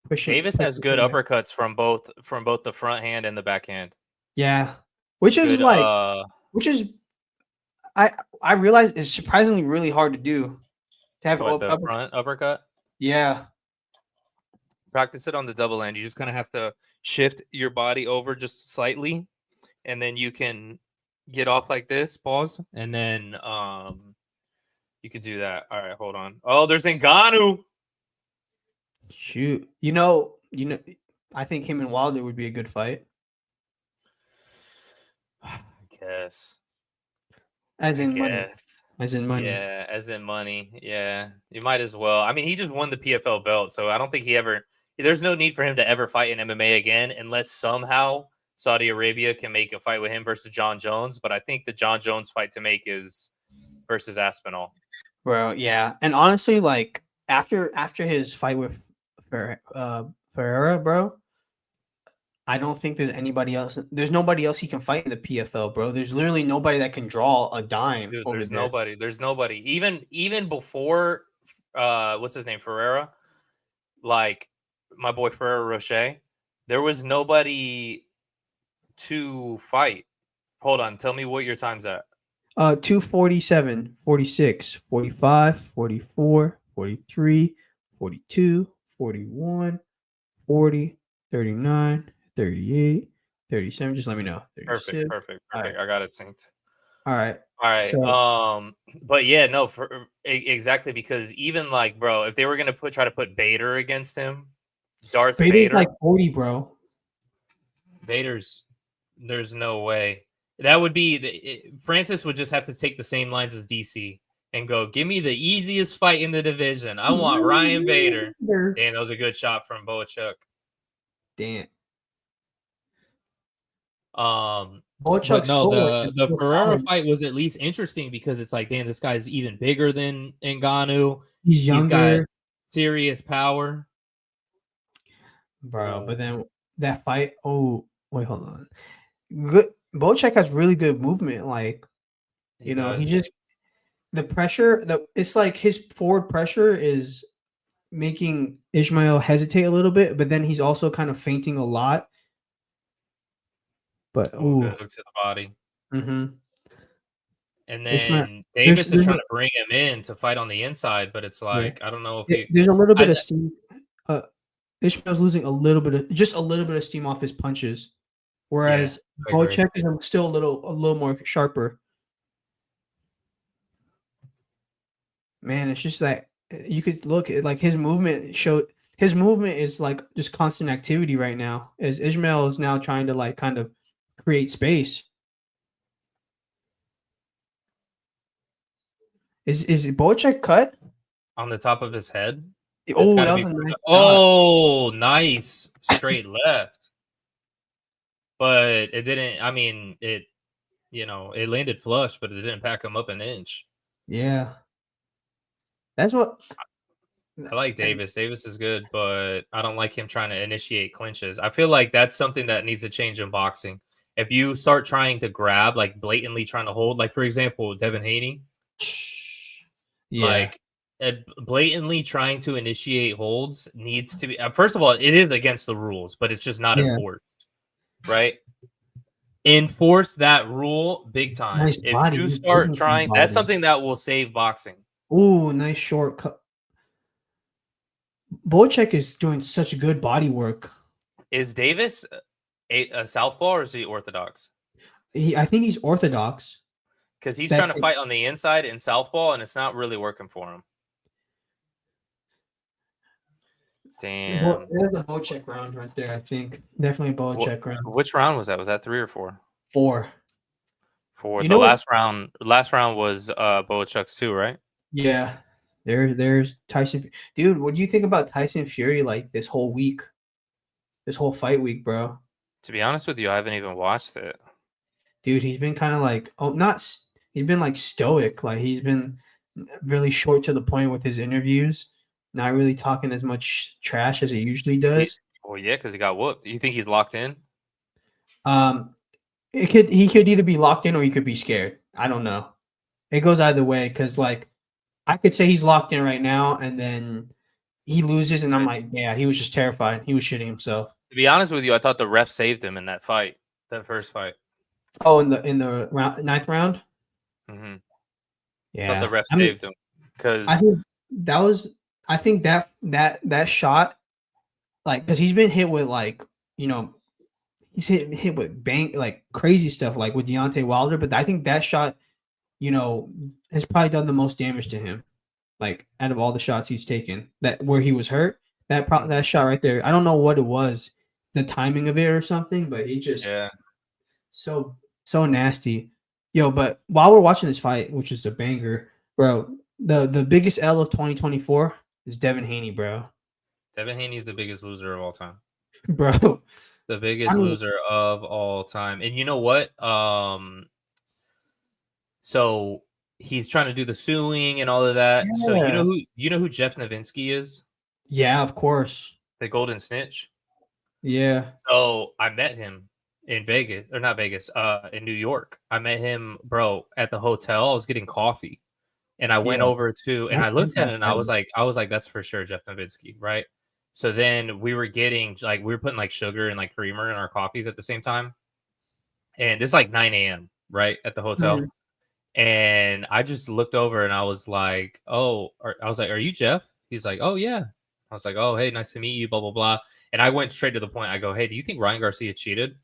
Speaker 1: Davis has good uppercuts from both the front hand and the backhand.
Speaker 3: Yeah, which is I realize it's surprisingly really hard to do. To have
Speaker 1: the front uppercut.
Speaker 3: Yeah.
Speaker 1: Practice it on the double end. You just kind of have to shift your body over just slightly, and then you can get off like this. Pause, and then you can do that. All right, hold on. Oh, there's Ngannou.
Speaker 3: Shoot, I think him and Wilder would be a good fight.
Speaker 1: I guess.
Speaker 3: As
Speaker 1: I
Speaker 3: in money.
Speaker 1: guess.
Speaker 3: As in money.
Speaker 1: Yeah, as in money. Yeah, you might as well. I mean, he just won the PFL belt, so I don't think there's no need for him to ever fight in MMA again unless somehow Saudi Arabia can make a fight with him versus John Jones. But I think the John Jones fight to make is versus Aspinall.
Speaker 3: Bro, yeah. And honestly, like after his fight with Ferreira, bro, I don't think there's anybody else. There's nobody else he can fight in the PFL, bro. There's literally nobody that can draw a dime
Speaker 1: Dude,
Speaker 3: over
Speaker 1: there's
Speaker 3: there.
Speaker 1: nobody. There's nobody. Even before what's his name? Ferreira, like my boy Ferreira Rocher, there was nobody to fight. Hold on, tell me what your time's at.
Speaker 3: 247, 46, 45, 44, 43, 42, 41, 40, 39, 38, 37. Just let me know. 36.
Speaker 1: Perfect.
Speaker 3: Right.
Speaker 1: I got it synced.
Speaker 3: All right.
Speaker 1: So, but yeah, no, exactly, because even like, bro, if they were gonna try to put Bader against him, Darth Vader,
Speaker 3: like 40, bro.
Speaker 1: Vader's, there's no way. That would be Francis would just have to take the same lines as DC and go, give me the easiest fight in the division. I want Ryan Bader. Damn, that was a good shot from Bohachuk.
Speaker 3: Damn.
Speaker 1: But no, the Ferreira fight was at least interesting because it's like, damn, this guy's even bigger than Ngannou.
Speaker 3: He's younger.
Speaker 1: He's got serious power.
Speaker 3: Bro, but then that fight, hold on. Good. Bohachuk has really good movement. Like, he just the pressure. It's like his forward pressure is making Ishmael hesitate a little bit, but then he's also kind of feinting a lot. But
Speaker 1: hook to the body.
Speaker 3: Mm-hmm.
Speaker 1: And then Davis is trying to bring him in to fight on the inside, but it's like, I don't know if
Speaker 3: there's a little bit of steam. Ishmael's losing a little bit of steam off his punches. Whereas Bohachuk is still a little more sharper. Man, it's just like you could look at like his movement is like just constant activity right now. As Ishmael is now trying to like kind of create space. Is Bohachuk cut
Speaker 1: on the top of his head?
Speaker 3: Oh, that was a nice
Speaker 1: nice straight left. But it didn't. I mean, it landed flush, but it didn't pack him up an inch.
Speaker 3: Yeah, that's what
Speaker 1: I like. Davis is good, but I don't like him trying to initiate clinches. I feel like that's something that needs to change in boxing. If you start trying to grab, like blatantly trying to hold, like for example, Devin Haney, like blatantly trying to initiate holds needs to be. First of all, it is against the rules, but it's just not enforced. Right? Enforce that rule big time.
Speaker 3: Nice
Speaker 1: if
Speaker 3: body.
Speaker 1: You start trying, that's something that will save boxing.
Speaker 3: Ooh, nice shortcut. Bohachuk is doing such good body work.
Speaker 1: Is Davis a southpaw or is he orthodox?
Speaker 3: I think he's orthodox.
Speaker 1: Because he's trying to fight on the inside in southpaw, and it's not really working for him. Damn.
Speaker 3: There's a Bohachuk round right there, I think. Definitely a Bohachuk round.
Speaker 1: Which round was that? Was that 3 or 4?
Speaker 3: 4.
Speaker 1: 4. The last round was Bohachuk's too, right?
Speaker 3: Yeah. There's Tyson. Dude, what do you think about Tyson Fury like this whole week? This whole fight week, bro?
Speaker 1: To be honest with you, I haven't even watched it.
Speaker 3: Dude, he's been kind of like he's been like stoic. Like he's been really short to the point with his interviews. Not really talking as much trash as he usually does.
Speaker 1: Well, yeah, because he got whooped. You think he's locked in?
Speaker 3: He could either be locked in or he could be scared. I don't know. It goes either way because like I could say he's locked in right now and then he loses and I'm like, yeah, he was just terrified. He was shitting himself.
Speaker 1: To be honest with you, I thought the ref saved him in that fight, that first fight.
Speaker 3: Oh, in the ninth round.
Speaker 1: Mm-hmm.
Speaker 3: Yeah,
Speaker 1: I thought the ref saved him because
Speaker 3: I think that shot, like, because he's been hit with like he's hit with like crazy stuff like with Deontay Wilder, but I think that shot, has probably done the most damage to him, like out of all the shots he's taken that where he was hurt. that shot right there. I don't know what it was, the timing of it or something, but he just
Speaker 1: Yeah.
Speaker 3: so nasty. Yo, but while we're watching this fight, which is a banger, bro, the biggest L of 2024 is Devin Haney, bro.
Speaker 1: Devin Haney's the biggest loser of all time.
Speaker 3: Bro,
Speaker 1: The
Speaker 3: I
Speaker 1: biggest
Speaker 3: mean,
Speaker 1: loser of all time. And you know what? So he's trying to do the suing and all of that. So
Speaker 3: yeah,
Speaker 1: you know who Jeff Novinsky is?
Speaker 3: yeah, of course,
Speaker 1: The Golden Snitch.
Speaker 3: yeah,
Speaker 1: So I met him in Vegas, or not Vegas, in New York. I met him, bro, at the hotel. I was getting coffee. And I went
Speaker 3: yeah.
Speaker 1: over to, and
Speaker 3: That
Speaker 1: I looked at it
Speaker 3: impact,
Speaker 1: and
Speaker 3: right?
Speaker 1: I was like, that's for sure Jeff Novinsky, right? So then we were getting like we were putting like sugar and like creamer in our coffees at the same time. And it's like 9 a.m., right? At the hotel.
Speaker 3: Mhm.
Speaker 1: And I just looked over and I was like, oh, I was like, are you Jeff? He's like, oh yeah. I was like, oh, hey, nice to meet you, blah, blah, blah. And I went straight to the point. I go, hey, do you think Ryan Garcia cheated?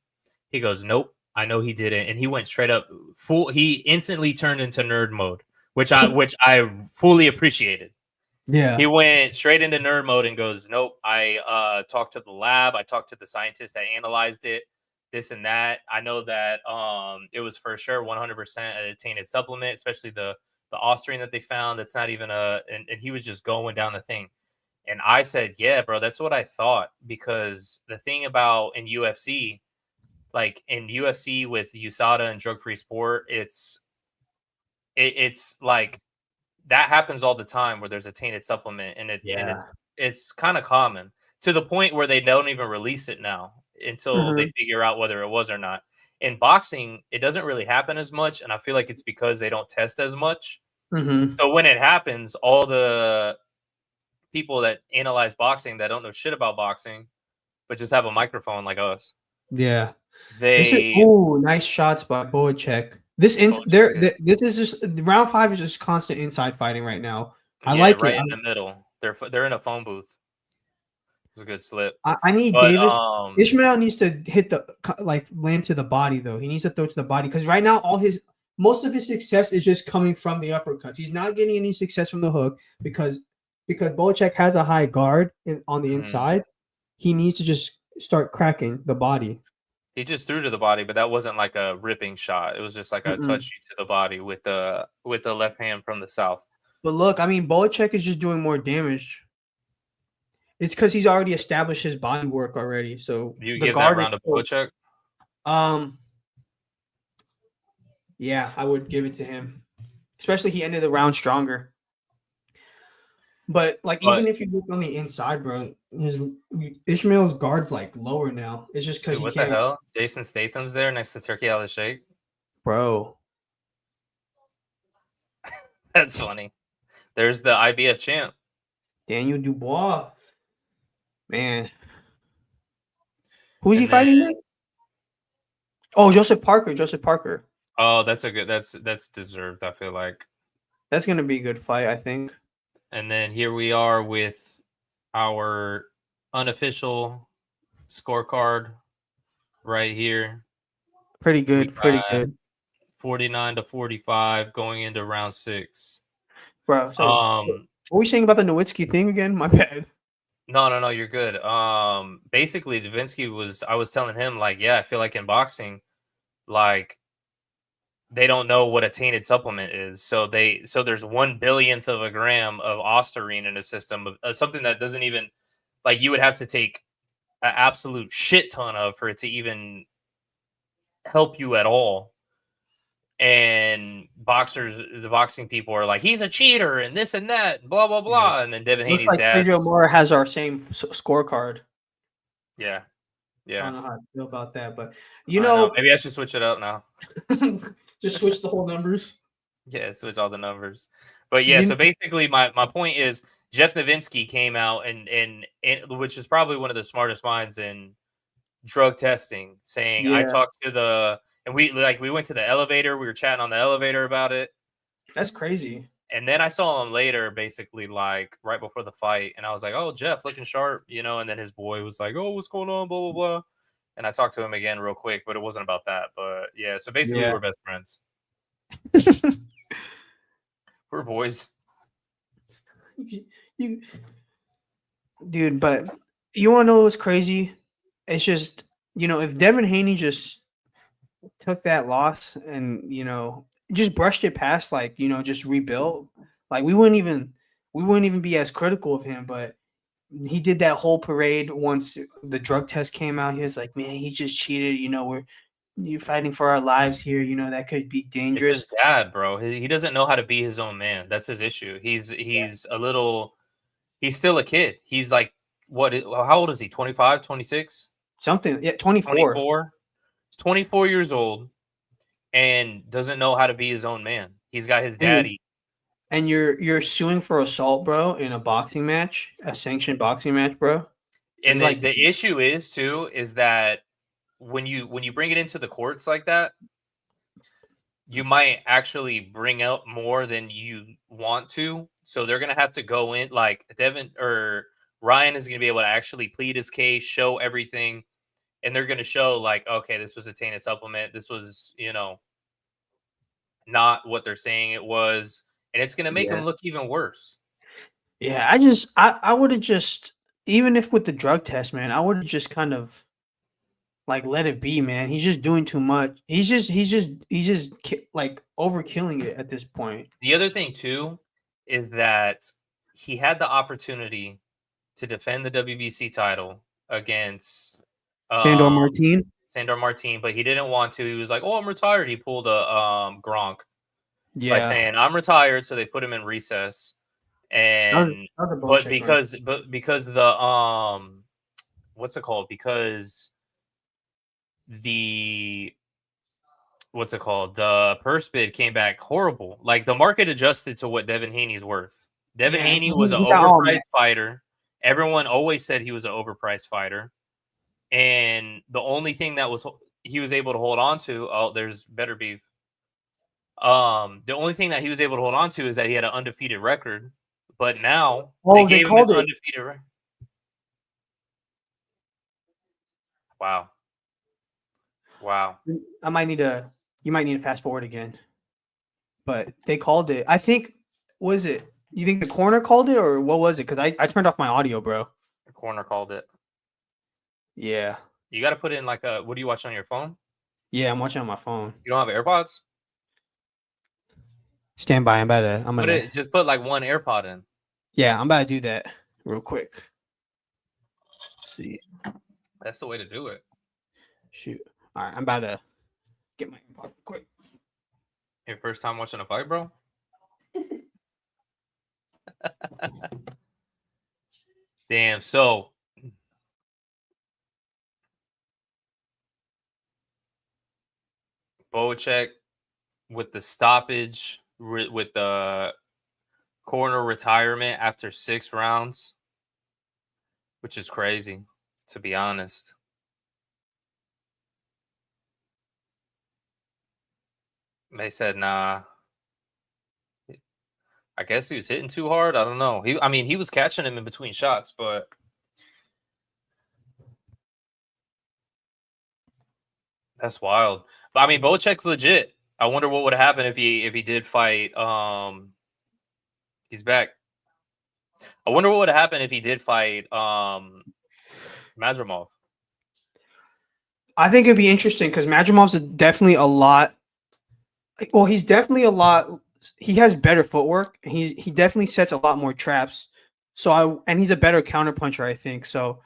Speaker 1: He goes, nope, I know he didn't. And he went straight up full. He instantly turned into nerd mode, which I fully appreciated.
Speaker 3: Yeah,
Speaker 1: He went straight into nerd mode and goes, nope, I talked to the lab. I talked to the scientists that analyzed it, this and that. I know that it was for sure 100% a tainted supplement, especially the Austrian that they found. That's not even and he was just going down the thing. And I said, yeah, bro, that's what I thought. Because the thing about in UFC, like in UFC with USADA and drug free sport, it's like that happens all the time where there's a tainted supplement, and
Speaker 3: yeah.
Speaker 1: it's kind of common to the point where they don't even release it now until they
Speaker 3: Mhm,
Speaker 1: figure out whether it was or not. In boxing, it doesn't really happen as much, and I feel like it's because they don't test as much.
Speaker 3: mhm.
Speaker 1: So when it happens, all the people that analyze boxing that don't know shit about boxing, but just have a microphone like us,
Speaker 3: Yeah. This is
Speaker 1: they
Speaker 3: ooh, nice shots by Bohachuk. This ins
Speaker 1: oh check
Speaker 3: there
Speaker 1: it.
Speaker 3: this is just round 5 is just constant inside fighting right now. I
Speaker 1: Yeah,
Speaker 3: like it.
Speaker 1: right in the middle. They're in a phone booth. It's a good slip.
Speaker 3: I need
Speaker 1: But
Speaker 3: Davis. Ishmael needs to hit the like land to the body though. He needs to throw to the body because right now most of his success is just coming from the uppercuts. He's not getting any success from the hook because Bohachuk has a high guard on the
Speaker 1: mhm.
Speaker 3: inside. He needs to just start cracking the body.
Speaker 1: He just threw to the body, but that wasn't like a ripping shot. It was just like a
Speaker 3: Mm-mm.
Speaker 1: touch to the body with the left hand from the south.
Speaker 3: But look, I mean, Bohachuk is just doing more damage. It's because he's already established his body work already. So
Speaker 1: You
Speaker 3: the
Speaker 1: give that
Speaker 3: guard is
Speaker 1: round to
Speaker 3: still,
Speaker 1: Bohachuk?
Speaker 3: um yeah, I would give it to him. Especially he ended the round stronger. But like
Speaker 1: But
Speaker 3: even if you look on the inside, bro, his Ishmael's guard's like lower now. It's just because
Speaker 1: dude,
Speaker 3: he
Speaker 1: what the
Speaker 3: can't,
Speaker 1: hell? Jason Statham's there next to Turkey Al-Sheikh.
Speaker 3: bro.
Speaker 1: That's funny. There's the IBF champ.
Speaker 3: Daniel Dubois, man, who's he
Speaker 1: And then
Speaker 3: fighting next? Oh, Joseph Parker. Joseph Parker.
Speaker 1: oh, that's deserved, I feel like.
Speaker 3: That's gonna be a good fight, I think.
Speaker 1: And then here we are with our unofficial scorecard right here.
Speaker 3: Pretty
Speaker 1: We
Speaker 3: good. Pretty
Speaker 1: got
Speaker 3: good,
Speaker 1: 49 to 45 going into round 6.
Speaker 3: bro. So
Speaker 1: Um
Speaker 3: what were we saying about the Nowitzki thing again? My bad.
Speaker 1: No, you're good. Basically, I was telling him, like, yeah, I feel like in boxing, like, they don't know what a tainted supplement is. So there's 1 billionth of a gram of ostarine in a system of something that doesn't even, like, you would have to take an absolute shit ton of for it to even help you at all. And the boxing people are like, he's a cheater and this and that, blah, blah,
Speaker 3: Yeah.
Speaker 1: blah. And then Devin
Speaker 3: Looks
Speaker 1: Haney's
Speaker 3: like
Speaker 1: dad,
Speaker 3: Sergio Mora has our same scorecard.
Speaker 1: yeah,
Speaker 3: I
Speaker 1: yeah.
Speaker 3: don't know how I feel about that, but
Speaker 1: I know. Maybe I should switch it up now.
Speaker 3: just switch the whole numbers.
Speaker 1: Yeah, switch all the numbers. But yeah,
Speaker 3: You
Speaker 1: so basically my point is Jeff Novinsky came out and which is probably one of the smartest minds in drug testing, saying I
Speaker 3: yeah,
Speaker 1: talked to and we went to the elevator, we were chatting on the elevator about it.
Speaker 3: that's crazy.
Speaker 1: And then I saw him later, basically like right before the fight, and I was like, "Oh, Jeff, looking sharp," you know. And then his boy was like, "Oh, what's going on?" Blah blah blah. And I talked to him again real quick, but it wasn't about that. But yeah, so basically,
Speaker 3: Yeah.
Speaker 1: we're best friends. We're boys.
Speaker 3: You dude. But you want to know what's crazy? It's just if Devin Haney just took that loss and just brushed it past, like just rebuilt, like we wouldn't even be as critical of him. But he did that whole parade once the drug test came out. He was like, man, he just cheated. You're fighting for our lives here. That could be
Speaker 1: It's his
Speaker 3: dangerous.
Speaker 1: dad, bro. He doesn't know how to be his own man. That's his issue. He's a little. He's still a kid. He's like what? How old is he? 25, 26,
Speaker 3: Something, yeah, 24.
Speaker 1: 24. He's 24 years old and doesn't know how to be his own man. He's got his
Speaker 3: And
Speaker 1: daddy.
Speaker 3: and you're suing for assault, bro, in a boxing match, a sanctioned boxing match, bro.
Speaker 1: And
Speaker 3: It's
Speaker 1: the,
Speaker 3: like,
Speaker 1: the issue is too is that when you bring it into the courts like that, you might actually bring out more than you want to. So they're gonna have to go in like Devin or Ryan is gonna be able to actually plead his case, show everything, and they're gonna show like, okay, this was a tainted supplement. This was, not what they're saying it was, and it's gonna make him
Speaker 3: yeah,
Speaker 1: look even worse.
Speaker 3: yeah. I would have just, even if with the drug test, man, I would have just kind of like let it be, man. He's just doing too much. He's just like overkilling it at this point.
Speaker 1: The other thing too is that he had the opportunity to defend the WBC title against
Speaker 3: Sandor
Speaker 1: um,
Speaker 3: Martin.
Speaker 1: Sandor Martin, but he didn't want to. He was like, "Oh, I'm retired." He pulled a Gronk by
Speaker 3: Yeah,
Speaker 1: saying, "I'm retired," so they put him in recess. And
Speaker 3: other
Speaker 1: but
Speaker 3: Bohachuk, man.
Speaker 1: because the what's it called? Because the what's it called? The purse bid came back horrible. Like the market adjusted to what Devin Haney's worth. Devin
Speaker 3: Yeah,
Speaker 1: Haney was an
Speaker 3: he got all mad.
Speaker 1: overpriced fighter. Everyone always said he was an overpriced fighter. And the only thing that was he was able to hold on to, there's better beef. The only thing that he was able to hold on to is that he had an undefeated record. But now they
Speaker 3: Oh, they
Speaker 1: gave him his
Speaker 3: called it.
Speaker 1: undefeated record. Wow. Wow.
Speaker 3: I might need to. You might need to fast forward again. But they called it. I think. Was it? You think the corner called it, or what was it? Because I turned off my audio, bro.
Speaker 1: The corner called it.
Speaker 3: Yeah,
Speaker 1: You got to put in like a, what do you watch on your phone?
Speaker 3: yeah. I'm watching on my phone.
Speaker 1: You don't have AirPods?
Speaker 3: Stand by. I'm
Speaker 1: Put
Speaker 3: gonna.
Speaker 1: it, just put like one AirPod in.
Speaker 3: Yeah, I'm about to do that real quick. Let's see.
Speaker 1: That's the way to do it.
Speaker 3: Shoot. All right, I'm about to get my AirPod quick.
Speaker 1: Your first time watching a fight, bro? Damn. So Bohachuk with the stoppage, with the corner retirement after 6 rounds, which is crazy, to be honest. They said, nah. I guess he was hitting too hard. I don't know. He was catching him in between shots, but that's wild. But I mean, Bohachuk's legit. I wonder what would happen if he did fight. He's back. I wonder what would happen if he did fight Madrimov.
Speaker 3: I think it'd be interesting because Madramov's definitely a lot. Well, he's definitely a lot. He has better footwork. He definitely sets a lot more traps. And he's a better counterpuncher, I think. So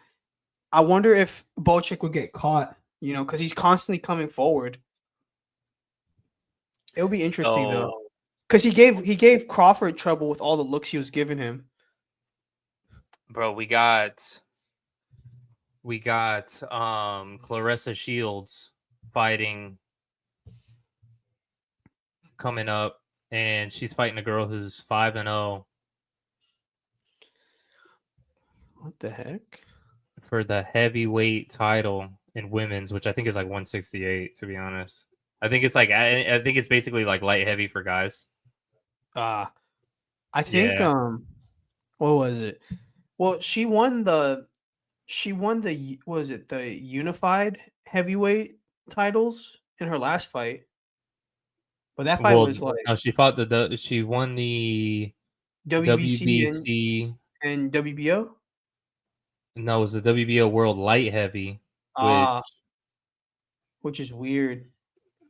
Speaker 3: I wonder if Bohachuk would get caught, because he's constantly coming forward. It'll be interesting though, because he gave Crawford trouble with all the looks he was giving him.
Speaker 1: Bro, we got Clarissa Shields fighting coming up, and she's fighting a girl who's 5-0.
Speaker 3: What the heck?
Speaker 1: For the heavyweight title in women's, which I think is like 168, to be honest. I think it's basically like light heavy for guys.
Speaker 3: I think what was it? Well, she won the what was it, the unified heavyweight titles in her last fight. But that fight was like
Speaker 1: no, she won the
Speaker 3: WBC
Speaker 1: WBC
Speaker 3: and WBO.
Speaker 1: No, it was the WBO World Light Heavy,
Speaker 3: Ah, which is weird.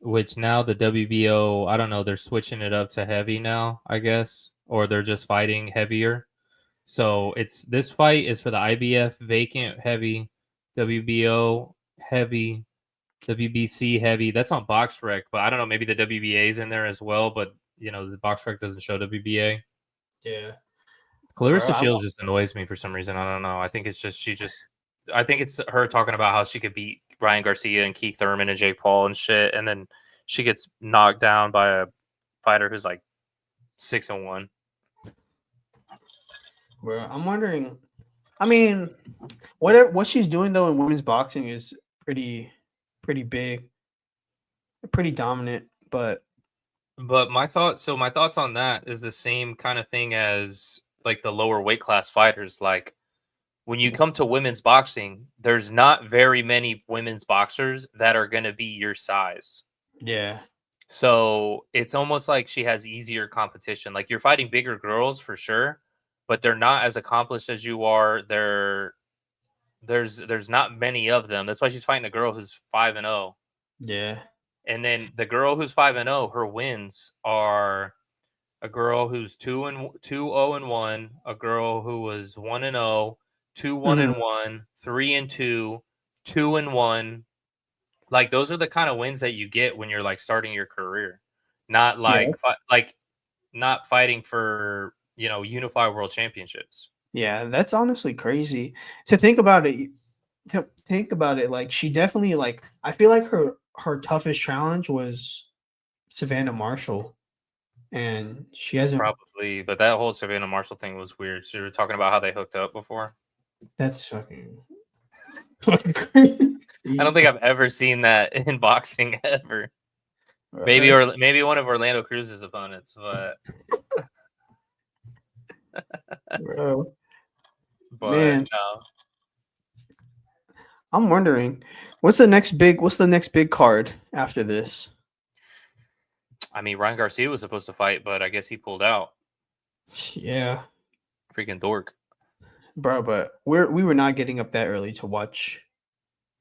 Speaker 1: which now the WBO, I don't know, they're switching it up to heavy now, I guess, or they're just fighting heavier. So this fight is for the IBF vacant heavy, WBO heavy, WBC heavy. That's on BoxRec, but I don't know, maybe the WBA is in there as well, but the BoxRec doesn't show WBA.
Speaker 3: Yeah, bro.
Speaker 1: Clarissa Shields just annoys me for some reason. I don't know. I think it's just I think it's her talking about how she could beat Ryan Garcia and Keith Thurman and Jake Paul and shit, and then she gets knocked down by a fighter who's like 6-1.
Speaker 3: Bro, I'm wondering. I mean, what she's doing though in women's boxing is pretty big, pretty dominant. But
Speaker 1: my thoughts on that is the same kind of thing as like the lower weight class fighters. Like when you come to women's boxing, there's not very many women's boxers that are going to be your size.
Speaker 3: yeah,
Speaker 1: So it's almost like she has easier competition. Like you're fighting bigger girls for sure, but they're not as accomplished as you are. There's not many of them. That's why she's fighting a girl who's 5-0.
Speaker 3: yeah.
Speaker 1: And then the girl who's 5-0, her wins are a girl who's 2-0-1, a girl who was 1-0, 2-1-1, 3-2, 2-1. Like those are the kind of wins that you get when you're like starting your career, not like not fighting for unified world championships.
Speaker 3: Yeah, that's honestly crazy to think about it. To think about it, like she definitely like. I feel like her toughest challenge was Savannah Marshall, and she hasn't.
Speaker 1: Probably, but that whole Savannah Marshall thing was weird. So you were talking about how they hooked up before.
Speaker 3: That's fucking crazy.
Speaker 1: I don't think I've ever seen that in boxing ever.
Speaker 3: Bro,
Speaker 1: Maybe
Speaker 3: that's-
Speaker 1: or maybe one of Orlando Cruz's opponents, but
Speaker 3: bro.
Speaker 1: but
Speaker 3: Man.
Speaker 1: no.
Speaker 3: I'm wondering what's the next big card after this?
Speaker 1: I mean, Ryan Garcia was supposed to fight, but I guess he pulled out.
Speaker 3: Yeah,
Speaker 1: Freaking dork.
Speaker 3: bro. But we were not getting up that early to watch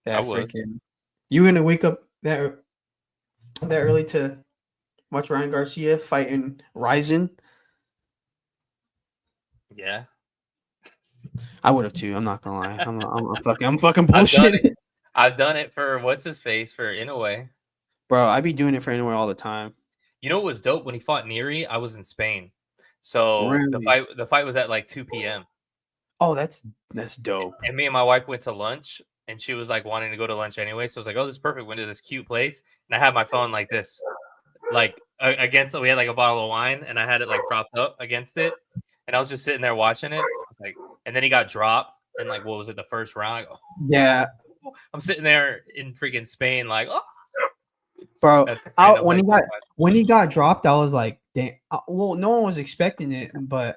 Speaker 3: that
Speaker 1: I was.
Speaker 3: freaking. You gonna wake up that early to watch Ryan Garcia fighting Ryzen?
Speaker 1: Yeah.
Speaker 3: I would have too. I'm not gonna lie. I'm fucking bullshit,
Speaker 1: I've done it for what's his face for Inoue.
Speaker 3: bro. I be doing it for anywhere all the time.
Speaker 1: You know what was dope when he fought Neri? I was in Spain, so
Speaker 3: Really?
Speaker 1: the fight was at like 2 p.m.
Speaker 3: Oh, that's dope.
Speaker 1: And me and my wife went to lunch, and she was like wanting to go to lunch anyway. So I was like, "Oh, this is perfect." Went to this cute place, and I had my phone like this, like against. We had like a bottle of wine, and I had it like propped up against it, and I was just sitting there watching it. I was like, and then he got dropped, and like, what was it, the first round? Like,
Speaker 3: Yeah,
Speaker 1: I'm sitting there in freaking Spain, like, oh,
Speaker 3: bro.
Speaker 1: when
Speaker 3: When he got dropped, I was like, damn. Well, no one was expecting it, but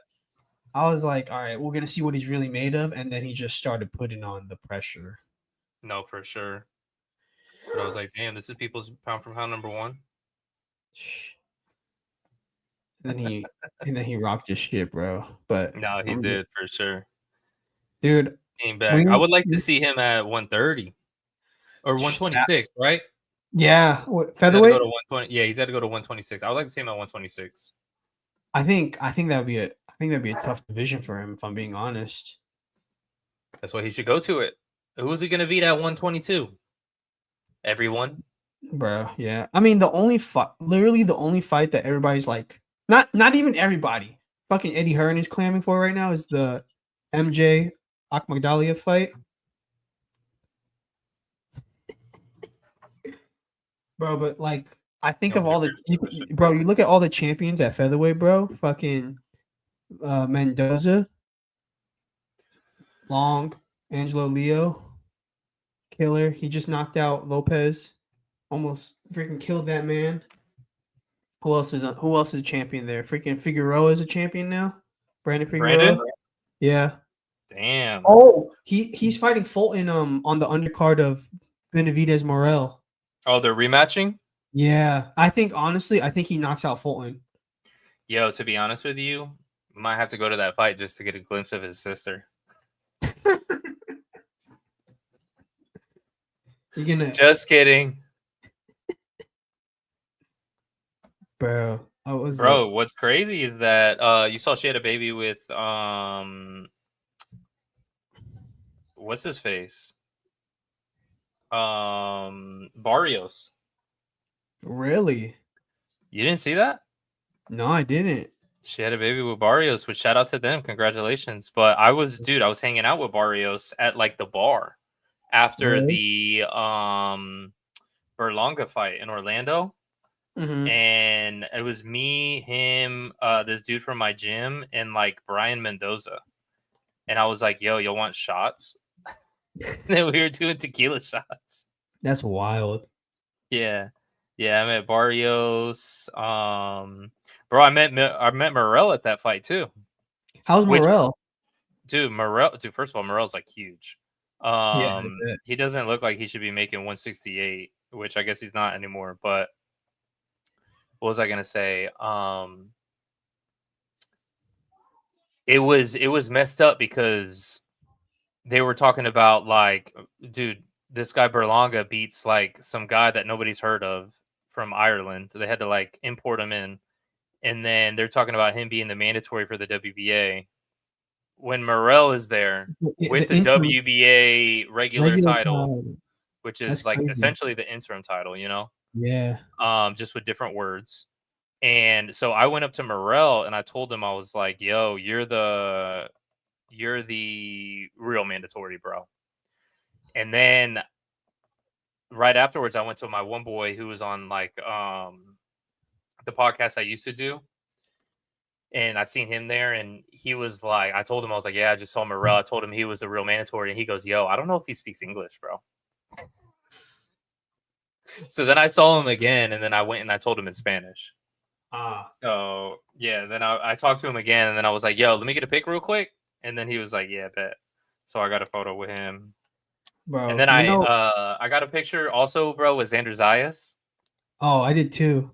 Speaker 3: I was like, all right, we're gonna see what he's really made of, and then he just started putting on the pressure.
Speaker 1: No, for sure. But I was like, damn, this is people's pound for pound number one.
Speaker 3: And then he rocked his shit, bro. But
Speaker 1: No, he did for sure.
Speaker 3: Dude,
Speaker 1: Came back. I would like to see him at 130 or 126, right?
Speaker 3: Yeah,
Speaker 1: Featherweight.
Speaker 3: featherweight.
Speaker 1: Go to 120. Yeah, he's got to go to 126. I would like to see him at 126.
Speaker 3: I think that'd be a tough division for him, if I'm being honest.
Speaker 1: That's why he should go to it. Who's he going to beat at 122? Everyone,
Speaker 3: bro. Yeah, I mean literally the only fight that everybody's like, not even everybody. Fucking Eddie Hearn is clamming for right now is the MJ Akhmadaliev fight. Bro, but like I think of all the bro, you look at all the champions at featherweight, bro. Fucking Mendoza, Long, Angelo Leo, killer. He just knocked out Lopez, almost freaking killed that man. Who else is a champion there? Freaking Figueroa is a champion now. Brandon Figueroa. Yeah.
Speaker 1: Damn.
Speaker 3: Oh, he's fighting Fulton on the undercard of Benavidez Morel.
Speaker 1: Oh, they're rematching?
Speaker 3: Yeah. I think he knocks out Fulton.
Speaker 1: Yo, to be honest with you, might have to go to that fight just to get a glimpse of his sister.
Speaker 3: You're gonna,
Speaker 1: Just kidding.
Speaker 3: bro. I was
Speaker 1: Bro, what's crazy is that you saw she had a baby with what's his face? Barrios.
Speaker 3: really?
Speaker 1: You didn't see that?
Speaker 3: No, I didn't.
Speaker 1: She had a baby with Barrios, which shout out to them. Congratulations. But I was hanging out with Barrios at like the bar after
Speaker 3: Really?
Speaker 1: the Berlanga fight in Orlando.
Speaker 3: Mm-hmm.
Speaker 1: And it was me, him, this dude from my gym, and like Brian Mendoza. And I was like, yo, you'll want shots? And then we were doing tequila shots.
Speaker 3: That's wild.
Speaker 1: Yeah. Yeah, I met Barrios. Bro, I met Morel at that fight too.
Speaker 3: How's Morel?
Speaker 1: Dude, first of all, Morel's like huge.
Speaker 3: Yeah,
Speaker 1: He doesn't look like he should be making 168, which I guess he's not anymore. But what was I gonna say? It was messed up because they were talking about like, dude, this guy Berlanga beats like some guy that nobody's heard of from Ireland. They had to like import him in, and then they're talking about him being the mandatory for the WBA. When Morel is there with the WBA regular title, which is like essentially the interim title, you know?
Speaker 3: Yeah.
Speaker 1: Just with different words. And so I went up to Morel and I told him, I was like, yo, you're the real mandatory, bro. And then right afterwards, I went to my one boy who was on like the podcast I used to do. And I'd seen him there, and he was like, I told him, I was like, yeah, I just saw Morel. I told him he was the real mandatory, and he goes, yo, I don't know if he speaks English, bro. So then I saw him again, and then I went and I told him in Spanish. So yeah, then I talked to him again, and then I was like, yo, let me get a pic real quick. And then he was like, yeah, bet. So I got a photo with him. Bro, and then I got a picture also, bro, with Xander Zayas.
Speaker 3: Oh, I did too.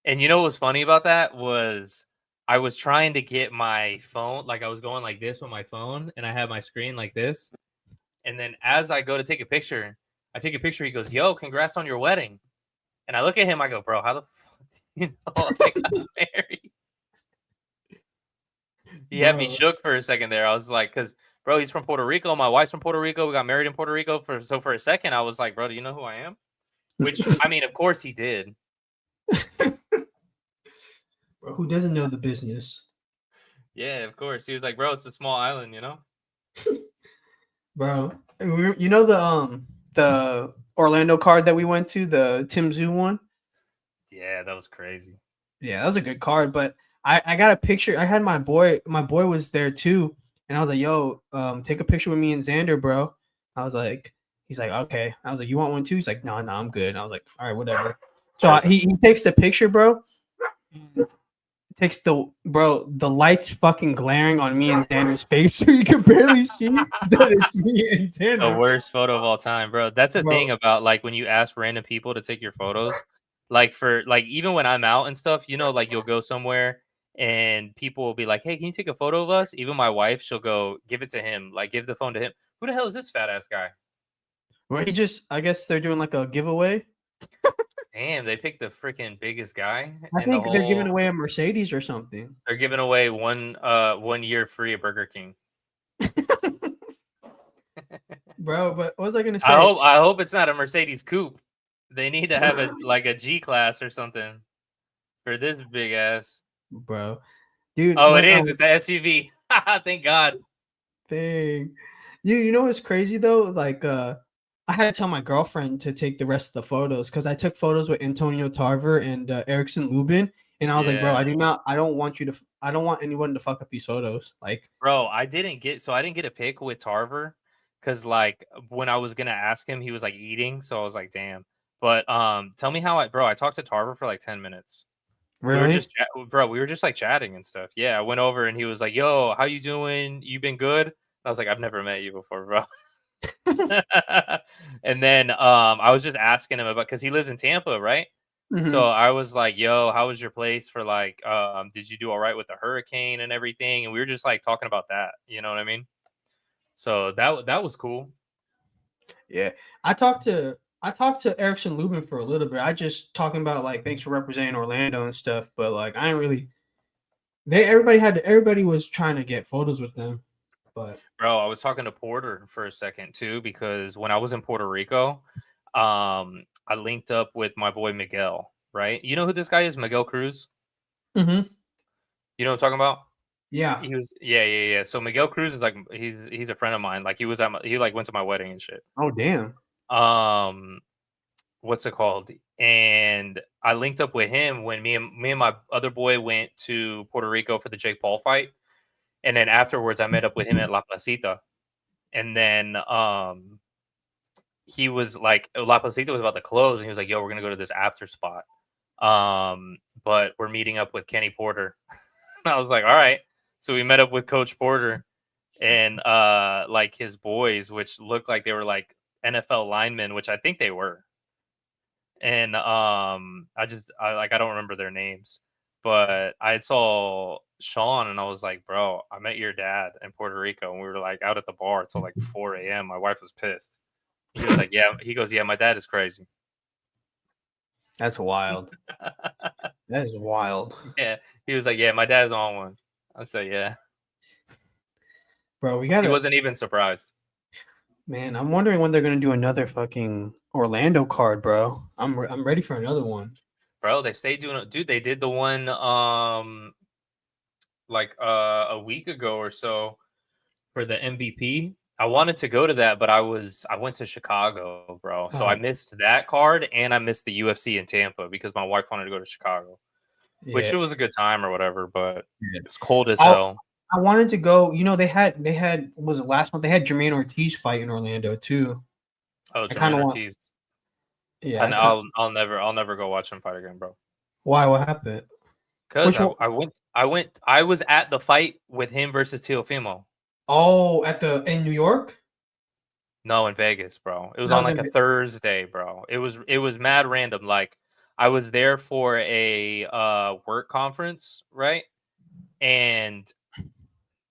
Speaker 1: And you know what was funny about that was I was trying to get my phone, like I was going like this with my phone, and I had my screen like this. And then as I go to take a picture, I take a picture. He goes, yo, congrats on your wedding. And I look at him, I go, bro, how the fuck do you know I got married? He had me shook for a second there. I was like, because, bro, he's from Puerto Rico. My wife's from Puerto Rico. We got married in Puerto Rico. So for a second, I was like, bro, do you know who I am? Which, I mean, of course he did.
Speaker 3: Bro, who doesn't know the business?
Speaker 1: Yeah, of course. He was like, bro, it's a small island, you know?
Speaker 3: Bro, you know the Orlando card that we went to, the Tim Zoo one?
Speaker 1: Yeah, that was crazy.
Speaker 3: Yeah, that was a good card, but I got a picture. I had my boy was there too, and I was like, yo, take a picture with me and Xander, bro. I was like, he's like, okay. I was like, you want one too? He's like, no, I'm good. I was like, all right, whatever. So he takes the picture, bro. Takes the lights fucking glaring on me and Xander's face, so you can barely see that it's me and Xander.
Speaker 1: The worst photo of all time, bro. That's the thing about like when you ask random people to take your photos, like for like even when I'm out and stuff, you know, like you'll go somewhere and people will be like, hey, can you take a photo of us? Even my wife, she'll go give it to him, like give the phone to him. Who the hell is this fat ass guy?
Speaker 3: Well, I guess they're doing like a giveaway.
Speaker 1: Damn, they picked the freaking biggest guy.
Speaker 3: I think they're giving away a Mercedes or something.
Speaker 1: They're giving away 1 year free at Burger King.
Speaker 3: Bro, but what was I gonna say?
Speaker 1: I hope it's not a Mercedes coupe. They need to have a G class or something for this big ass.
Speaker 3: Bro. Dude.
Speaker 1: Oh, it is. It's the SUV. Thank God.
Speaker 3: Dude, you know what's crazy though? Like I had to tell my girlfriend to take the rest of the photos because I took photos with Antonio Tarver and Erickson Lubin, and I was like, bro, I don't want anyone to fuck up these photos. Like,
Speaker 1: bro, I didn't get a pic with Tarver because like when I was gonna ask him, he was like eating, so I was like, damn. But tell me how I talked to Tarver for like 10 minutes.
Speaker 3: Really?
Speaker 1: We were just like chatting and stuff. Yeah, I went over and he was like, yo, how you doing? You been good? And I was like, I've never met you before, bro. And then I was just asking him about because he lives in Tampa, right? Mm-hmm. So I was like, yo, how was your place for like did you do all right with the hurricane and everything? And we were just like talking about that, you know what I mean? So that was cool.
Speaker 3: Yeah. I talked to I talked to Erickson Lubin for a little bit. I just talking about like thanks for representing Orlando and stuff, but like I ain't really. Everybody was trying to get photos with them, but
Speaker 1: Bro, I was talking to Porter for a second too, because when I was in Puerto Rico, I linked up with my boy Miguel, right? You know who this guy is? Miguel Cruz?
Speaker 3: mm-hmm.
Speaker 1: You know what I'm talking about?
Speaker 3: Yeah.
Speaker 1: He was yeah. So Miguel Cruz is like he's a friend of mine. Like he was he like went to my wedding and shit.
Speaker 3: Oh damn.
Speaker 1: What's it called? And I linked up with him when me and my other boy went to Puerto Rico for the Jake Paul fight. And then afterwards I met up with him at La Placita. And then he was like La Placita was about to close and he was like, yo, we're gonna go to this after spot. But we're meeting up with Kenny Porter. And I was like, all right. So we met up with Coach Porter and like his boys, which looked like they were like NFL linemen, which I think they were. And I don't remember their names, but I saw Sean and I was like, bro, I met your dad in Puerto Rico and we were like out at the bar until like 4 a.m. My wife was pissed. He was like, yeah, he goes, yeah, my dad is crazy.
Speaker 3: That's wild. That is wild.
Speaker 1: Yeah. He was like, yeah, my dad's on one. I said, yeah.
Speaker 3: Bro, we got
Speaker 1: He wasn't even surprised.
Speaker 3: Man, I'm wondering when they're gonna do another fucking Orlando card, bro. I'm ready for another one.
Speaker 1: Bro, they stayed doing it. Dude, they did the one like a week ago or so for the MVP. I wanted to go to that, but I went to Chicago, bro. So I missed that card and I missed the UFC in Tampa because my wife wanted to go to Chicago.
Speaker 3: Yeah.
Speaker 1: Which it was a good time or whatever, but it was cold as hell.
Speaker 3: I wanted to go. You know, they had was it last month? They had Jermaine Ortiz fight in Orlando too.
Speaker 1: Oh, Jermaine Ortiz.
Speaker 3: Yeah,
Speaker 1: and I'll never go watch him fight again, bro.
Speaker 3: Why? What happened?
Speaker 1: Because I was at the fight with him versus Teofimo.
Speaker 3: Oh, in New York?
Speaker 1: No, in Vegas, bro. It was on like a Thursday, bro. It was mad random. Like I was there for a work conference, right? And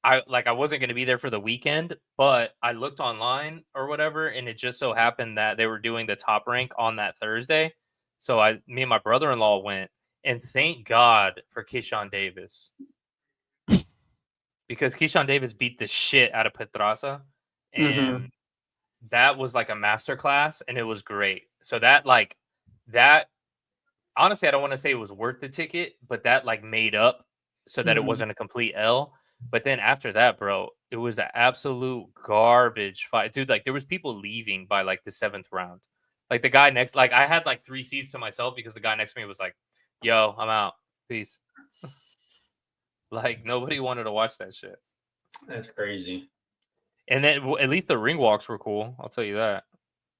Speaker 1: I wasn't going to be there for the weekend, but I looked online or whatever, and it just so happened that they were doing the top rank on that Thursday. So me and my brother-in-law went, and thank God for Keyshawn Davis. Because Keyshawn Davis beat the shit out of Pedraza, and that was like a masterclass, and it was great. So that honestly, I don't want to say it was worth the ticket, but that like made up so that it wasn't a complete L. But then after that, bro, it was an absolute garbage fight. Dude, like there was people leaving by like the 7th round. Like the guy next, like I had like 3 seats to myself because the guy next to me was like, yo, I'm out. Peace. Like nobody wanted to watch that shit.
Speaker 3: That's crazy.
Speaker 1: And then at least the ring walks were cool. I'll tell you that.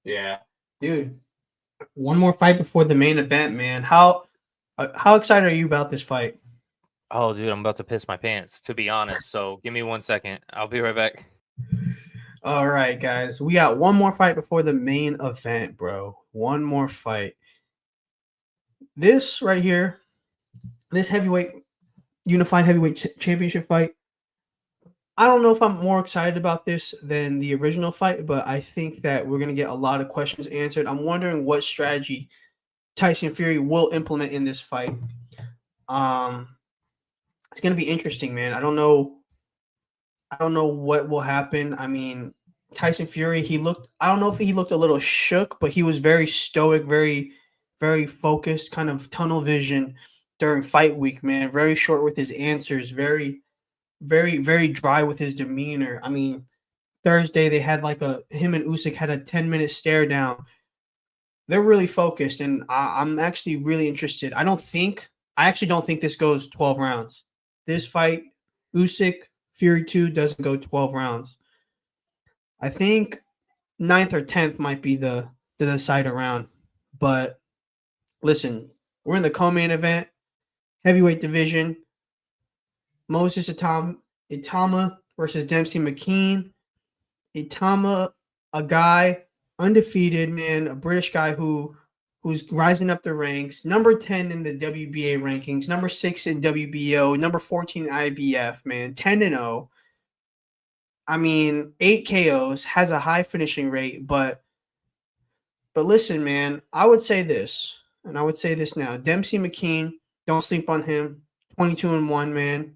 Speaker 3: Yeah. Dude, one more fight before the main event, man. How excited are you about this fight?
Speaker 1: Oh, dude, I'm about to piss my pants, to be honest. So give me 1 second. I'll be right back.
Speaker 3: All right, guys. We got one more fight before the main event, bro. One more fight. This right here, this unified heavyweight championship fight. I don't know if I'm more excited about this than the original fight, but I think that we're going to get a lot of questions answered. I'm wondering what strategy Tyson Fury will implement in this fight. It's going to be interesting, man. I don't know what will happen. I mean, Tyson Fury, I don't know if he looked a little shook, but he was very stoic, very, very focused, kind of tunnel vision during fight week, man. Very short with his answers, very, very, very dry with his demeanor. I mean, Thursday they had him and Usyk had a 10-minute stare down. They're really focused, and I'm actually really interested. I actually don't think this goes 12 rounds. This fight, Usyk Fury 2 doesn't go 12 rounds. I think 9th or 10th might be the decider round. But listen, we're in the co-main event, heavyweight division. Moses Itauma versus Demsey McKean. Itauma, a guy undefeated, man, a British guy who's rising up the ranks, number 10 in the WBA rankings, number 6 in WBO, number 14 in IBF, man, 10-0. I mean, 8 KOs, has a high finishing rate, but But listen, man, I would say this, and I would say this now. Demsey McKean, don't sleep on him. 22-1, man.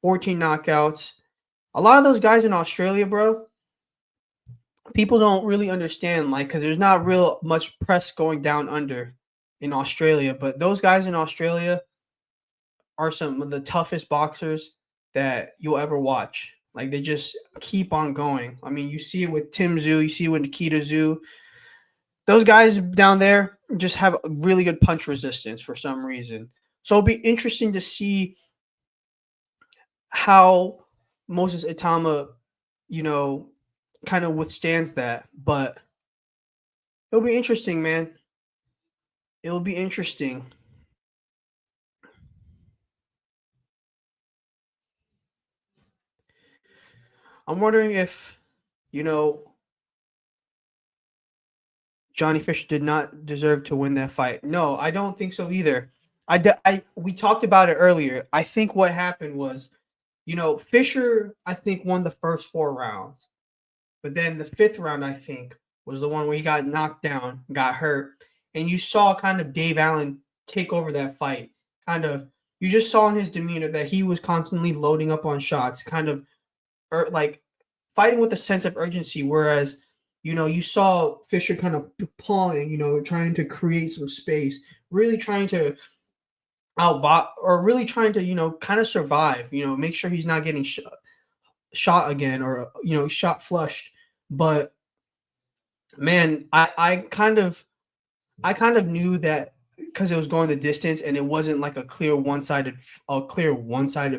Speaker 3: 14 knockouts. A lot of those guys in Australia, bro, people don't really understand, like, because there's not real much press going down under in Australia. But those guys in Australia are some of the toughest boxers that you'll ever watch. Like, they just keep on going. I mean, you see it with Tim Zhu, you see it with Nikita Zhu. Those guys down there just have really good punch resistance for some reason. So it'll be interesting to see how Moses Itauma, kind of withstands that. But it'll be interesting, man. It'll be interesting. I'm wondering if, Johnny Fisher did not deserve to win that fight. No, I don't think so either. We talked about it earlier. I think what happened was, Fisher, I think, won the first 4 rounds. But then the 5th round, I think, was the one where he got knocked down, got hurt. And you saw kind of Dave Allen take over that fight. You just saw in his demeanor that he was constantly loading up on shots, kind of like fighting with a sense of urgency. Whereas, you saw Fisher kind of pawing, trying to create some space, really trying to really trying to, kind of survive, make sure he's not getting shot again or, shot flushed. But man, I kind of knew that because it was going the distance and it wasn't like a clear one-sided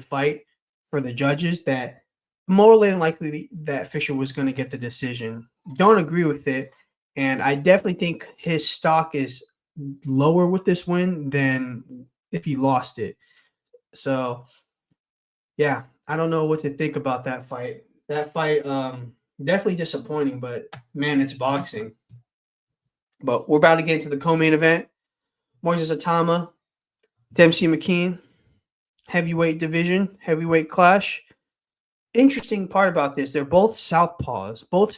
Speaker 3: fight for the judges, that more than likely that Fisher was going to get the decision. Don't agree with it. And I definitely think his stock is lower with this win than if he lost it. So, yeah, I don't know what to think about that fight. That fight, definitely disappointing, but man, it's boxing. But we're about to get into the co-main event. Moses Itauma, Demsey McKean, heavyweight division, heavyweight clash. Interesting part about this, they're both southpaws, both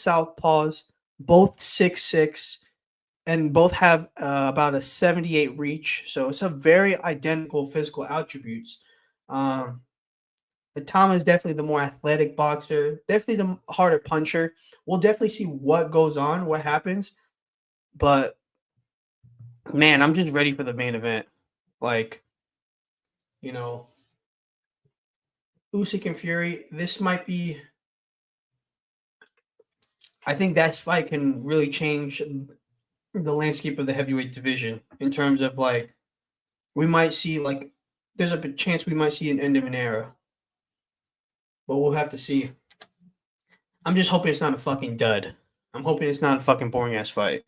Speaker 3: 6'6", and both have about a 78 reach. So it's a very identical physical attributes. Itauma is definitely the more athletic boxer, definitely the harder puncher. We'll definitely see what goes on, what happens. But, man, I'm just ready for the main event. Like, Usyk and Fury, this might be – I think that fight can really change the landscape of the heavyweight division in terms of, like, we might see, like, there's a chance we might see an end of an era. But we'll have to see. I'm just hoping it's not a fucking dud. I'm hoping it's not a fucking boring-ass fight.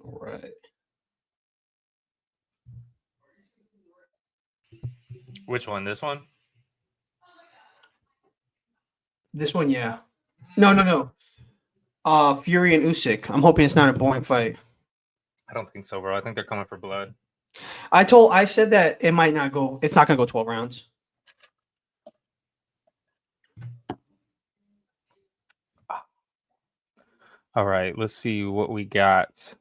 Speaker 3: All right.
Speaker 1: Which one? This one?
Speaker 3: This one, yeah. No. Fury and Usyk. I'm hoping it's not a boring fight.
Speaker 1: I don't think so, bro. I think they're coming for blood.
Speaker 3: I said that it might not go. It's not going to go 12 rounds.
Speaker 1: All right, let's see what we got.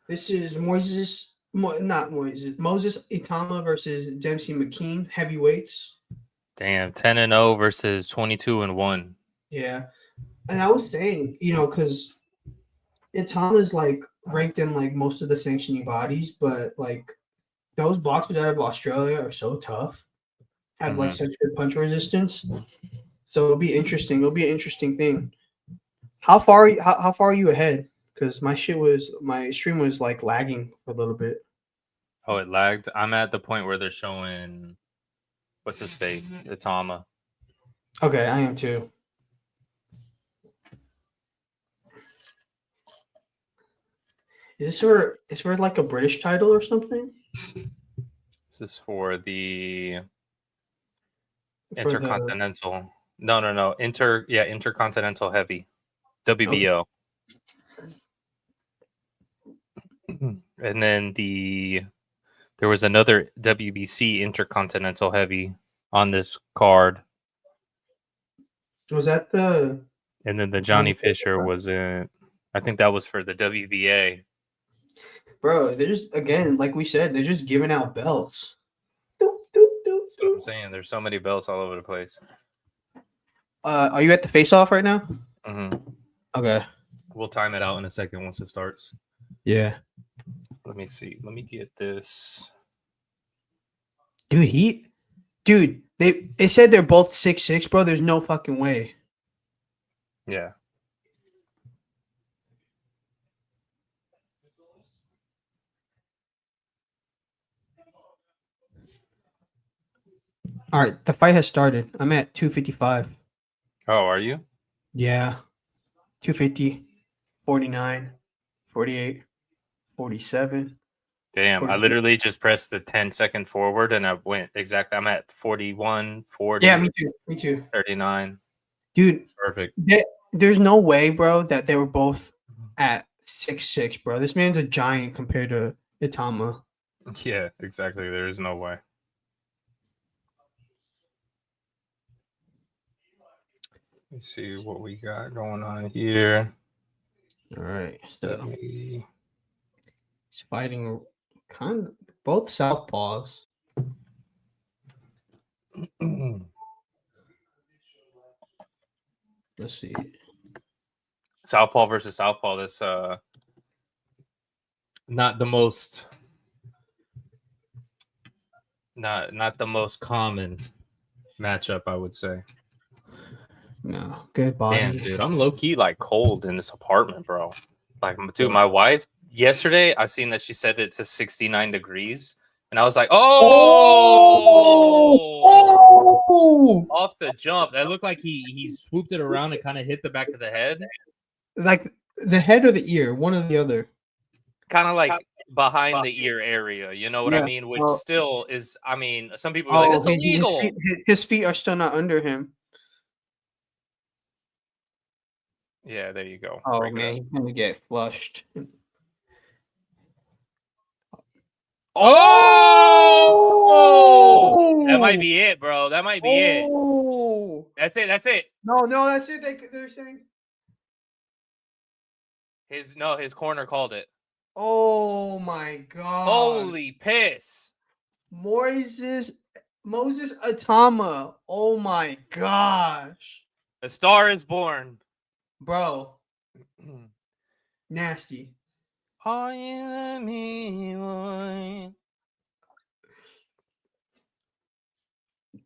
Speaker 3: This is Moses Itauma versus Demsey McKean, heavyweights.
Speaker 1: Damn, 10-0 versus 22-1.
Speaker 3: Yeah. And I was saying, because Itauma's like ranked in like most of the sanctioning bodies, but like those boxers out of Australia are so tough, have like such good punch resistance. So it'll be interesting. It'll be an interesting thing. How far are you ahead? Because my stream was like lagging a little bit.
Speaker 1: Oh, it lagged. I'm at the point where they're showing what's his face, Itauma.
Speaker 3: Okay, I am too. Is this for like a British title or something?
Speaker 1: This is for the Intercontinental. No. Intercontinental Heavy. WBO. Okay. And then there was another WBC Intercontinental Heavy on this card.
Speaker 3: Was that the
Speaker 1: And then the Johnny Fisher was in. I think that was for the WBA.
Speaker 3: bro? They're just again, like we said, they're just giving out belts.
Speaker 1: That's what I'm saying. There's so many belts all over the place.
Speaker 3: Are you at the face-off right now?
Speaker 1: Mm-hmm.
Speaker 3: Okay.
Speaker 1: We'll time it out in a second once it starts.
Speaker 3: Yeah.
Speaker 1: Let me see. Let me get this.
Speaker 3: Dude, they said they're both 6'6", bro. There's no fucking way.
Speaker 1: Yeah.
Speaker 3: All right, the fight has started. I'm at 255.
Speaker 1: Oh, are you?
Speaker 3: Yeah. 250, 49, 48, 47.
Speaker 1: Damn. I
Speaker 3: 42.
Speaker 1: literally just pressed the 10-second forward and I went exactly. I'm at 41, 40,
Speaker 3: Yeah, me too. Me too.
Speaker 1: 39.
Speaker 3: Dude,
Speaker 1: Perfect.
Speaker 3: there's no way, bro, that they were both at 6'6", bro. This man's a giant compared to Itauma.
Speaker 1: Yeah, exactly. There is no way. Let's see what we got going on here.
Speaker 3: All right, so
Speaker 1: Me-
Speaker 3: he's fighting kind of both southpaws. Let's see.
Speaker 1: Southpaw versus Southpaw. That's not the most not the most common matchup, I would say.
Speaker 3: No, good body.
Speaker 1: Damn, dude, I'm low key like cold in this apartment, bro. Like, dude, my wife yesterday, I seen that she set it to 69 degrees, and I was like, oh, off the jump. That looked like he swooped it around and kind of hit the back of the head,
Speaker 3: Like the head or the ear, one or the other.
Speaker 1: kind of like behind the ear area. You know what I
Speaker 3: Yeah,
Speaker 1: mean? Which
Speaker 3: well-
Speaker 1: still is, I mean, some people are like, that's illegal.
Speaker 3: His feet are still not under him.
Speaker 1: Yeah, there you go.
Speaker 3: Oh
Speaker 1: Break it
Speaker 3: man,
Speaker 1: up.
Speaker 3: he's gonna get flushed.
Speaker 1: Oh, that might be it, bro. That might be it.
Speaker 3: Oh,
Speaker 1: That's it. That's it.
Speaker 3: no, that's it. They're saying.
Speaker 1: His corner called it.
Speaker 3: Oh my god!
Speaker 1: Holy piss!
Speaker 3: Moses Itauma. Oh my gosh,
Speaker 1: A star is born.
Speaker 3: bro, nasty.
Speaker 1: Are you the me one?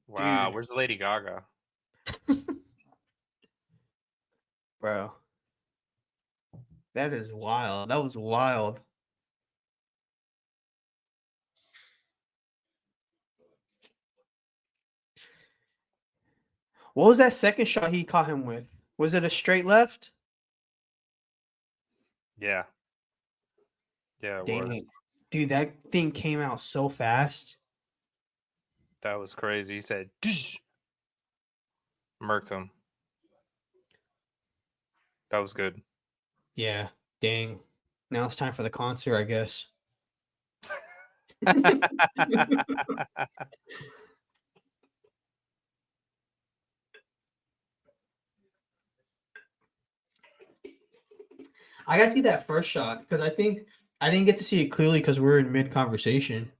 Speaker 1: Wow,
Speaker 3: Dude.
Speaker 1: where's Lady Gaga?
Speaker 3: Bro, that is wild. That was wild. What was that second shot he caught him with? Was it a straight left?
Speaker 1: Yeah. Yeah, it
Speaker 3: Dang
Speaker 1: was.
Speaker 3: it. Dude, that thing came out so fast.
Speaker 1: That was crazy. He said, "Dish." Murked him. That was good.
Speaker 3: Yeah, dang. Now it's time for the concert, I guess. I gotta see that first shot because I think I didn't get to see it clearly because we're in mid conversation.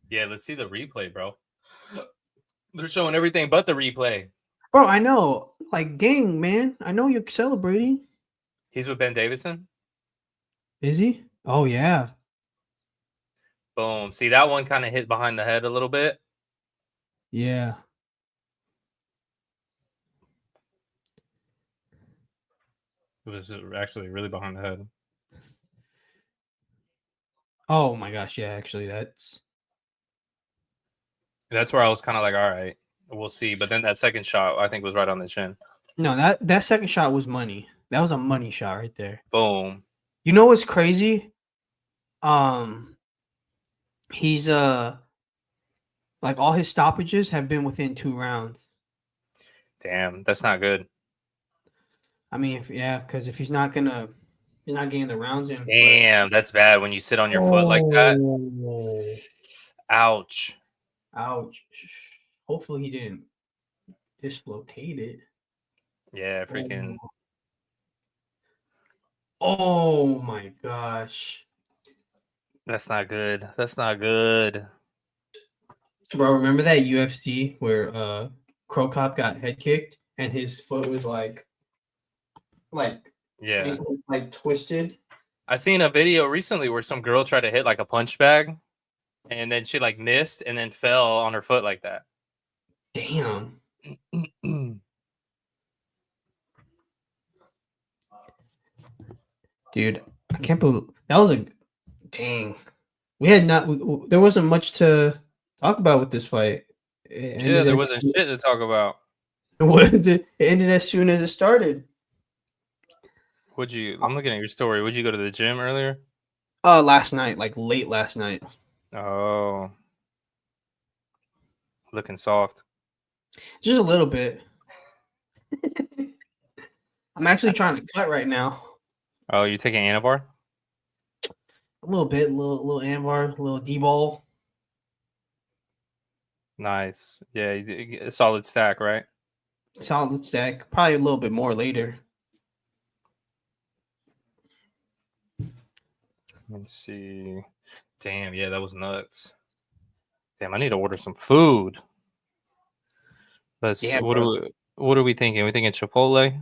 Speaker 1: Yeah, let's see the replay, bro. They're showing everything but the replay.
Speaker 3: Bro, I know. Like, dang, man. I know you're celebrating.
Speaker 1: He's with Ben Davidson.
Speaker 3: Is he? Oh, yeah.
Speaker 1: Boom. See, that one kind of hit behind the head a little bit.
Speaker 3: Yeah.
Speaker 1: It was actually really behind the head.
Speaker 3: Oh, my gosh. Yeah, actually, that's
Speaker 1: That's where I was kind of like, all right, we'll see. But then that second shot, I think, was right on the chin.
Speaker 3: no, that second shot was money. That was a money shot right there.
Speaker 1: Boom.
Speaker 3: You know what's crazy? He's like all his stoppages have been within 2 rounds.
Speaker 1: Damn, that's not good.
Speaker 3: I mean, because if he's not gonna You're not getting the rounds in.
Speaker 1: Damn, that's bad when you sit on your foot like that. Ouch.
Speaker 3: Ouch. Hopefully he didn't dislocate it.
Speaker 1: Yeah, freaking.
Speaker 3: Oh my gosh.
Speaker 1: That's not good. That's not good.
Speaker 3: Bro, remember that UFC where Crow Cop got head kicked and his foot was like
Speaker 1: Yeah.
Speaker 3: like twisted?
Speaker 1: I seen a video recently where some girl tried to hit like a punch bag and then she like missed and then fell on her foot like that.
Speaker 3: Damn. Dude, I can't believe that was a dang. We had not there wasn't much to talk about with this fight.
Speaker 1: Yeah, there wasn't shit to talk about.
Speaker 3: It ended as soon as it started.
Speaker 1: I'm looking at your story. Would you go to the gym earlier?
Speaker 3: Last night, like late last night.
Speaker 1: Oh. Looking soft.
Speaker 3: Just a little bit. I'm actually trying to cut right now.
Speaker 1: Oh, you taking Anavar?
Speaker 3: A little bit, little Anvar, a little D-ball.
Speaker 1: Nice. Yeah, a solid stack, right?
Speaker 3: Solid stack. Probably a little bit more later.
Speaker 1: Let's see. Damn, yeah, that was nuts. Damn, I need to order some food. What are we thinking? We thinking Chipotle?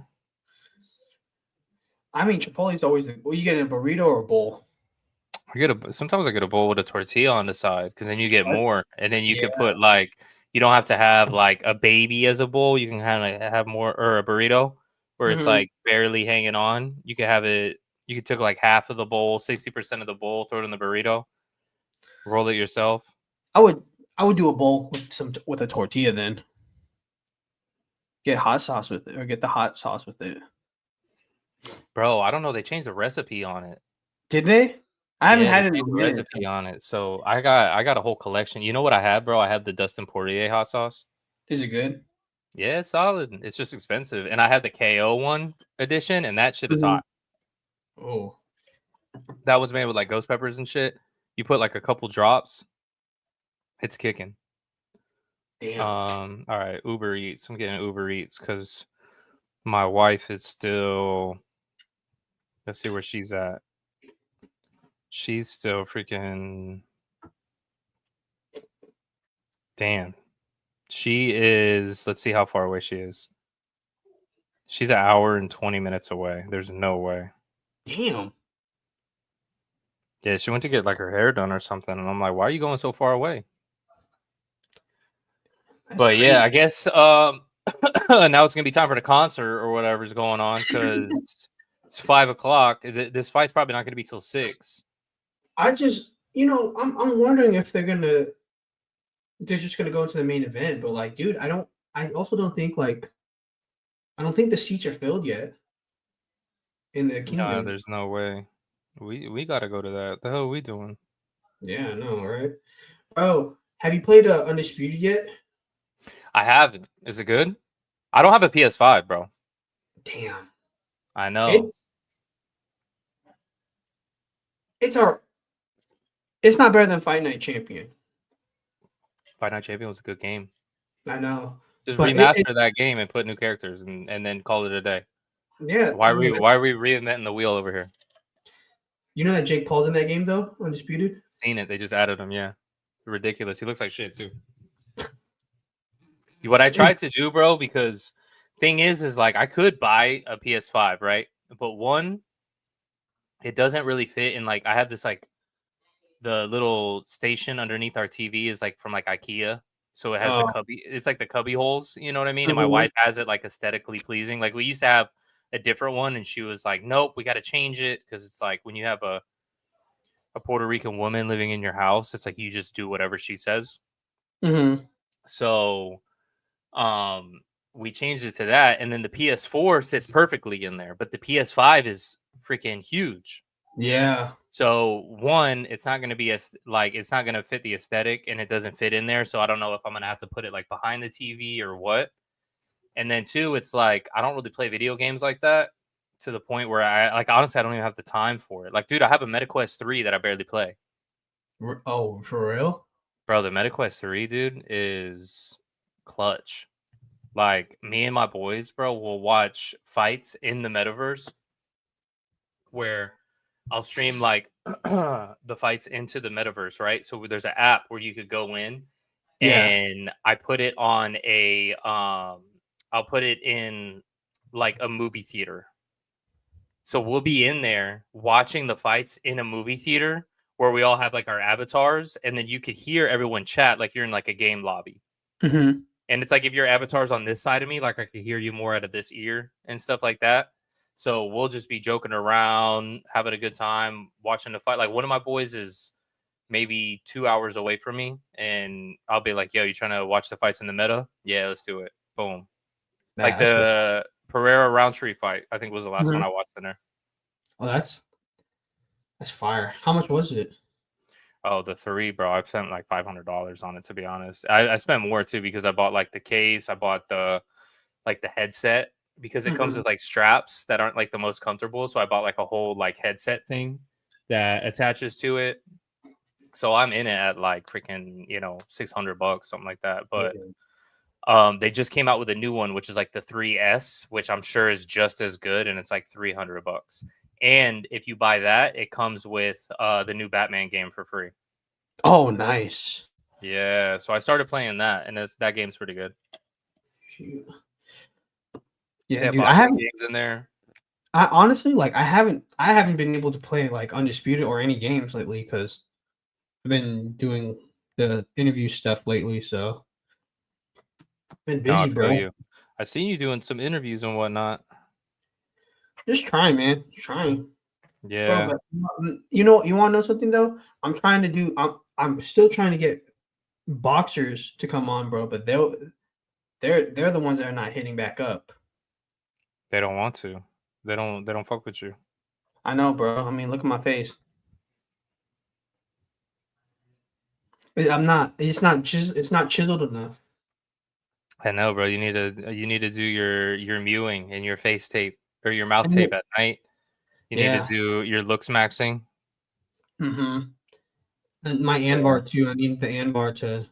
Speaker 3: I mean, Chipotle's always. Well, you get a burrito or a bowl.
Speaker 1: Sometimes I get a bowl with a tortilla on the side because then you get more, and then you could
Speaker 3: Yeah.
Speaker 1: put like you don't have to have like a baby as a bowl. You can kind of have more or a burrito where it's like barely hanging on. You could have it. You could take like half of the bowl, 60% of the bowl, throw it in the burrito, roll it yourself.
Speaker 3: I would do a bowl with a tortilla then. Get hot sauce with it, or get the hot sauce with it.
Speaker 1: Bro, I don't know. They changed the recipe on it.
Speaker 3: Did they? I haven't had
Speaker 1: They
Speaker 3: it in
Speaker 1: changed
Speaker 3: a
Speaker 1: the
Speaker 3: minute.
Speaker 1: recipe on it. So I got a whole collection. You know what I had, bro? I had the Dustin Poirier hot sauce.
Speaker 3: Is it good?
Speaker 1: Yeah, it's solid. It's just expensive. And I had the KO one edition, and that shit is hot.
Speaker 3: Oh,
Speaker 1: That was made with like ghost peppers and shit. You put like a couple drops. It's kicking.
Speaker 3: damn.
Speaker 1: All right, Uber Eats. I'm getting Uber Eats because my wife is still. Let's see where she's at. She's still freaking. Damn. She is. Let's see how far away she is. She's an hour and 20 minutes away. There's no way.
Speaker 3: Damn.
Speaker 1: Yeah, she went to get like her hair done or something, and I'm like, why are you going so far away?
Speaker 3: That's
Speaker 1: But yeah,
Speaker 3: crazy.
Speaker 1: I guess now it's gonna be time for the concert or whatever's going on because it's 5:00. This fight's probably not gonna be till 6.
Speaker 3: I just, I'm wondering if they're just gonna go into the main event. But like, dude, I also don't think I don't think the seats are filled yet in the
Speaker 1: No,
Speaker 3: Kingdom.
Speaker 1: there's no way. We gotta go to that. The hell are we doing?
Speaker 3: Yeah, I know, right? Bro, have you played Undisputed yet?
Speaker 1: I haven't. Is it good? I don't have a PS5, bro.
Speaker 3: Damn.
Speaker 1: I know.
Speaker 3: It's not better than Fight Night Champion.
Speaker 1: Fight Night Champion was a good game.
Speaker 3: I know.
Speaker 1: Just
Speaker 3: But
Speaker 1: remaster that game and put new characters and then call it a day.
Speaker 3: Yeah.
Speaker 1: Why are we reinventing the wheel over here?
Speaker 3: You know that Jake Paul's in that game though, Undisputed?
Speaker 1: Seen it. They just added him, yeah. Ridiculous. He looks like shit too. What I tried to do, bro, because thing is like I could buy a PS5, right? But one, it doesn't really fit in. Like I have this like the little station underneath our TV is like from like IKEA. So it has the cubby, it's like the cubby holes, you know what I mean? And my wife has it like aesthetically pleasing. Like we used to have a different one, and she was like, nope, we got to change it because it's like when you have a Puerto Rican woman living in your house, it's like you just do whatever she says.
Speaker 3: Mm-hmm.
Speaker 1: So we changed it to that, and then the PS4 sits perfectly in there, but the PS5 is freaking huge.
Speaker 3: Yeah.
Speaker 1: So one, it's not going to be it's not going to fit the aesthetic, and it doesn't fit in there. So I don't know if I'm going to have to put it like behind the TV or what. And then two, it's like I don't really play video games like that. to the point where I like honestly I don't even have the time for it. Like, dude, I have a MetaQuest 3 that I barely play.
Speaker 3: Oh, for real?
Speaker 1: Bro, the MetaQuest 3, dude, is clutch. Like, me and my boys, bro, will watch fights in the metaverse where I'll stream like the fights into the metaverse, right? So there's an app where you could go in
Speaker 3: Yeah.
Speaker 1: and I put it on a I'll put it in like a movie theater. So we'll be in there watching the fights in a movie theater where we all have like our avatars, and then you could hear everyone chat like you're in like a game lobby.
Speaker 3: Mm-hmm.
Speaker 1: And it's like if your avatar's on this side of me, like I could hear you more out of this ear and stuff like that. So we'll just be joking around, having a good time, watching the fight. Like one of my boys is maybe 2 hours away from me, and I'll be like, "Yo, you trying to watch the fights in the meta? Yeah, let's do it." Boom. Like
Speaker 3: That's
Speaker 1: the Pereira Roundtree fight, I think was the last one
Speaker 3: Mhm.
Speaker 1: I watched in there.
Speaker 3: Oh, that's fire. How much was it?
Speaker 1: Oh, the 3, bro. I've spent like $500 on it, to be honest. I spent more too because I bought like the case, I bought the headset because it comes
Speaker 3: Mhm.
Speaker 1: with like straps that aren't like the most comfortable. So I bought like a whole like headset thing that attaches to it. So I'm in it at like freaking, $600, something like that. But they just came out with a new one, which is like the 3S, which I'm sure is just as good, and it's like $300. And if you buy that, it comes with the new Batman game for free.
Speaker 3: Oh, nice.
Speaker 1: Yeah, so I started playing that, and that game's pretty good.
Speaker 3: Shoot.
Speaker 1: They
Speaker 3: Yeah,
Speaker 1: have
Speaker 3: dude. I
Speaker 1: boxing
Speaker 3: haven't.
Speaker 1: games in there.
Speaker 3: I honestly like. I haven't been able to play like Undisputed or any games lately because I've been doing the interview stuff lately. So been
Speaker 1: No, I
Speaker 3: busy,
Speaker 1: feel
Speaker 3: bro.
Speaker 1: you. I've seen you doing some interviews and whatnot.
Speaker 3: Just trying, man. Just trying, bro.
Speaker 1: Yeah,
Speaker 3: But you want to know something though? I'm trying to do. I'm still trying to get boxers to come on, bro. But they're the ones that are not hitting back up.
Speaker 1: they don't want to. They don't fuck with you.
Speaker 3: I know, bro. I mean, look at my face. I'm not. It's not. It's not chiseled enough.
Speaker 1: I know, bro. You need to do your mewing and your face tape or your mouth
Speaker 3: And
Speaker 1: tape at night. You need to
Speaker 3: yeah.
Speaker 1: do your looks maxing.
Speaker 3: Mm-hmm. And my
Speaker 1: Yeah,
Speaker 3: Anvar too. I need the Anvar to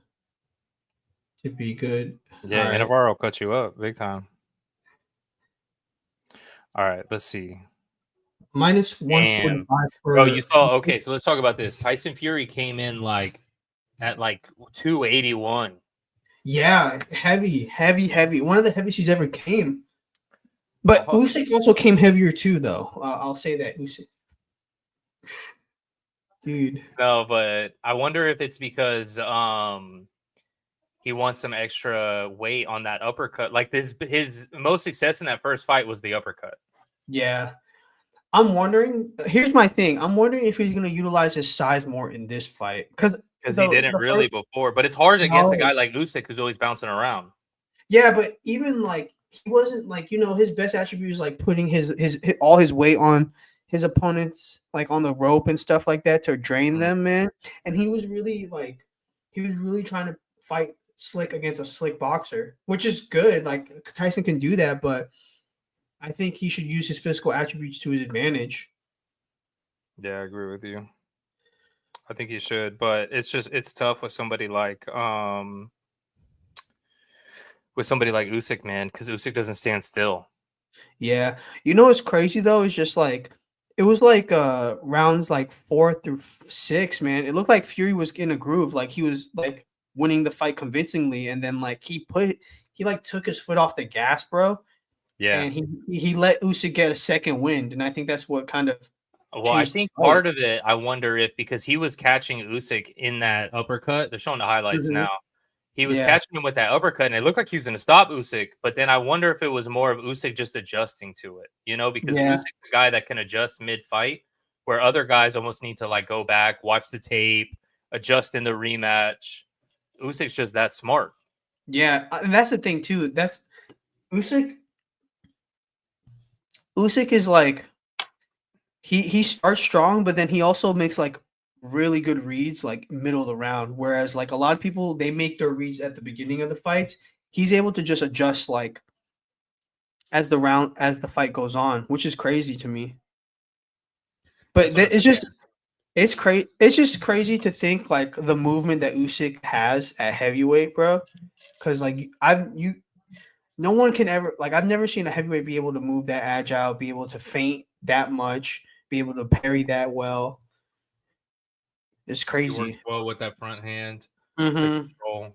Speaker 3: be good. All
Speaker 1: yeah.
Speaker 3: right.
Speaker 1: Inavar will cut you up big time. All right, let's see.
Speaker 3: Minus
Speaker 1: And
Speaker 3: 145
Speaker 1: bro, you
Speaker 3: for.
Speaker 1: saw. Okay, so let's talk about this. Tyson Fury came in like at like 281.
Speaker 3: Yeah, heavy, heavy, heavy. One of the heaviest he's ever came. But
Speaker 1: Oh,
Speaker 3: Usyk also came heavier too, though. I'll say that Usyk, dude.
Speaker 1: no, but I wonder if it's because he wants some extra weight on that uppercut. Like his most success in that first fight was the uppercut.
Speaker 3: Yeah, I'm wondering. Here's my thing. I'm wondering if he's gonna utilize his size more in this fight because
Speaker 1: Because he didn't
Speaker 3: the
Speaker 1: really
Speaker 3: first
Speaker 1: before, but it's hard against a
Speaker 3: no,
Speaker 1: guy like Usyk who's always bouncing around.
Speaker 3: yeah, but even like he wasn't like his best attribute is like putting his all his weight on his opponents like on the rope and stuff like that to drain
Speaker 1: Mhm.
Speaker 3: them, man. And he was really trying to fight slick against a slick boxer, which is good. Like Tyson can do that, but I think he should use his physical attributes to his advantage.
Speaker 1: Yeah, I agree with you. I think he should, but it's tough with somebody like Usyk, man, because Usyk doesn't stand still.
Speaker 3: Yeah. What's crazy though is just like it was like rounds like 4 through 6, man. It looked like Fury was in a groove, like he was like winning the fight convincingly, and then like he like took his foot off the gas, bro,
Speaker 1: Yeah.
Speaker 3: and he let Usyk get a second wind, and I think that's what kind of
Speaker 1: Well, I
Speaker 3: changed the
Speaker 1: think
Speaker 3: fight.
Speaker 1: part of it, I wonder if because he was catching Usyk in that uppercut, they're showing the highlights
Speaker 3: Mhm.
Speaker 1: now. He was
Speaker 3: Yeah,
Speaker 1: catching him with that uppercut, and it looked like he was going to stop Usyk. But then I wonder if it was more of Usyk just adjusting to it, because
Speaker 3: yeah,
Speaker 1: Usyk's the guy that can adjust mid-fight, where other guys almost need to like go back, watch the tape, adjust in the rematch. Usyk's just that smart.
Speaker 3: yeah. And that's the thing too. That's Usyk. Usyk is like he starts strong, but then he also makes like really good reads like middle of the round. Whereas like a lot of people they make their reads at the beginning of the fight. He's able to just adjust like as the fight goes on, which is crazy to me.
Speaker 1: That's
Speaker 3: But
Speaker 1: what I'm
Speaker 3: it's
Speaker 1: saying.
Speaker 3: just it's just crazy to think like the movement that Usyk has at heavyweight, bro. Because like no one can ever like I've never seen a heavyweight be able to move that agile, be able to feint that much, be able to parry that well. It's
Speaker 1: He works
Speaker 3: crazy.
Speaker 1: well with that front hand, the
Speaker 3: Mm-hmm.
Speaker 1: control.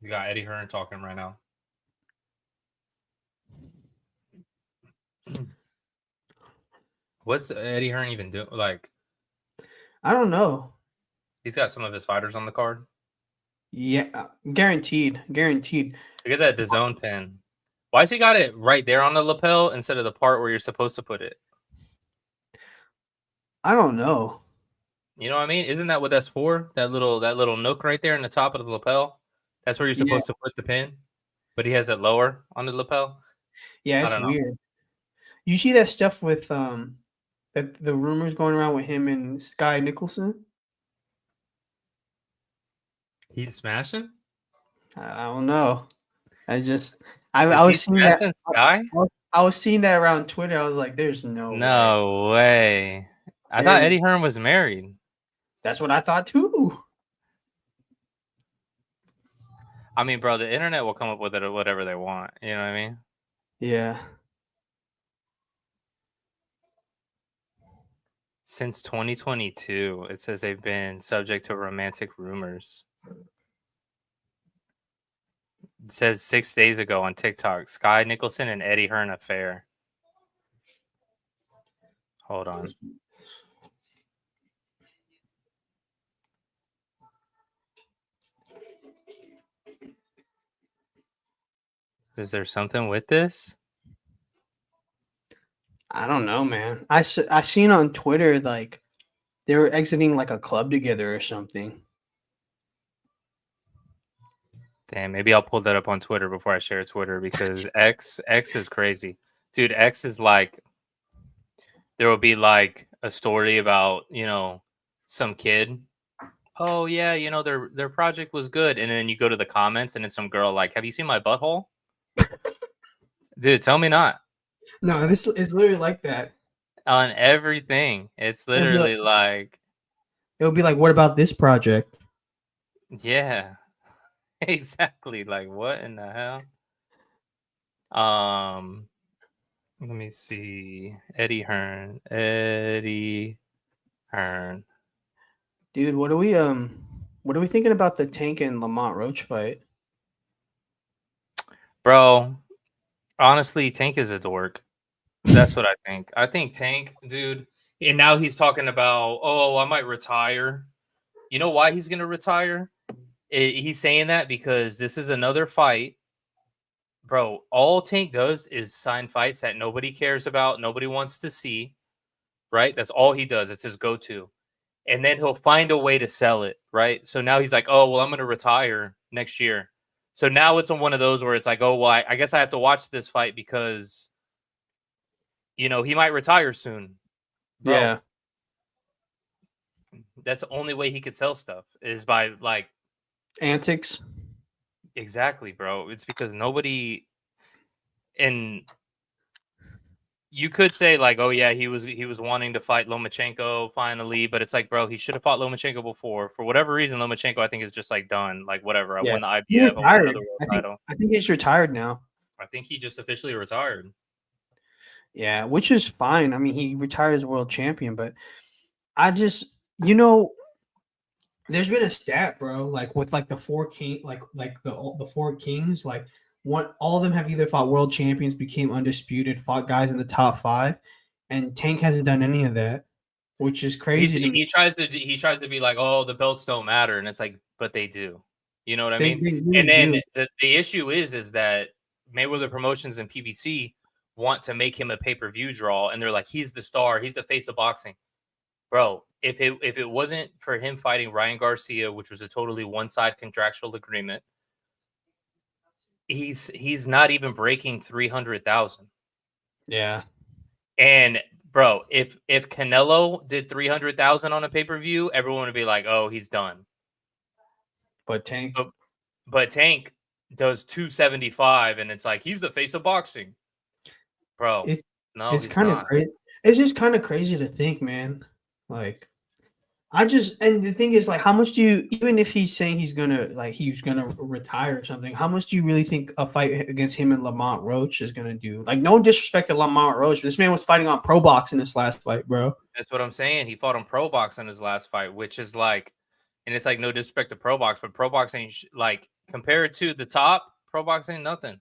Speaker 1: You got Eddie Hearn talking right now. What's Eddie Hearn even doing? Like,
Speaker 3: I don't know.
Speaker 1: he's got some of his fighters on the card.
Speaker 3: Yeah, guaranteed.
Speaker 1: Look at that DAZN pin. Why's he got it right there on the lapel instead of the part where you're supposed to put it?
Speaker 3: I don't know.
Speaker 1: You know what I mean? Isn't that what that's for? That little nook right there in the top of the lapel. That's where you're
Speaker 3: Yeah,
Speaker 1: supposed to put the pin. But he has it lower on the lapel.
Speaker 3: yeah,
Speaker 1: I
Speaker 3: it's
Speaker 1: don't know.
Speaker 3: weird. You see that stuff with that the rumors going around with him and Sky Nicholson?
Speaker 1: He's smashing.
Speaker 3: I don't know. I just I
Speaker 1: Is he
Speaker 3: was seeing that
Speaker 1: smashing Sky?
Speaker 3: I was seeing that around Twitter. I was like, "There's no way."
Speaker 1: No way. I thought
Speaker 3: There's
Speaker 1: Eddie Hearn was married.
Speaker 3: That's what I thought too.
Speaker 1: I mean, bro, the internet will come up with it or whatever they want. You know what I mean?
Speaker 3: Yeah.
Speaker 1: Since 2022, it says they've been subject to romantic rumors. It says 6 days ago on TikTok, Sky Nicholson and Eddie Hearn affair. Hold on. Is there something with this?
Speaker 3: I don't know, man. I seen on Twitter like they were exiting like a club together or something.
Speaker 1: Damn, maybe I'll pull that up on Twitter before I share Twitter because X is crazy. Dude, X is like there will be like a story about, some kid. Oh yeah, their project was good. And then you go to the comments and it's some girl like, "Have you seen my butthole?" Dude, tell me not.
Speaker 3: No, this is literally like that.
Speaker 1: On everything. It's
Speaker 3: It'll be
Speaker 1: literally like,
Speaker 3: it'll be like, what about this project?
Speaker 1: yeah. Exactly. Like what in the hell? Let me see. Eddie Hearn.
Speaker 3: Dude, what are we thinking about the Tank and Lamont Roach fight?
Speaker 1: Bro, honestly, Tank is a dork. That's what I think. I think Tank, dude, and now he's talking about, oh, I might retire. You know why he's going to retire? He's saying that because this is another fight. Bro, all Tank does is sign fights that nobody cares about, nobody wants to see, right? That's all he does. It's his go-to. And then he'll find a way to sell it, right? So now he's like, oh, well, I'm going to retire next year. So now it's on one of those where it's like, oh, well, I guess I have to watch this fight because, he might retire soon. Bro,
Speaker 3: Yeah.
Speaker 1: that's the only way he could sell stuff is by like
Speaker 3: Antics.
Speaker 1: exactly, bro. It's because nobody and you could say like, oh yeah, he was wanting to fight Lomachenko finally, but it's like, bro, he should have fought Lomachenko before. For whatever reason, Lomachenko I think is just like done. Like whatever, I
Speaker 3: Yeah.
Speaker 1: won the
Speaker 3: He
Speaker 1: IBF, I won
Speaker 3: retired.
Speaker 1: another world title.
Speaker 3: I think he's retired now.
Speaker 1: I think he just officially retired.
Speaker 3: Yeah, which is fine. I mean, he retired as world champion, but I just, there's been a stat, bro, like with like the the four kings, like all of them have either fought world champions, became undisputed, fought guys in the top 5, and Tank hasn't done any of that, which is crazy to me.
Speaker 1: He tries to be like, oh, the belts don't matter, and it's like, but they do. You know what I
Speaker 3: They
Speaker 1: mean?
Speaker 3: really
Speaker 1: And then
Speaker 3: do.
Speaker 1: the issue is that Mayweather Promotions and PBC want to make him a pay-per-view draw, and they're like, he's the star, he's the face of boxing. Bro, if it wasn't for him fighting Ryan Garcia, which was a totally one-side contractual agreement, he's not even breaking 300,000.
Speaker 3: Yeah.
Speaker 1: And bro, if Canelo did 300,000 on a pay-per-view, everyone would be like, "Oh, he's done."
Speaker 3: But Tank,
Speaker 1: But Tank does 275, and it's like he's the face of boxing, bro.
Speaker 3: It's
Speaker 1: No,
Speaker 3: it's
Speaker 1: he's
Speaker 3: kind of
Speaker 1: not.
Speaker 3: crazy. It's just kind of crazy to think, man. Like and the thing is, like, how much do you, even if he's saying he's gonna retire or something, how much do you really think a fight against him and Lamont Roach is gonna do? Like, no disrespect to Lamont Roach, this man was fighting on Pro Box in this last fight, bro.
Speaker 1: That's what I'm saying. He fought on Pro Box in his last fight, which is like, and it's like no disrespect to Pro Box, but Pro Box ain't like compared to the top. Pro Box ain't nothing.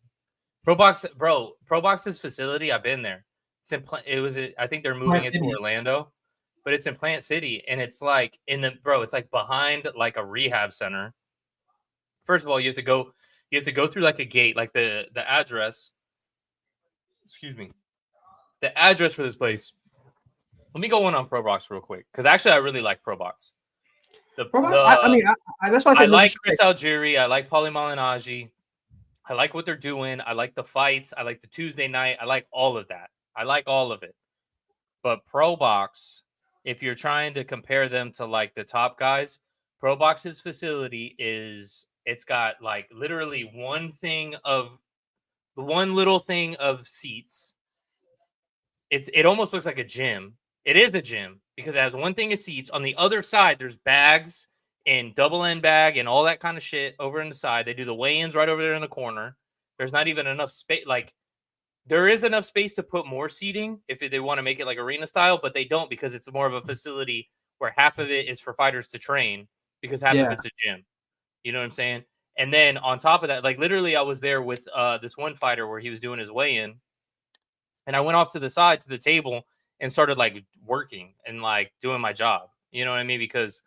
Speaker 1: Pro Box's facility. I've been there. I think they're moving it to Orlando, but it's in Plant City, and it's like it's like behind like a rehab center. First of all, you have to go through like a gate, like the address. Excuse me, the address for this place. Let me go on Pro Box real quick, because actually I really like Pro Box.
Speaker 3: That's why
Speaker 1: I like Chris Algieri. I like Paulie Malignaggi. I like what they're doing. I like the fights. I like the Tuesday night. I like all of that. I like all of it. But Pro Box, if you're trying to compare them to like the top guys, Pro Box's facility it's got like literally one little thing of seats. It almost looks like a gym. It is a gym because it has one thing of seats. On the other side, there's bags and double end bag and all that kind of shit over in the side. They do the weigh-ins right over there in the corner. There's not even enough space. Like, there is enough space to put more seating if they want to make it like arena style, but they don't, because it's more of a facility where half of it is for fighters to train because half of it's a gym. You know what I'm saying? And then on top of that, like literally I was there with this one fighter where he was doing his weigh-in, and I went off to the side to the table and started like working and like doing my job. You know what I mean? Because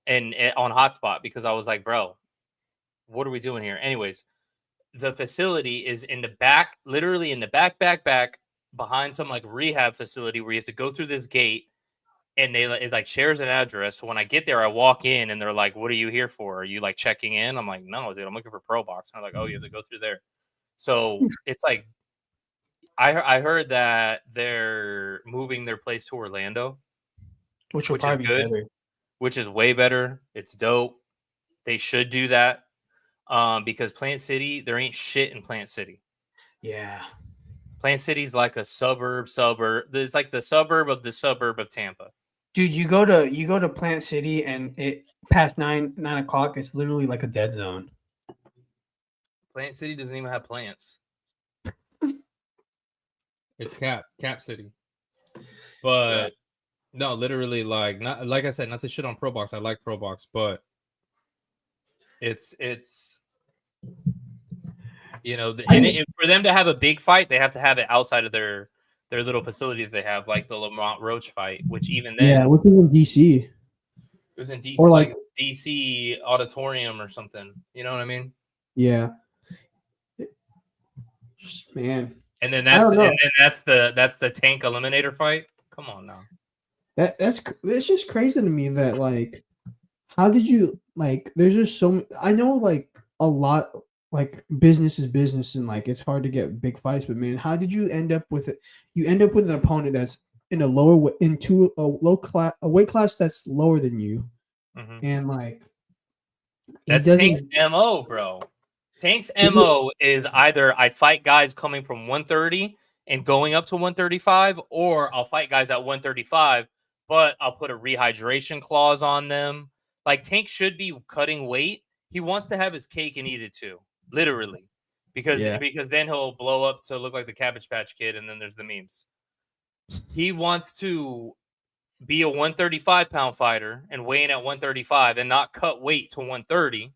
Speaker 1: and on hotspot, because I was like, bro, what are we doing here? Anyways, the facility is in the back, literally in the back behind some like rehab facility where you have to go through this gate, and it like shares an address. So when I get there, I walk in and they're like, what are you here for? Are you like checking in? I'm like, no, dude, I'm looking for Pro Box. And they're like, oh, you have to go through there. So it's like, I heard that they're moving their place to Orlando,
Speaker 3: which
Speaker 1: is good, better. Which is way better. It's dope. They should do that. Because Plant City, there ain't shit in Plant City.
Speaker 3: Yeah.
Speaker 1: Plant City's like a suburb. It's like the suburb of Tampa.
Speaker 3: Dude, you go to Plant City and it past 9 o'clock, it's literally like a dead zone.
Speaker 1: Plant City doesn't even have plants. It's Cap City. But no, literally, like, not like I said, not to shit on Pro Box. I like Pro Box, but it's you know, for them to have a big fight, they have to have it outside of their little facility that they have, like the Lamont Roach fight, which even then,
Speaker 3: which is in DC.
Speaker 1: It was in DC,
Speaker 3: or
Speaker 1: like DC Auditorium or something. You know what I mean?
Speaker 3: Yeah. Man.
Speaker 1: And then that's the Tank Eliminator fight. Come on now.
Speaker 3: It's just crazy to me that, like, how did you, like, there's just so I know, like, a lot, like, business is business and like it's hard to get big fights, but man, how did you end up with it? You end up with an opponent that's in a weight class that's lower than you, and like
Speaker 1: that's Tank's MO, bro. Tank's MO is either I fight guys coming from 130 and going up to 135, or I'll fight guys at 135, but I'll put a rehydration clause on them. Like, Tank should be cutting weight. He wants to have his cake and eat it too, literally, because then he'll blow up to look like the Cabbage Patch Kid, and then there's the memes. He wants to be a 135-pound fighter and weigh in at 135 and not cut weight to 130.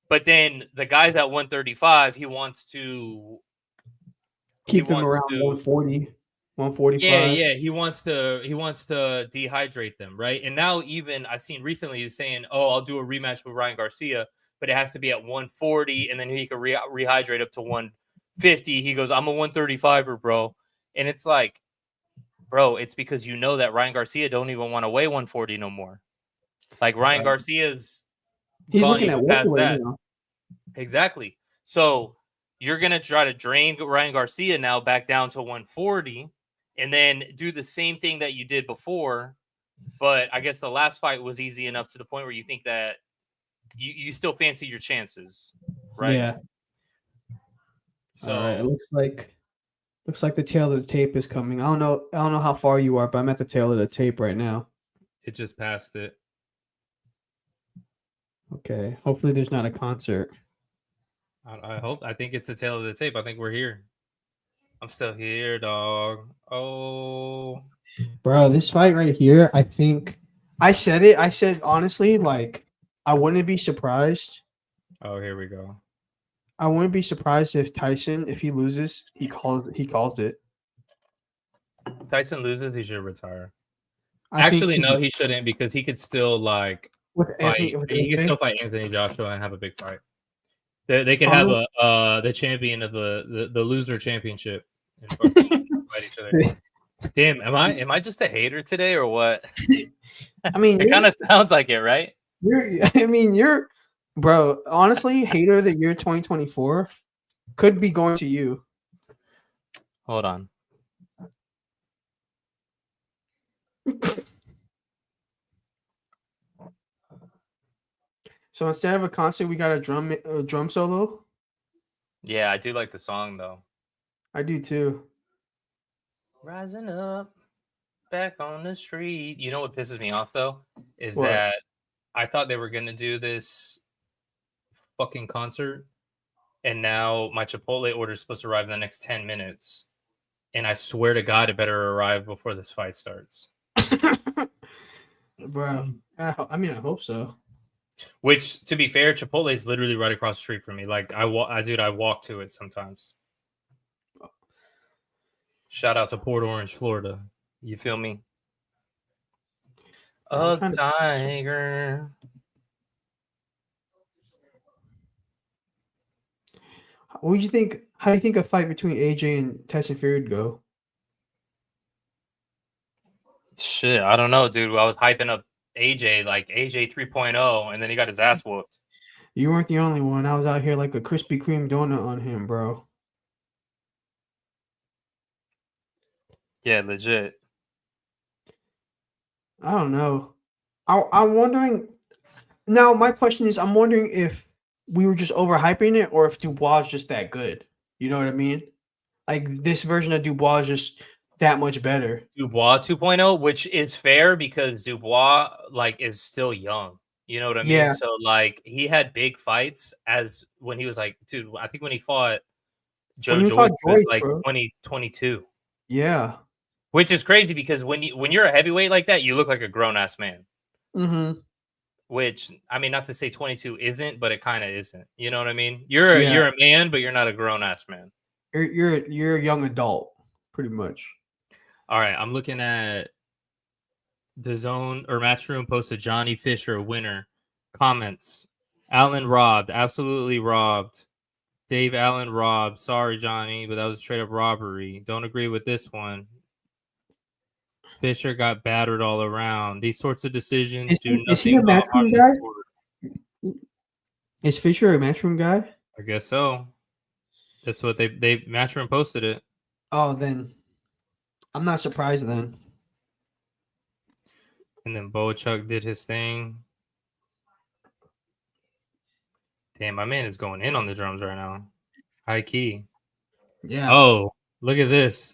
Speaker 1: But then the guys at 135, he wants to
Speaker 3: keep them around 140, 145.
Speaker 1: Yeah. He wants to dehydrate them, right? And now even I've seen recently he's saying, "Oh, I'll do a rematch with Ryan Garcia, but it has to be at 140, and then he could rehydrate up to 150." He goes, "I'm a 135er, bro," and it's like, bro, it's because you know that Ryan Garcia don't even want to weigh 140 no more. Like, Ryan Garcia's.
Speaker 3: He's looking at welterweight now.
Speaker 1: Exactly. So you're going to try to drain Ryan Garcia now back down to 140 and then do the same thing that you did before. But I guess the last fight was easy enough to the point where you think that you still fancy your chances. right?
Speaker 3: Yeah.
Speaker 1: So
Speaker 3: All right. It looks like the tail of the tape is coming. I don't know how far you are, but I'm at the tail of the tape right now.
Speaker 1: it just passed it.
Speaker 3: Okay. Hopefully there's not a concert.
Speaker 1: I think it's the tail of the tape. I think we're here. I'm still here, dog. Oh,
Speaker 3: Bro, this fight right here, I think I said it. I said honestly, like I wouldn't be surprised.
Speaker 1: oh, here we go.
Speaker 3: I wouldn't be surprised if Tyson, if he loses, he calls it.
Speaker 1: Tyson loses, he should retire.
Speaker 3: I think
Speaker 1: Actually, no, he shouldn't because he could still like
Speaker 3: with
Speaker 1: fight.
Speaker 3: Anthony with
Speaker 1: He could
Speaker 3: AJ.
Speaker 1: still fight Anthony Joshua and have a big fight. They could
Speaker 3: I
Speaker 1: have
Speaker 3: don't
Speaker 1: the champion of the loser championship and fucking fight each other. Damn, am I just a hater today or what?
Speaker 3: I mean,
Speaker 1: It kind of sounds like it, right?
Speaker 3: you're bro, honestly, hater of the year 2024 could be going to you.
Speaker 1: Hold on.
Speaker 3: So instead of a concert, we got a drum solo.
Speaker 1: Yeah, I do like the song though.
Speaker 3: I do too.
Speaker 1: Rising up, back on the street. You know what pisses me off though is
Speaker 3: What?
Speaker 1: that I thought they were gonna do this fucking concert, and now my Chipotle order is supposed to arrive in the next 10 minutes, and I swear to God, it better arrive before this fight starts.
Speaker 3: Bro, I mean, I hope so.
Speaker 1: Which, to be fair, Chipotle is literally right across the street from me. Like I walk to it sometimes. Shout out to Port Orange, Florida. You feel me? A tiger.
Speaker 3: What do you think? How do you think a fight between AJ and Tyson Fury would go?
Speaker 1: Shit, I don't know, dude. I was hyping up AJ, like AJ 3.0, and then he got his ass whooped.
Speaker 3: You weren't the only one. I was out here like a Krispy Kreme donut on him, bro.
Speaker 1: Yeah, legit.
Speaker 3: I don't know. I'm wondering. Now, my question is, I'm wondering if we were just overhyping it or if Dubois is just that good. You know what I mean? Like this version of Dubois is just that much better.
Speaker 1: Dubois 2.0, which is fair because Dubois like is still young. You know what I mean?
Speaker 3: Yeah.
Speaker 1: So like he had big fights as when he was like, dude, I think when he fought Joe
Speaker 3: When he
Speaker 1: Joyce
Speaker 3: fought
Speaker 1: was
Speaker 3: Joyce,
Speaker 1: like
Speaker 3: bro.
Speaker 1: 2022.
Speaker 3: Yeah.
Speaker 1: Which is crazy because when you're a heavyweight like that, you look like a grown ass man.
Speaker 3: Mm-hmm.
Speaker 1: Which I mean, not to say 22 isn't, but it kind of isn't. You know what I mean? You're a man, but you're not a grown ass man.
Speaker 3: You're a young adult, pretty much.
Speaker 1: All right, I'm looking at the Zone or Matchroom posted Johnny Fisher winner. Comments: Allen robbed, absolutely robbed. Dave Allen robbed. Sorry, Johnny, but that was a straight up robbery. Don't agree with this one. Fisher got battered all around. These sorts of decisions do
Speaker 3: Is he
Speaker 1: nothing
Speaker 3: a
Speaker 1: but
Speaker 3: Matchroom
Speaker 1: harm the
Speaker 3: guy?
Speaker 1: sport.
Speaker 3: Is Fisher a Matchroom guy?
Speaker 1: I guess so. That's what they Matchroom posted it.
Speaker 3: Oh, then I'm not surprised then.
Speaker 1: And then Bohachuk did his thing. Damn, my man is going in on the drums right now. High key.
Speaker 3: Yeah.
Speaker 1: Oh, look at this.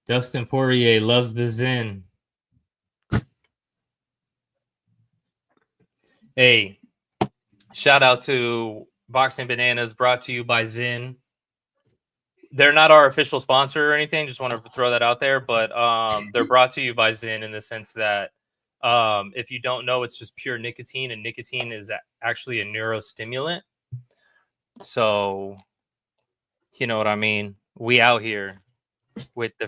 Speaker 1: Dustin Poirier loves the Zen. Hey, shout out to Boxing Bananas, brought to you by Zen. They're not our official sponsor or anything. Just want to throw that out there, but they're brought to you by Zen in the sense that if you don't know, it's just pure nicotine, and nicotine is actually a neurostimulant. So, you know what I mean? We out here with the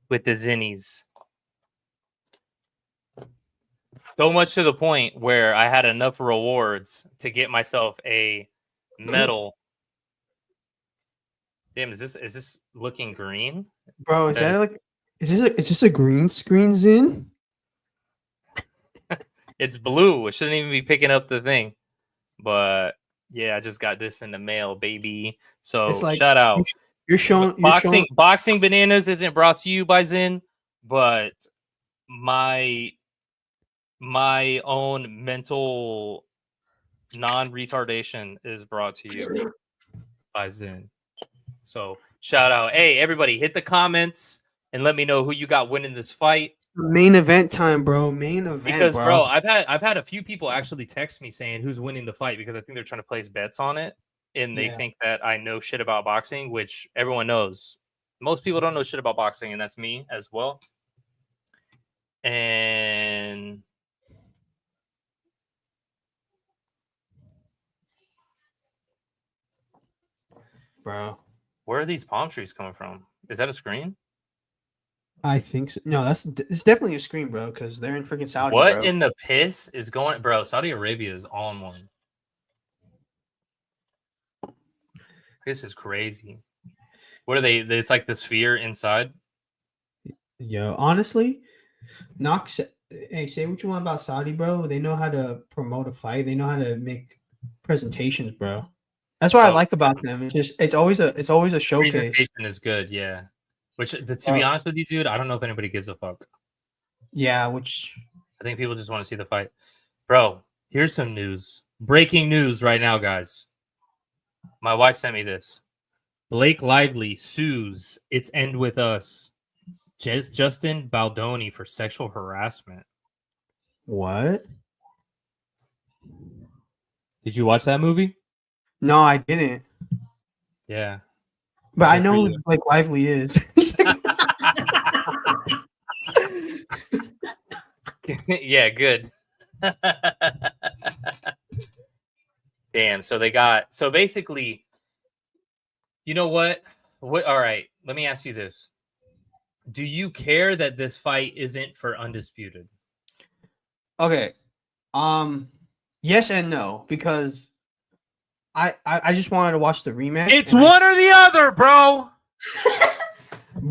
Speaker 1: zinnies. So much to the point where I had enough rewards to get myself a medal. Damn, is this looking green?
Speaker 3: Bro, is this a green screen Zin?
Speaker 1: It's blue. It shouldn't even be picking up the thing. But yeah, I just got this in the mail, baby. So
Speaker 3: It's like,
Speaker 1: shout out.
Speaker 3: You're showing
Speaker 1: Boxing Bananas isn't brought to you by Zen, but my own mental non-retardation is brought to you by Zen. So shout out. Hey, everybody, hit the comments and let me know who you got winning this fight.
Speaker 3: Main event time, bro. Main event,
Speaker 1: Because
Speaker 3: bro.
Speaker 1: bro, I've had a few people actually text me saying who's winning the fight because I think they're trying to place bets on it and they think that I know shit about boxing, which everyone knows. Most people don't know shit about boxing, and that's me as well. And
Speaker 3: Bro,
Speaker 1: where are these palm trees coming from? Is that a screen?
Speaker 3: I think so. No, it's definitely a screen, bro, because they're in freaking Saudi,
Speaker 1: What
Speaker 3: bro.
Speaker 1: in the piss is going, bro? Saudi Arabia is on one. This is crazy. What are they? It's like the sphere inside.
Speaker 3: Yo, honestly, Knox. Hey, say what you want about Saudi, bro. They know how to promote a fight. They know how to make presentations, bro. That's what I like about them. It's always a showcase.
Speaker 1: Presentation is good, yeah. Which, to be honest with you, dude, I don't know if anybody gives a fuck.
Speaker 3: Yeah, which
Speaker 1: I think people just want to see the fight, bro. Here's some news. Breaking news right now, guys. My wife sent me this. Blake Lively sues It's End With Us Justin Baldoni for sexual harassment.
Speaker 3: what?
Speaker 1: Did you watch that movie?
Speaker 3: No, I didn't.
Speaker 1: Yeah.
Speaker 3: But I know who Blake Lively is.
Speaker 1: Yeah, good. Damn. So basically, you know what? All right. Let me ask you this. Do you care that this fight isn't for undisputed?
Speaker 3: Okay. Yes and no, because I just wanted to watch the rematch.
Speaker 1: It's one or the other, bro.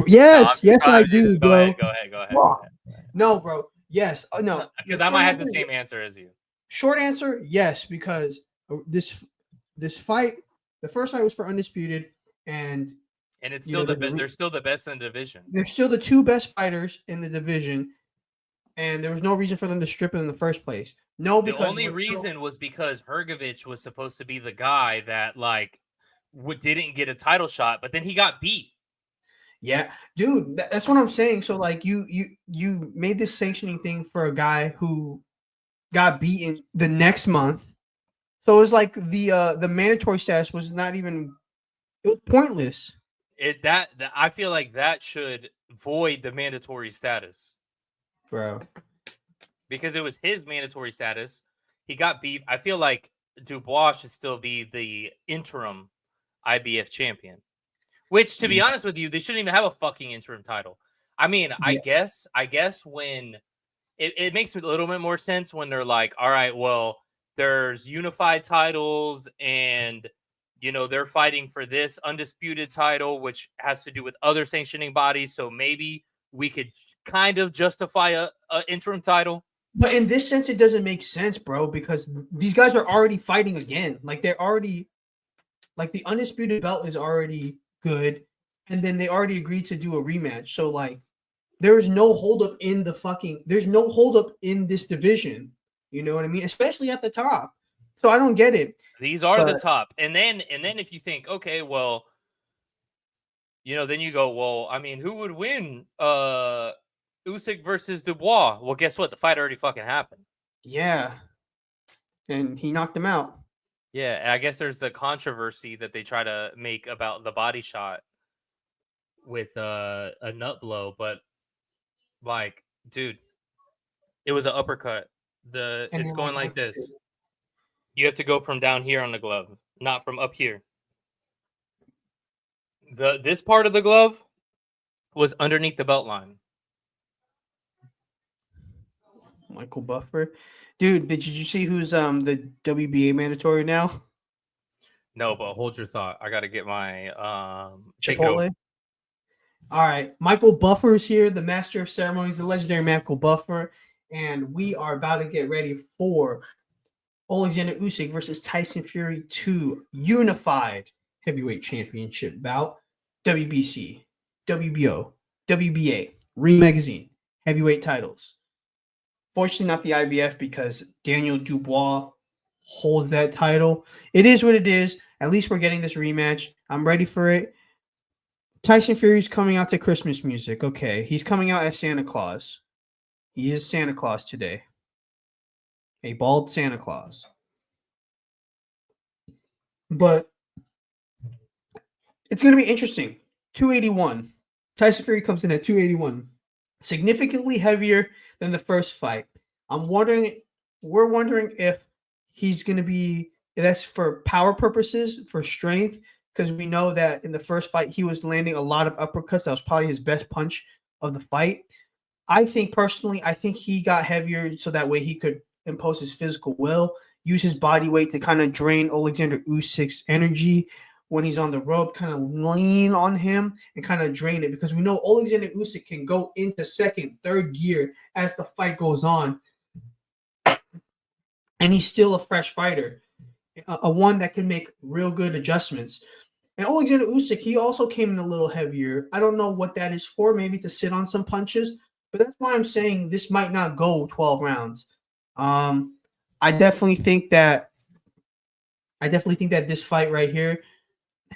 Speaker 3: Yes, I do, bro.
Speaker 1: Go ahead.
Speaker 3: No, bro. Yes. No.
Speaker 1: Because I might have the same answer as you.
Speaker 3: Short answer, yes, because this fight, the first fight was for undisputed, and
Speaker 1: it's still they're still the best in the division.
Speaker 3: They're still the two best fighters in the division, and there was no reason for them to strip it in the first place. No, because
Speaker 1: the only reason was because Hrgović was supposed to be the guy that didn't get a title shot, but then he got beat.
Speaker 3: Yeah, dude, that's what I'm saying. So like you made this sanctioning thing for a guy who got beaten the next month. So it was like the mandatory status was not even, it was pointless.
Speaker 1: I feel like that should void the mandatory status.
Speaker 3: Bro.
Speaker 1: Because it was his mandatory status. He got beat. I feel like Dubois should still be the interim IBF champion. Which, to be honest with you, they shouldn't even have a fucking interim title. I mean, I guess when it makes a little bit more sense when they're like, all right, well, there's unified titles and, they're fighting for this undisputed title, which has to do with other sanctioning bodies. So maybe we could kind of justify a interim title.
Speaker 3: But in this sense, it doesn't make sense, bro, because these guys are already fighting again. Like they're already, like the undisputed belt is already good, and then they already agreed to do a rematch. So like there's no holdup in this division. You know what I mean? Especially at the top. So I don't get it.
Speaker 1: These are the top. And then if you think, okay, well, then you go, well, I mean, who would win Usyk versus Dubois? Well, guess what? The fight already fucking happened.
Speaker 3: Yeah. And he knocked him out.
Speaker 1: Yeah, and I guess there's the controversy that they try to make about the body shot with a nut blow, but like, dude, it was an uppercut. It's going like this. You have to go from down here on the glove, not from up here. This part of the glove was underneath the belt line.
Speaker 3: Michael Buffer. Dude, did you see who's the WBA mandatory now?
Speaker 1: No, but hold your thought. I got to get my
Speaker 3: Chipotle. All right, Michael Buffer is here, the master of ceremonies, the legendary Michael Buffer, and we are about to get ready for Oleksandr Usyk versus Tyson Fury 2 unified heavyweight championship bout. WBC, WBO, WBA, Ring Magazine, heavyweight titles. Fortunately, not the IBF because Daniel Dubois holds that title. It is what it is. At least we're getting this rematch. I'm ready for it. Tyson Fury's coming out to Christmas music. Okay, he's coming out as Santa Claus. He is Santa Claus today. A bald Santa Claus. But it's going to be interesting. 281. Tyson Fury comes in at 281. Significantly heavier than the first fight. We're wondering if he's going to be, that's for power purposes, for strength, because we know that in the first fight, he was landing a lot of uppercuts. That was probably his best punch of the fight. I think he got heavier so that way he could impose his physical will, use his body weight to kind of drain Oleksandr Usyk's energy when he's on the rope, kind of lean on him and kind of drain it, because we know Oleksandr Usyk can go into second, third gear as the fight goes on. And he's still a fresh fighter, a one that can make real good adjustments. And Oleksandr Usyk, he also came in a little heavier. I don't know what that is for, maybe to sit on some punches, but that's why I'm saying this might not go 12 rounds. I definitely think that this fight right here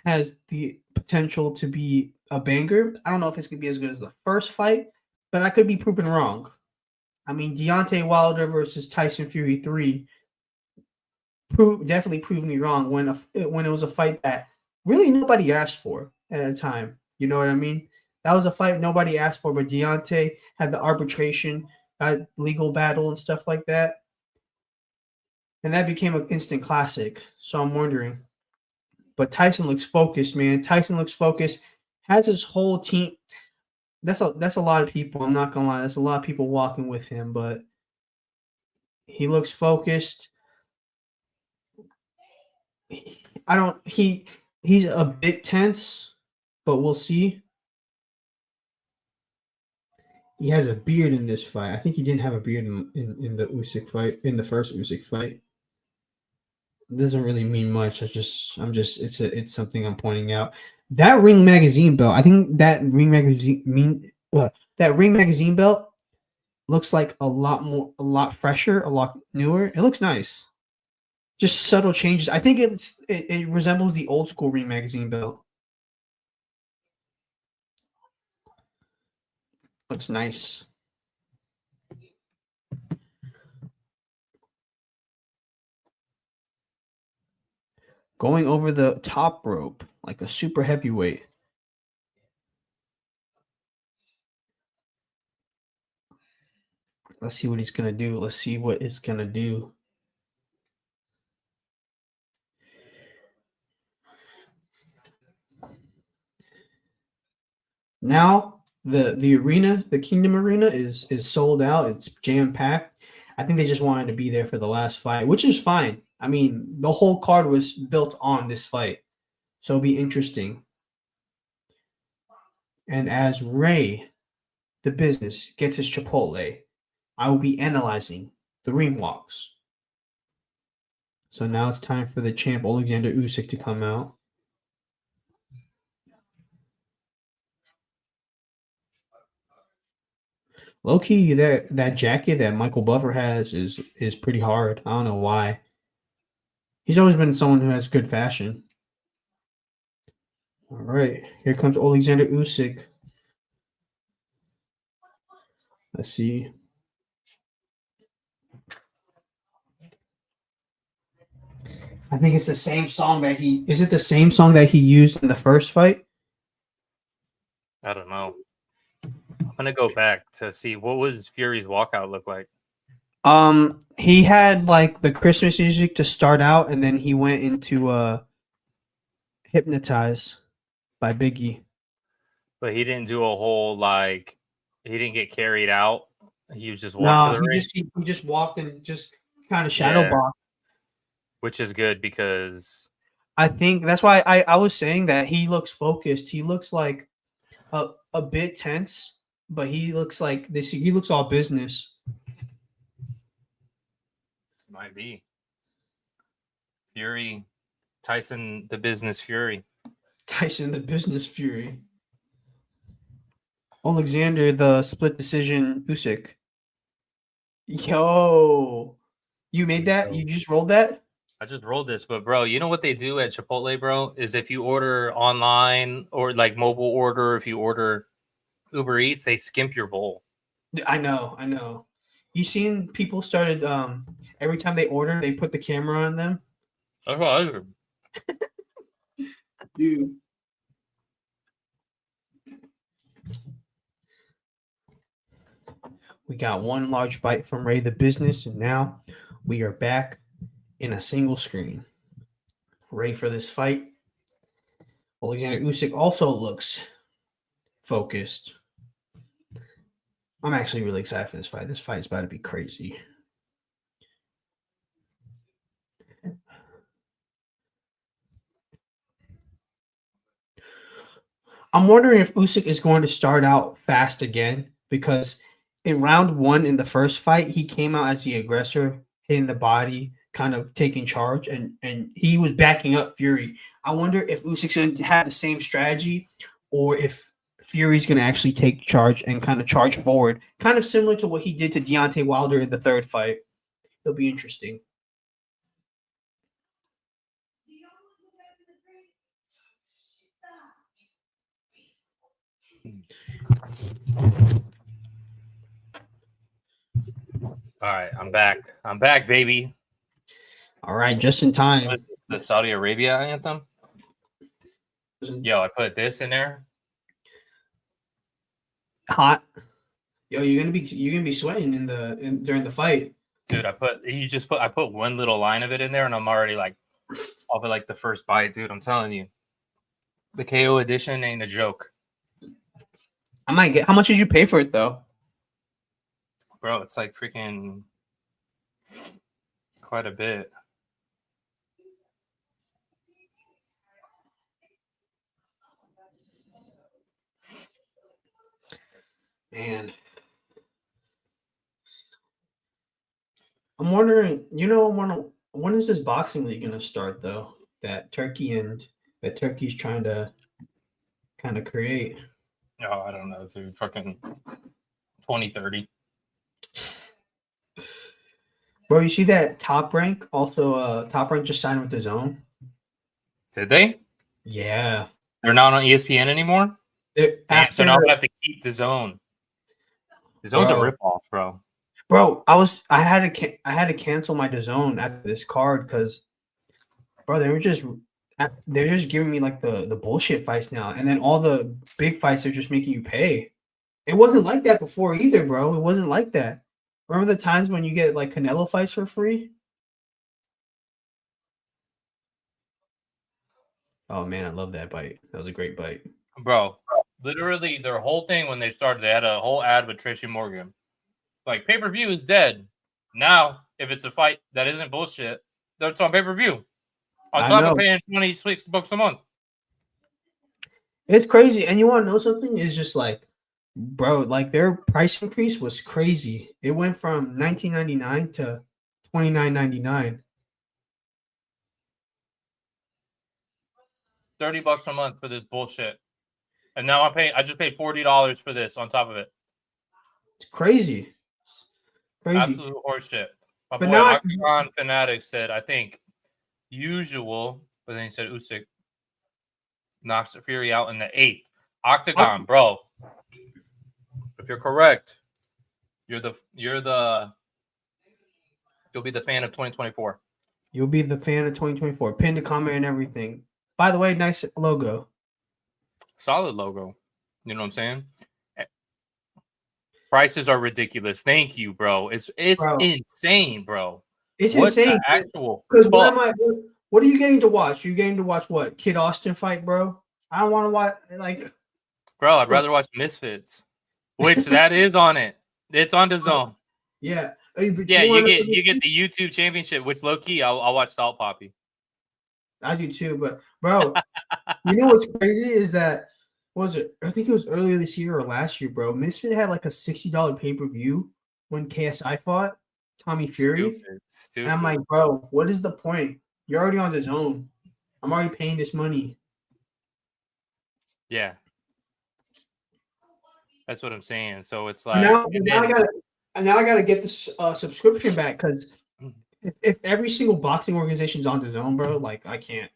Speaker 3: has the potential to be a banger. I don't know if it's going to be as good as the first fight, but I could be proven wrong. I mean, Deontay Wilder versus Tyson Fury 3 definitely proved me wrong when it was a fight that really nobody asked for at the time. You know what I mean? That was a fight nobody asked for, but Deontay had the arbitration, legal battle and stuff like that. And that became an instant classic. So I'm wondering. But Tyson looks focused, man. Tyson looks focused. Has his whole team. That's a lot of people. I'm not gonna lie. That's a lot of people walking with him, but he looks focused. He's a bit tense, but we'll see. He has a beard in this fight. I think he didn't have a beard in the Usyk fight, in the first Usyk fight. It doesn't really mean much. It's something I'm pointing out. That Ring Magazine belt, I think that Ring Magazine belt looks like a lot fresher, a lot newer. It looks nice. Just subtle changes. I think it resembles the old school Ring Magazine belt. Looks nice. Going over the top rope like a super heavyweight. Let's see what he's going to do. Let's see what it's going to do. Now the arena, the Kingdom Arena is sold out. It's jam-packed. I think they just wanted to be there for the last fight, which is fine. I mean, the whole card was built on this fight. So it'll be interesting. And as Ray, the business, gets his Chipotle, I will be analyzing the ring walks. So now it's time for the champ, Oleksandr Usyk, to come out. Low-key, that jacket that Michael Buffer has is pretty hard. I don't know why. He's always been someone who has good fashion. All right, here comes Oleksandr Usyk. Let's see. I think it's the same song that is it the same song that he used in the first fight?
Speaker 1: I don't know. I'm gonna go back to see what was Fury's walkout look like.
Speaker 3: He had like the Christmas music to start out, and then he went into Hypnotize by Biggie.
Speaker 1: But he didn't do a whole he didn't get carried out. He was just walked to the ring.
Speaker 3: He just walked and just kind of shadow boxed.
Speaker 1: Which is good because
Speaker 3: I think that's why I was saying that he looks focused. He looks like a bit tense, but he looks like this. He looks all business.
Speaker 1: Might be Fury, Tyson the Business Fury.
Speaker 3: Tyson the Business Fury. Oleksandr the Split Decision Usyk. Yo, you made that? You just rolled that?
Speaker 1: I just rolled this, but bro, you know what they do at Chipotle, bro? Is if you order online or like mobile order, if you order Uber Eats, they skimp your bowl.
Speaker 3: I know. You seen people started every time they order, they put the camera on them.
Speaker 1: That's what I heard.
Speaker 3: Dude. We got one large bite from Ray the Business, and now we are back in a single screen. Ready for this fight. Oleksandr Usyk also looks focused. I'm actually really excited for this fight. This fight is about to be crazy. I'm wondering if Usyk is going to start out fast again, because in round one in the first fight, he came out as the aggressor, hitting the body, kind of taking charge, and he was backing up Fury. I wonder if Usyk's going to have the same strategy, or if Fury's going to actually take charge and kind of charge forward, kind of similar to what he did to Deontay Wilder in the third fight. It'll be interesting.
Speaker 1: All right, I'm back. I'm back, baby.
Speaker 3: All right, just in time.
Speaker 1: The Saudi Arabia anthem. Yo, I put this in there.
Speaker 3: Hot. Yo, you're gonna be sweating during the fight.
Speaker 1: Dude, I put one little line of it in there, and I'm already like off of like the first bite, dude. I'm telling you, the KO edition ain't a joke.
Speaker 3: I might get. How much did you pay for it though?
Speaker 1: Bro, it's like freaking quite a bit.
Speaker 3: Man. I'm wondering, when is this boxing league going to start, though? That Turkey's trying to kind of create.
Speaker 1: Oh, I don't know, dude. Fucking 2030.
Speaker 3: Bro, you see that Top Rank? Also, Top Rank just signed with the Zone.
Speaker 1: Did they?
Speaker 3: Yeah.
Speaker 1: They're not on ESPN anymore?
Speaker 3: After,
Speaker 1: so now we have to keep the Zone. The Zone's a ripoff, bro.
Speaker 3: Bro, I had to cancel my DAZN after this card because, bro, they're just giving me like the bullshit fights now, and then all the big fights are just making you pay. It wasn't like that before either, bro. It wasn't like that. Remember the times when you get like Canelo fights for free? Oh man, I love that bite. That was a great bite,
Speaker 1: bro. Literally, their whole thing when they started, they had a whole ad with Tracy Morgan. Like, pay-per-view is dead. Now, if it's a fight that isn't bullshit, that's on pay-per-view. On top of paying $26 a month.
Speaker 3: It's crazy. And you want to know something? It's just like, bro, like their price increase was crazy. It went from $19.99 to $29.99.
Speaker 1: $30 a month for this bullshit. And now I just paid $40 for this on top of it.
Speaker 3: It's crazy. Crazy.
Speaker 1: Absolute horseshit. My boy Octagon Fanatic said, I think usual, but then he said Usyk knocks Fury out in the 8th. Octagon, bro. If you're correct, you'll be the fan of 2024.
Speaker 3: You'll be the fan of 2024. Pin to comment and everything. By the way, nice logo.
Speaker 1: Solid logo. You know what I'm saying? Prices are ridiculous. Thank you, bro. It's bro. Insane, bro.
Speaker 3: It's insane.
Speaker 1: Actual.
Speaker 3: Because what are you getting to watch? You're getting to watch what? Kid Austin fight, bro? I don't want to watch
Speaker 1: Bro, I'd rather watch Misfits, which that is on it. It's on the Zone.
Speaker 3: Yeah.
Speaker 1: You get the YouTube championship, which low key I'll watch Salt Poppy.
Speaker 3: I do too, but bro, you know what's crazy is that I think it was earlier this year or last year, bro. Misfit had like a $60 pay-per-view when KSI fought Tommy Fury.
Speaker 1: Stupid.
Speaker 3: And I'm like, bro, what is the point? You're already on the Zone. I'm already paying this money.
Speaker 1: Yeah. That's what I'm saying. So it's like
Speaker 3: now I gotta get this subscription back because if every single boxing organization's on the zone, bro, like I can't.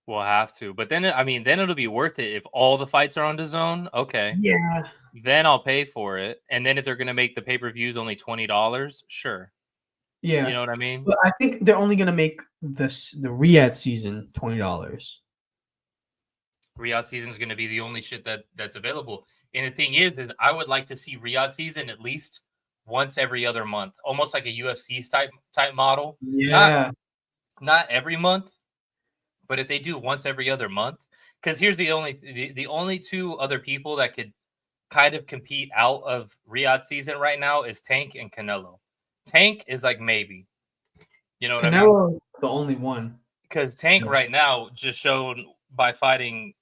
Speaker 1: We'll have to. But then, I mean, then it'll be worth it if all the fights are on the zone. Okay.
Speaker 3: Yeah.
Speaker 1: Then I'll pay for it. And then if they're going to make the pay-per-views only $20, sure.
Speaker 3: Yeah.
Speaker 1: You know what I mean?
Speaker 3: But I think they're only gonna make the Riyadh season $20.
Speaker 1: Riyadh season is going to be the only shit that's available. And the thing is I would like to see Riyadh season at least once every other month, almost like a UFC type model.
Speaker 3: Yeah.
Speaker 1: Not every month, but if they do once every other month, because here's the only two other people that could kind of compete out of Riyadh season right now is Tank and Canelo. Tank is like maybe, you know what I mean?
Speaker 3: Canelo, the only one.
Speaker 1: Because Tank right now just showed by fighting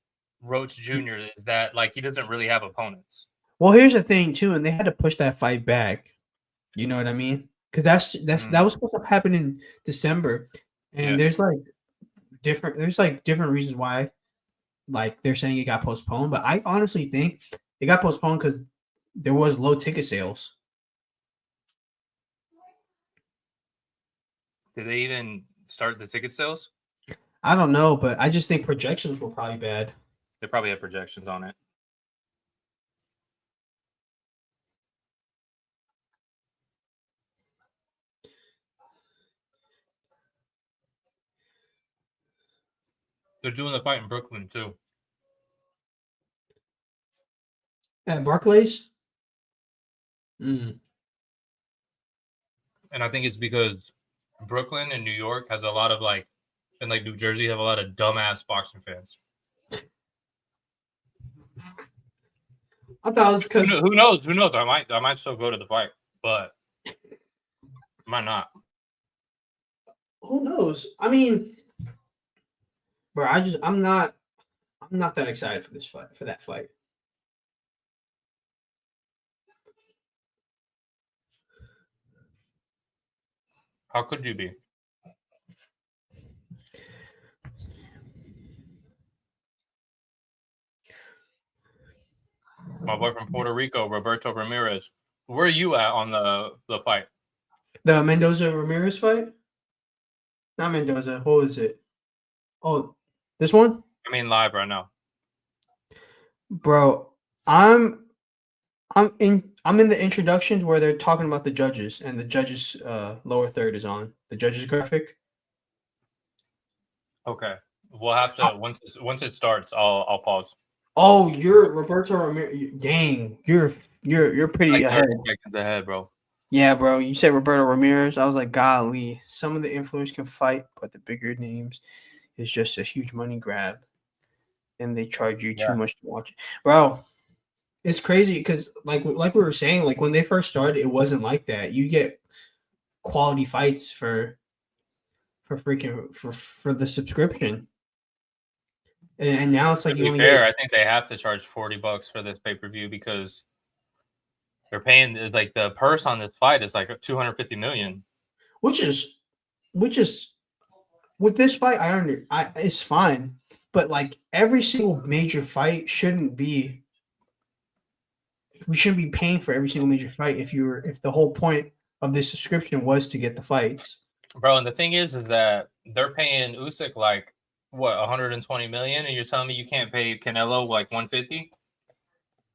Speaker 1: Roach Jr. is that like he doesn't really have opponents.
Speaker 3: Well, here's the thing too, and they had to push that fight back. You know what I mean? Because that was supposed to happen in December, and there's different reasons why, like they're saying it got postponed. But I honestly think it got postponed because there was low ticket sales.
Speaker 1: Did they even start the ticket sales?
Speaker 3: I don't know, but I just think projections were probably bad.
Speaker 1: They probably have projections on it. They're doing the fight in Brooklyn too.
Speaker 3: At Barclays?
Speaker 1: And I think it's because Brooklyn and New York has a lot of like, and like New Jersey have a lot of dumbass boxing fans.
Speaker 3: I thought it was because
Speaker 1: who knows? Who knows? I might still go to the fight, but I might not.
Speaker 3: Who knows? I mean, bro, I'm not that excited for that fight.
Speaker 1: How could you be? My boy from Puerto Rico, Roberto Ramirez. Where are you at on the fight?
Speaker 3: The Mendoza Ramirez fight? Not Mendoza. What was it? Oh, this one?
Speaker 1: I mean, live right now.
Speaker 3: Bro, I'm in the introductions where they're talking about the judges, and the judges lower third is on. The judges graphic.
Speaker 1: Okay. We'll have to once it starts, I'll pause.
Speaker 3: Oh, you're Roberto Ramirez. Dang, you're pretty
Speaker 1: like
Speaker 3: ahead.
Speaker 1: 30 seconds ahead, bro.
Speaker 3: Yeah, bro. You said Roberto Ramirez. I was like, golly, some of the influencers can fight, but the bigger names is just a huge money grab, and they charge you too much to watch it, bro. It's crazy because, like we were saying, like when they first started, it wasn't like that. You get quality fights for the subscription, and now it's like
Speaker 1: To be fair, I think they have to charge $40 for this pay-per-view because they're paying like the purse on this fight is like $250 million.
Speaker 3: Which is with this fight, it's fine, but like every single major fight we shouldn't be paying for every single major fight if the whole point of this subscription was to get the fights.
Speaker 1: Bro, and the thing is that they're paying Usyk like what, 120 million, and you're telling me you can't pay Canelo like 150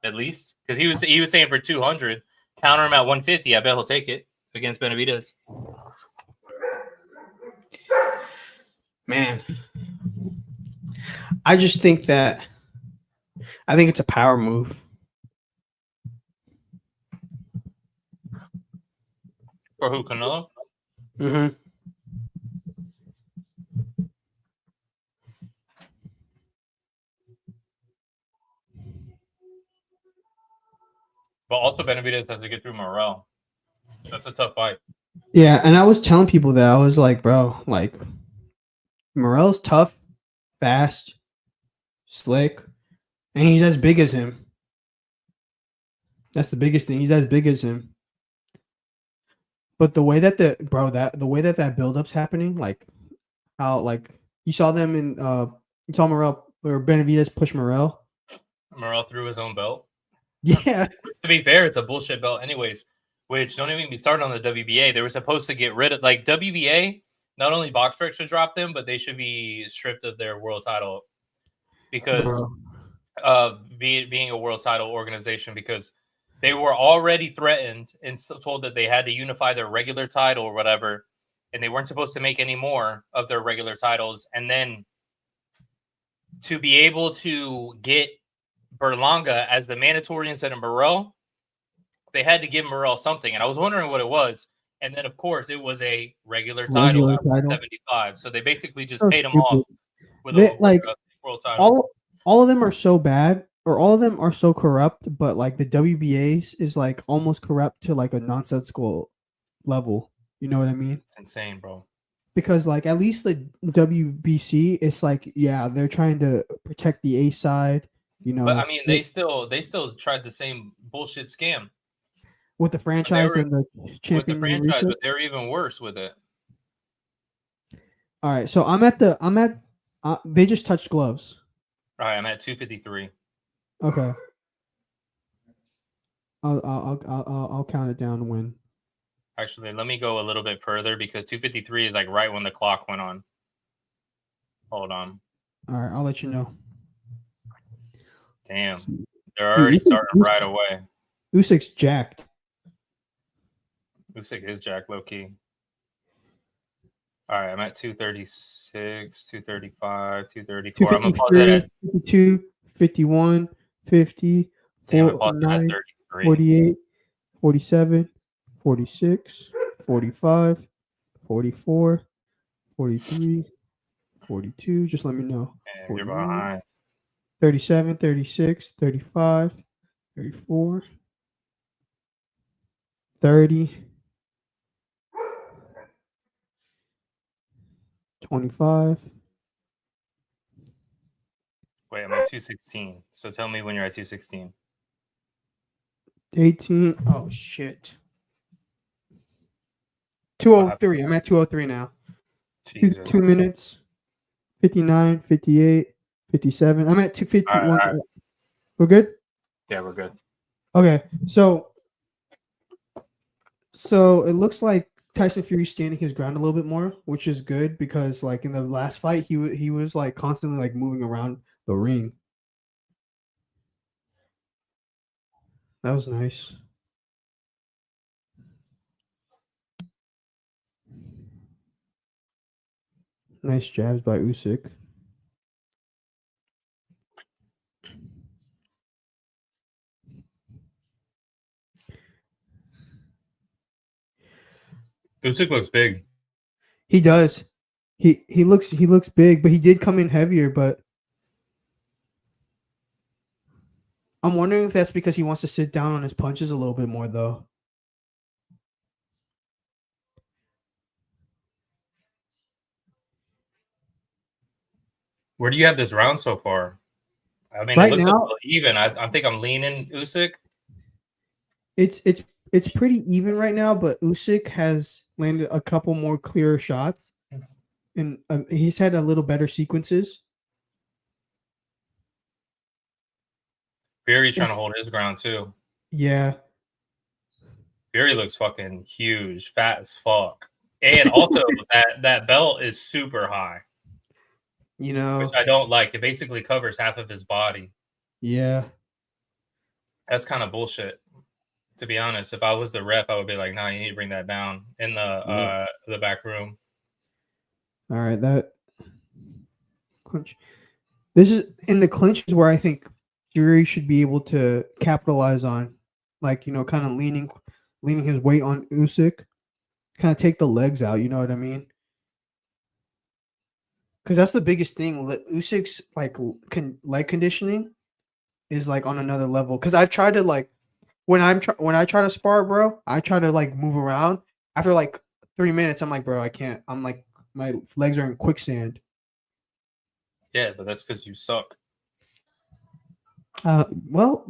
Speaker 1: at least? Because he was saying for 200, counter him at 150. I bet he'll take it against Benavidez.
Speaker 3: Man, I just think it's a power move.
Speaker 1: For who, Canelo?
Speaker 3: Mm-hmm.
Speaker 1: But also Benavidez has to get through Morrell. That's a tough fight.
Speaker 3: Yeah, and I was telling people that I was like, bro, like Morrell's tough, fast, slick, and he's as big as him. That's the biggest thing. He's as big as him. But the way that that build-up's happening, like how like you saw them in you saw Morrell or Benavidez push Morrell.
Speaker 1: Morrell threw his own belt.
Speaker 3: Yeah.
Speaker 1: To be fair, it's a bullshit belt anyways. which don't even be started on the WBA. They were supposed to get rid of like WBA. Not only BoxRec should drop them, but they should be stripped of their world title because being a world title organization, because they were already threatened and told that they had to unify their regular title or whatever, and they weren't supposed to make any more of their regular titles. And then to be able to get Berlanga as the mandatory instead of Morel, they had to give Morel something. And I was wondering what it was. And then, of course, it was a regular title at 175. So they basically just paid him off with a world title.
Speaker 3: All of them are so bad, or all of them are so corrupt, but like the WBA's is like almost corrupt to like a nonsensical level. You know what I mean?
Speaker 1: It's insane, bro.
Speaker 3: Because like at least the WBC, it's like, yeah, they're trying to protect the A side, you know.
Speaker 1: But I mean, they still tried the same bullshit scam
Speaker 3: with the franchise and the champion.
Speaker 1: With the franchise, but they're even worse with it.
Speaker 3: All right, so they just touched gloves.
Speaker 1: All right, I'm at 253.
Speaker 3: Okay. I'll count it down when.
Speaker 1: Actually, let me go a little bit further because 253 is like right when the clock went on. Hold on.
Speaker 3: All right, I'll let you know.
Speaker 1: Damn, they're already starting right away.
Speaker 3: Usyk's jacked.
Speaker 1: Usyk is jacked, low key. All right, I'm at 236, 235, 234. I'm gonna pause that at
Speaker 3: 52, 51, 50, 49, 48, 47, 46, 45, 44, 43, 42. Just let me know.
Speaker 1: You're behind.
Speaker 3: 37, 36, 35, 34, 30, 25.
Speaker 1: Wait, I'm at 216. So tell me when you're at 216.
Speaker 3: 18. Oh, shit. 203. I'm at 203 now.
Speaker 1: Jesus.
Speaker 3: 2 minutes. 59, 58, 57. I'm at 251.
Speaker 1: All right.
Speaker 3: We're good?
Speaker 1: Yeah, we're good.
Speaker 3: Okay. So it looks like Tyson Fury's standing his ground a little bit more, which is good because like in the last fight, he was like constantly like moving around the ring. That was nice. Nice jabs by Usyk.
Speaker 1: Usyk looks big.
Speaker 3: He does. He looks big, but he did come in heavier, but I'm wondering if that's because he wants to sit down on his punches a little bit more though.
Speaker 1: Where do you have this round so far? I mean,
Speaker 3: Right
Speaker 1: it looks
Speaker 3: now,
Speaker 1: even. I think I'm leaning Usyk.
Speaker 3: It's pretty even right now, but Usyk has landed a couple more clearer shots, and he's had a little better sequences.
Speaker 1: Fury's trying to hold his ground too.
Speaker 3: Yeah.
Speaker 1: Fury looks fucking huge, fat as fuck, and also that belt is super high.
Speaker 3: You know,
Speaker 1: which I don't like. It basically covers half of his body.
Speaker 3: Yeah.
Speaker 1: That's kind of bullshit. To be honest, if I was the ref, I would be like, "Nah, you need to bring that down in the back room."
Speaker 3: All right, that clinch. This is in the clinches where I think Fury should be able to capitalize on, like kind of leaning his weight on Usyk, kind of take the legs out. You know what I mean? Because that's the biggest thing. Usyk's like leg conditioning is like on another level. Because I've tried to like when I try to spar, bro, I try to like move around. After like 3 minutes, I'm like, bro, I can't. I'm like, my legs are in quicksand.
Speaker 1: Yeah, but that's because you suck.
Speaker 3: Well,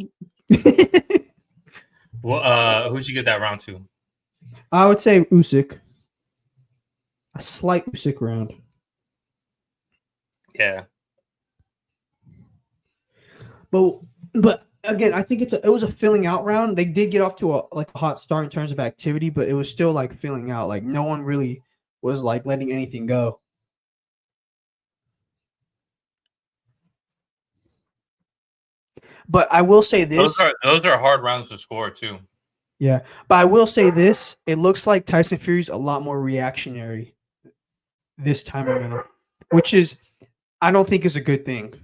Speaker 1: well, who'd you get that round to?
Speaker 3: I would say Usyk. A slight Usyk round.
Speaker 1: Yeah.
Speaker 3: But again, I think it was a filling out round. They did get off to a hot start in terms of activity, but it was still like filling out. Like no one really was like letting anything go. But I will say this.
Speaker 1: Those are hard rounds to score too.
Speaker 3: Yeah, but I will say this. It looks like Tyson Fury's a lot more reactionary this time around, which is I don't think is a good thing.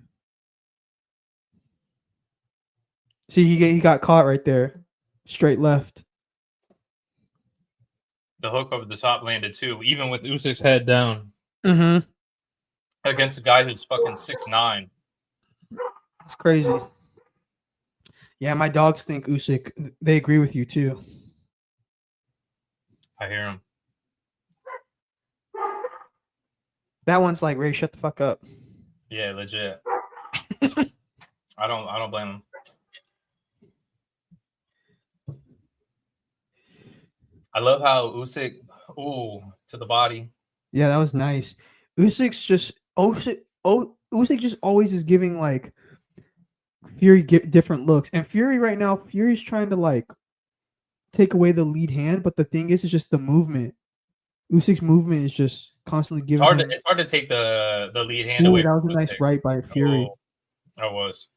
Speaker 3: See, he got caught right there, straight left.
Speaker 1: The hook over the top landed too, even with Usyk's head down
Speaker 3: Mm-hmm.
Speaker 1: against a guy who's fucking 6'9".
Speaker 3: It's crazy. Yeah, my dogs think Usyk. They agree with you too.
Speaker 1: I hear him.
Speaker 3: That one's like, Ray, shut the fuck up.
Speaker 1: Yeah, legit. I don't blame him. I love how Usyk, to the body.
Speaker 3: Yeah, that was nice. Usyk's just Usyk just always is giving like Fury different looks, and Fury right now, Fury's trying to like take away the lead hand, but the thing is, it's just the movement. Usyk's movement is just constantly giving.
Speaker 1: It's hard to take the lead hand
Speaker 3: Ooh,
Speaker 1: away.
Speaker 3: that was a nice right by Fury.
Speaker 1: That was.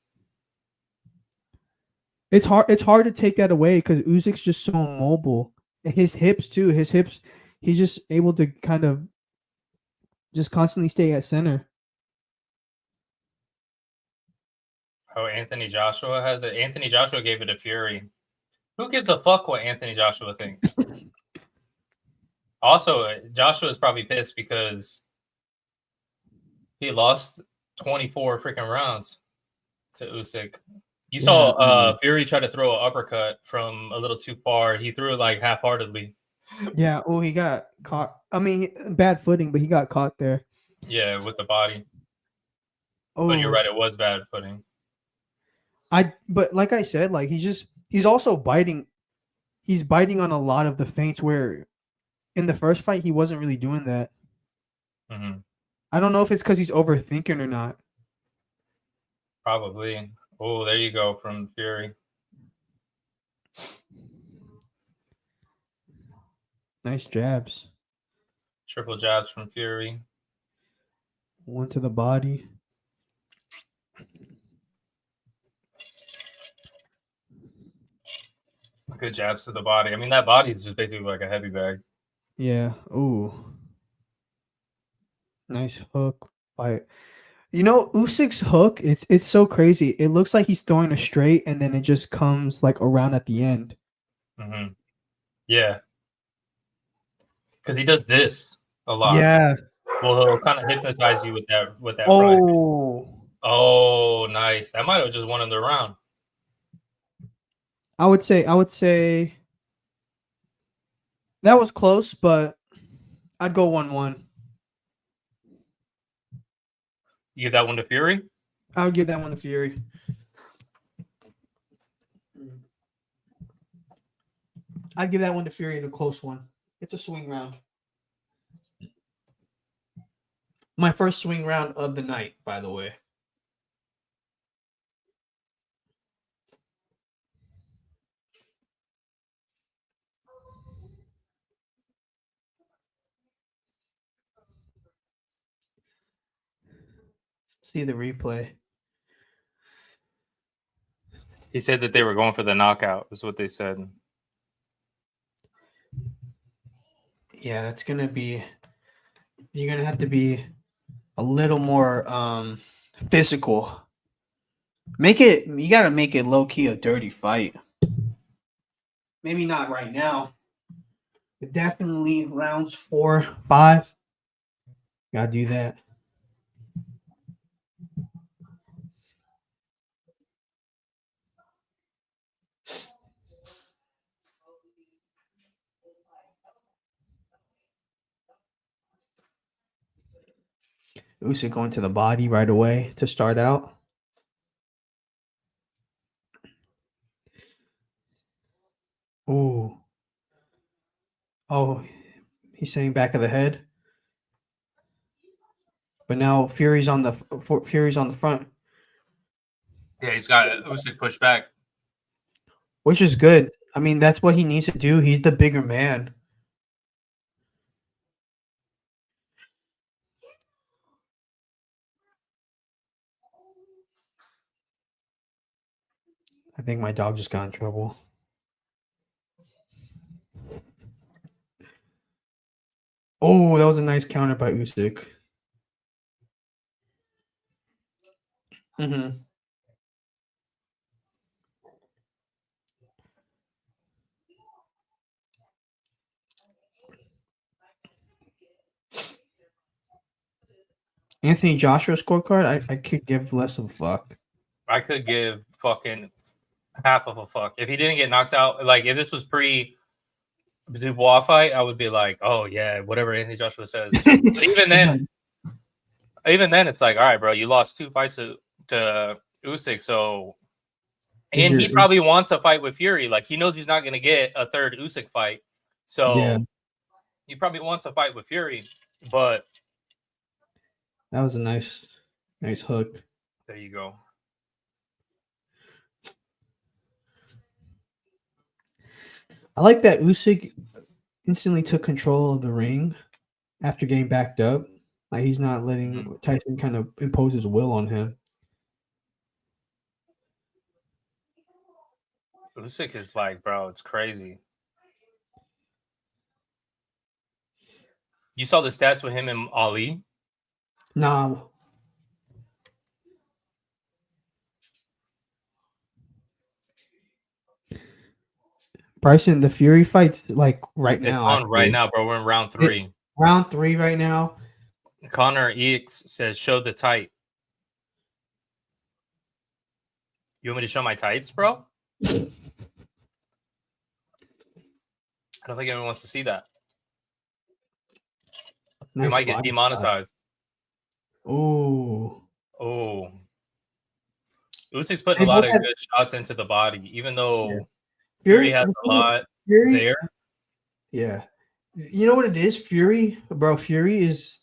Speaker 3: It's hard to take that away because Usyk's just so mobile. And his hips too. His hips, he's just able to kind of just constantly stay at center.
Speaker 1: Oh, Anthony Joshua has it. Anthony Joshua gave it to Fury. Who gives a fuck what Anthony Joshua thinks? Also, Joshua is probably pissed because he lost 24 freaking rounds to Usyk. You saw Fury try to throw an uppercut from a little too far. He threw it like half-heartedly.
Speaker 3: Yeah. Oh, he got caught. I mean, bad footing, but he got caught there.
Speaker 1: Yeah, with the body.
Speaker 3: Oh,
Speaker 1: But you're right, it was bad footing.
Speaker 3: But like I said, like he's also biting. He's biting on a lot of the feints where in the first fight he wasn't really doing that.
Speaker 1: Mm-hmm.
Speaker 3: I don't know if it's because he's overthinking or not.
Speaker 1: Probably. Oh, there you go from Fury.
Speaker 3: Nice jabs.
Speaker 1: Triple jabs from Fury.
Speaker 3: One to the body.
Speaker 1: Good jabs to the body. I mean, that body is just basically like a heavy bag.
Speaker 3: Yeah. Ooh. Nice hook fight. You know, Usyk's hook, it's so crazy. It looks like he's throwing a straight and then it just comes like around at the end.
Speaker 1: Mm-hmm. Yeah. Because he does this a lot.
Speaker 3: Yeah.
Speaker 1: Well, he'll kind of hypnotize you with that right. Oh, nice. That might have just won him the round.
Speaker 3: I would say that was close, but I'd go 1-1.
Speaker 1: You give that one to Fury?
Speaker 3: I would give that one to Fury. I'd give that one to Fury in a close one. It's a swing round. My first swing round of the night, by the way. See the replay.
Speaker 1: He said that they were going for the knockout, is what they said.
Speaker 3: Yeah, that's gonna be. You're gonna have to be a little more physical. You gotta make it low key a dirty fight. Maybe not right now, but definitely rounds 4, 5. Gotta do that. Usyk going to the body right away to start out. Ooh. Oh, he's saying back of the head. But now Fury's on the front.
Speaker 1: Yeah, he's got Usyk pushed back.
Speaker 3: which is good. I mean, that's what he needs to do. He's the bigger man. I think my dog just got in trouble. Oh, that was a nice counter by Usyk. Mm-hmm. Anthony Joshua scorecard, I could give less of a fuck.
Speaker 1: I could give fucking half of a fuck if he didn't get knocked out. Like if this was pre Dubois fight, I would be like, oh yeah, whatever Anthony Joshua says. But even then, it's like, all right, bro, you lost 2 fights to Usyk, so and he probably wants a fight with Fury. Like he knows he's not gonna get a third Usyk fight, so he probably wants a fight with Fury. But
Speaker 3: that was a nice hook.
Speaker 1: There you go.
Speaker 3: I like that Usyk instantly took control of the ring after getting backed up. Like he's not letting Tyson kind of impose his will on him.
Speaker 1: Usyk is like, bro, it's crazy. You saw the stats with him and Ali?
Speaker 3: No. Bryson, the Fury fight, like right now.
Speaker 1: It's on right now, bro. We're in round 3.
Speaker 3: Round 3 right now.
Speaker 1: Connor EX says, show the tight. You want me to show my tights, bro? I don't think anyone wants to see that. We might get demonetized.
Speaker 3: Oh.
Speaker 1: Usyk's putting a lot of good shots into the body, even though Fury has a lot there.
Speaker 3: Yeah. You know what it is? Fury, bro, Fury is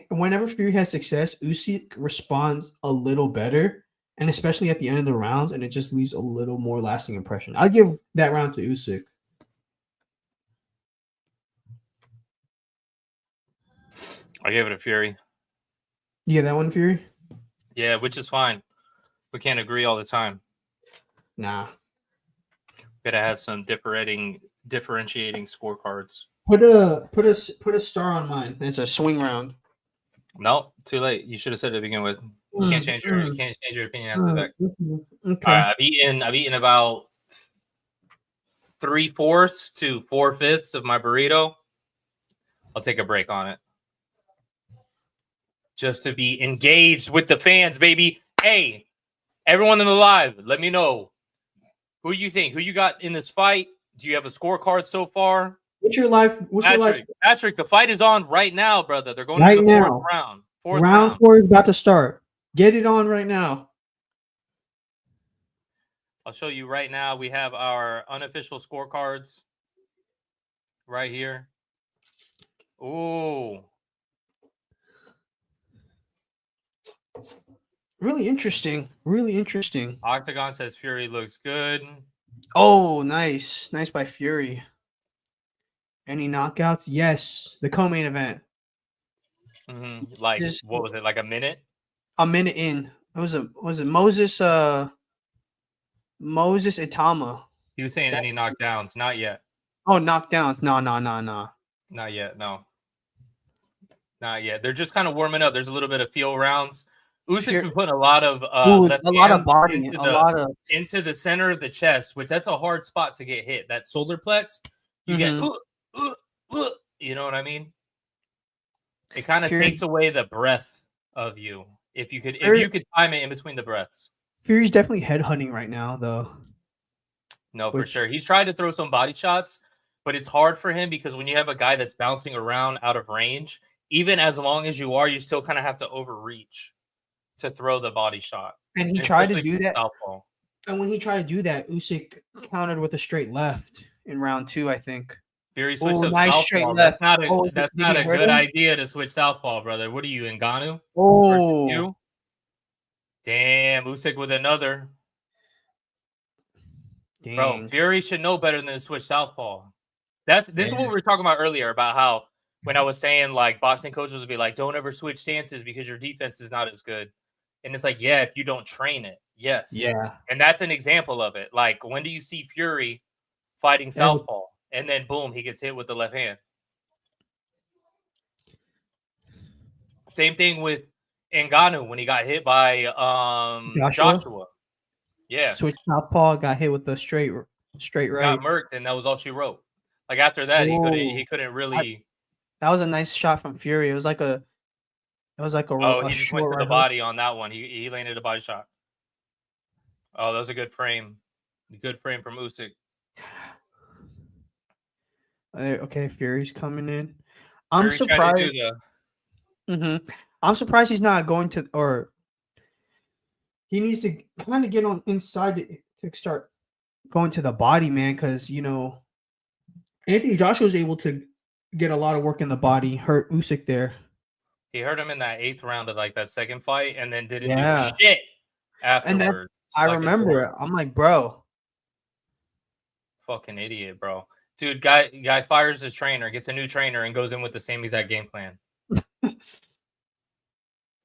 Speaker 3: whenever Fury has success, Usyk responds a little better, and especially at the end of the rounds, and it just leaves a little more lasting impression. I'll give that round to Usyk.
Speaker 1: I gave it a Fury.
Speaker 3: Yeah, that one, Fury?
Speaker 1: Yeah, which is fine. We can't agree all the time.
Speaker 3: Nah.
Speaker 1: Gotta have some differentiating scorecards.
Speaker 3: Put a star on mine. It's a swing round.
Speaker 1: No, too late. You should have said it to begin with. You can't change your opinion after that.
Speaker 3: Okay.
Speaker 1: All right, I've eaten about 3/4 to 4/5 of my burrito. I'll take a break on it. Just to be engaged with the fans, baby. Hey, everyone in the live, let me know who you think, who you got in this fight. Do you have a scorecard so far?
Speaker 3: What's your life?
Speaker 1: Patrick, the fight is on right now, brother. They're going
Speaker 3: right
Speaker 1: to the
Speaker 3: now.
Speaker 1: fourth round.
Speaker 3: Round 4 is about to start. Get it on right now.
Speaker 1: I'll show you right now. We have our unofficial scorecards right here. Ooh.
Speaker 3: Really interesting. Really interesting.
Speaker 1: Octagon says Fury looks good.
Speaker 3: Oh, nice. Nice by Fury. Any knockouts? Yes. The co-main event.
Speaker 1: Like, what was it? Like a minute?
Speaker 3: A minute in. Was it Moses Itauma?
Speaker 1: He was saying any knockdowns. Not yet.
Speaker 3: Oh, knockdowns. No.
Speaker 1: Not yet. No. Not yet. They're just kind of warming up. There's a little bit of feel rounds. Usyk's been putting a lot of
Speaker 3: body
Speaker 1: into the center of the chest, which that's a hard spot to get hit. That solar plex, you get you know what I mean? It kind of takes away the breath of you. If you could time it in between the breaths.
Speaker 3: Fury's definitely headhunting right now, though.
Speaker 1: No, for sure. He's tried to throw some body shots, but it's hard for him because when you have a guy that's bouncing around out of range, even as long as you are, you still kind of have to overreach to throw the body shot.
Speaker 3: And he tried to do that. And when he tried to do that, Usyk countered with a straight left in round 2, I think.
Speaker 1: Fury switched up
Speaker 3: nice
Speaker 1: southpaw.
Speaker 3: straight left.
Speaker 1: That's not a good idea to switch southpaw, brother. What are you, Ngannou?
Speaker 3: Oh.
Speaker 1: Damn, Usyk with another. Bro,
Speaker 3: Dang.
Speaker 1: Fury should know better than to switch southpaw. This is what we were talking about earlier about how when I was saying like boxing coaches would be like, don't ever switch stances because your defense is not as good. And it's like, yeah, if you don't train it, yes.
Speaker 3: Yeah.
Speaker 1: And that's an example of it. Like, when do you see Fury fighting southpaw? And then boom, he gets hit with the left hand. Same thing with Ngannou when he got hit by Joshua. Yeah.
Speaker 3: Switch southpaw, got hit with the straight right.
Speaker 1: Got murked, and that was all she wrote. Like after that, he couldn't really.
Speaker 3: That was a nice shot from Fury. It was like a
Speaker 1: He just went to the body on that one. He landed a body shot. Oh, that was a good frame. Good frame from Usyk.
Speaker 3: Okay, Fury's coming in.
Speaker 1: I'm
Speaker 3: I'm surprised.
Speaker 1: to do
Speaker 3: I'm surprised he's not going to, or he needs to kind of get on inside to start going to the body, man. Because Anthony Joshua was able to get a lot of work in the body, hurt Usyk there.
Speaker 1: He hurt him in that 8th round of like that second fight, and then didn't do shit afterwards.
Speaker 3: I remember it. I'm like, bro,
Speaker 1: fucking idiot, bro. Dude, guy fires his trainer, gets a new trainer, and goes in with the same exact game plan.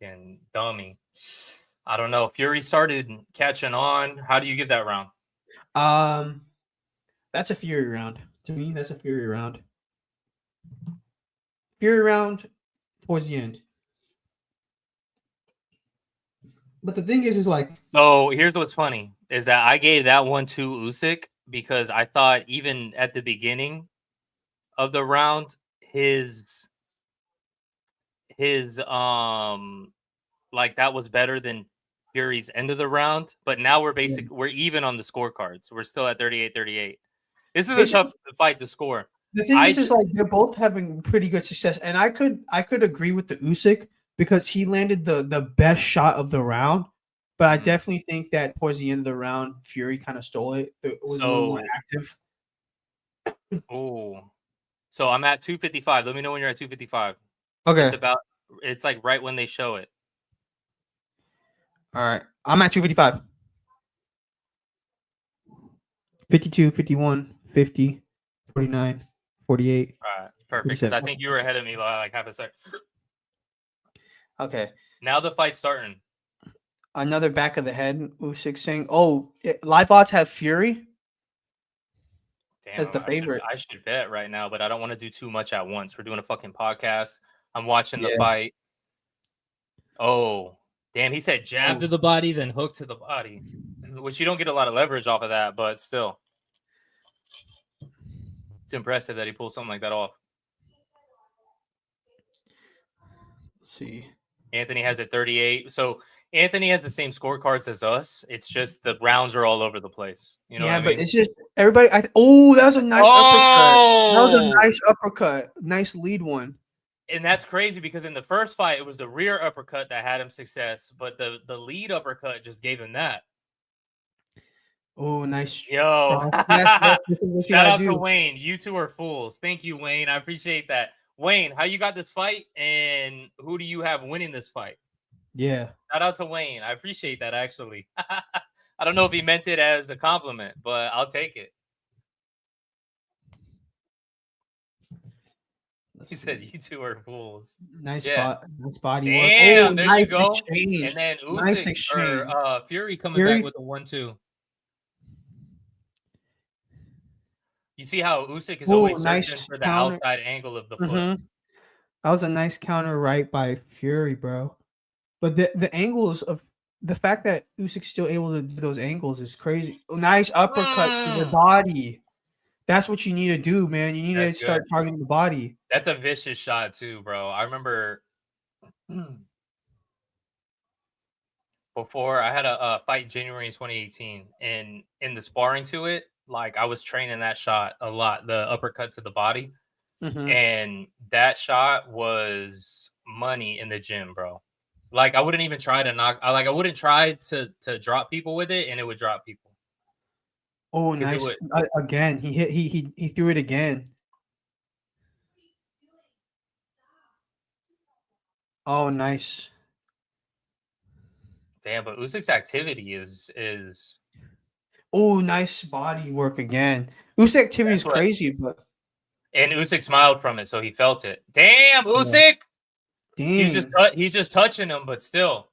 Speaker 1: And dummy. I don't know. Fury started catching on. How do you give that round?
Speaker 3: That's a Fury round. To me, that's a Fury round. Fury round towards the end. But the thing is like...
Speaker 1: So here's what's funny, is that I gave that one to Usyk because I thought even at the beginning of the round, his like that was better than Fury's end of the round. But now we're even on the scorecards. We're still at 38-38. This is a tough fight to score.
Speaker 3: The thing is like they're both having pretty good success, and I could agree with the Usyk because he landed the best shot of the round. But I definitely think that towards the end of the round, Fury kind of stole it. It was a little more active.
Speaker 1: Oh, so I'm at 255. Let me know when you're at 255.
Speaker 3: Okay,
Speaker 1: it's like right when they show it.
Speaker 3: All right, I'm at 255. 52, 51, 50, 49, 48.
Speaker 1: All right, perfect. Because I think you were ahead of me by like half a second.
Speaker 3: Okay.
Speaker 1: Now the fight's starting.
Speaker 3: Another back of the head. Usyk saying, live odds have Fury as the favorite.
Speaker 1: I should bet right now, but I don't want to do too much at once. We're doing a fucking podcast. I'm watching the fight. Oh, damn. He said jab to the body, then hook to the body, which you don't get a lot of leverage off of that, but still. It's impressive that he pulls something like that off.
Speaker 3: Let's see.
Speaker 1: Anthony has a 38. So Anthony has the same scorecards as us. It's just the rounds are all over the place. You know what I mean?
Speaker 3: It's just everybody. That was a nice uppercut. That was a nice uppercut. Nice lead one.
Speaker 1: And that's crazy because in the first fight, it was the rear uppercut that had him success, but the lead uppercut just gave him that.
Speaker 3: Oh, nice.
Speaker 1: Yo. Shout out to Wayne. You two are fools. Thank you, Wayne. I appreciate that. Wayne, how you got this fight, and who do you have winning this fight?
Speaker 3: Yeah.
Speaker 1: Shout out to Wayne. I appreciate that, actually. I don't know if he meant it as a compliment, but I'll take it. He said, you two are fools.
Speaker 3: Nice body
Speaker 1: work. Damn, there you go. Exchange. And then Usyk Fury coming back with a 1-2. You see how Usyk is always searching for the outside angle of the foot.
Speaker 3: That was a nice counter right by Fury, bro. But the angles of the fact that Usyk's still able to do those angles is crazy. Nice uppercut to the body. That's what you need to do, man. You need to start targeting the body.
Speaker 1: That's a vicious shot too, bro. I remember before I had a fight January 2018, and in the sparring to it, like I was training that shot a lot, the uppercut to the body. And that shot was money in the gym, bro. Like I wouldn't even try to I wouldn't try to drop people with it, and it would drop people.
Speaker 3: Oh, nice. Again, he threw it again. Oh, nice.
Speaker 1: Damn, but Usyk's activity is
Speaker 3: Oh, nice body work again. Usyk activity is
Speaker 1: That's what.
Speaker 3: crazy, but
Speaker 1: And Usyk smiled from it, so he felt it. Damn,
Speaker 3: yeah.
Speaker 1: Usyk.
Speaker 3: Dang.
Speaker 1: He's just touching him, but still.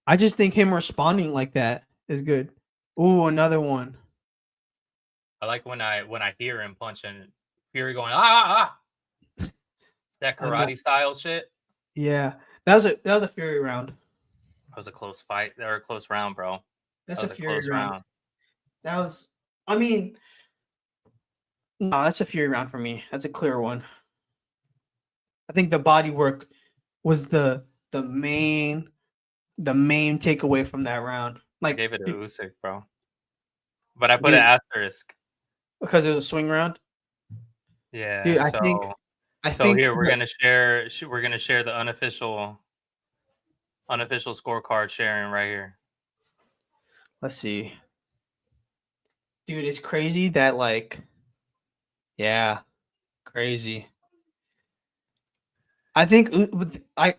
Speaker 3: I just think him responding like that is good. Oh, another one.
Speaker 1: I like when I hear him punching Fury going that
Speaker 3: Ano-
Speaker 1: karate style shit.
Speaker 3: yeah. That was a Fury round.
Speaker 1: That was a close fight or a close round, bro. That
Speaker 3: That's a
Speaker 1: was a
Speaker 3: Fury
Speaker 1: close
Speaker 3: round.
Speaker 1: round.
Speaker 3: That was I mean, no, that's a Fury round for me. That's a clear one. I think the body work was the main takeaway from that round.
Speaker 1: I
Speaker 3: Like
Speaker 1: gave it to Usyk, bro. But I put an
Speaker 3: dude,
Speaker 1: asterisk.
Speaker 3: because it was a swing round.
Speaker 1: Yeah.
Speaker 3: Dude,
Speaker 1: So
Speaker 3: I
Speaker 1: so
Speaker 3: think
Speaker 1: here we're gonna share the unofficial scorecard sharing right here.
Speaker 3: let's see. Dude, it's crazy that yeah, crazy. I think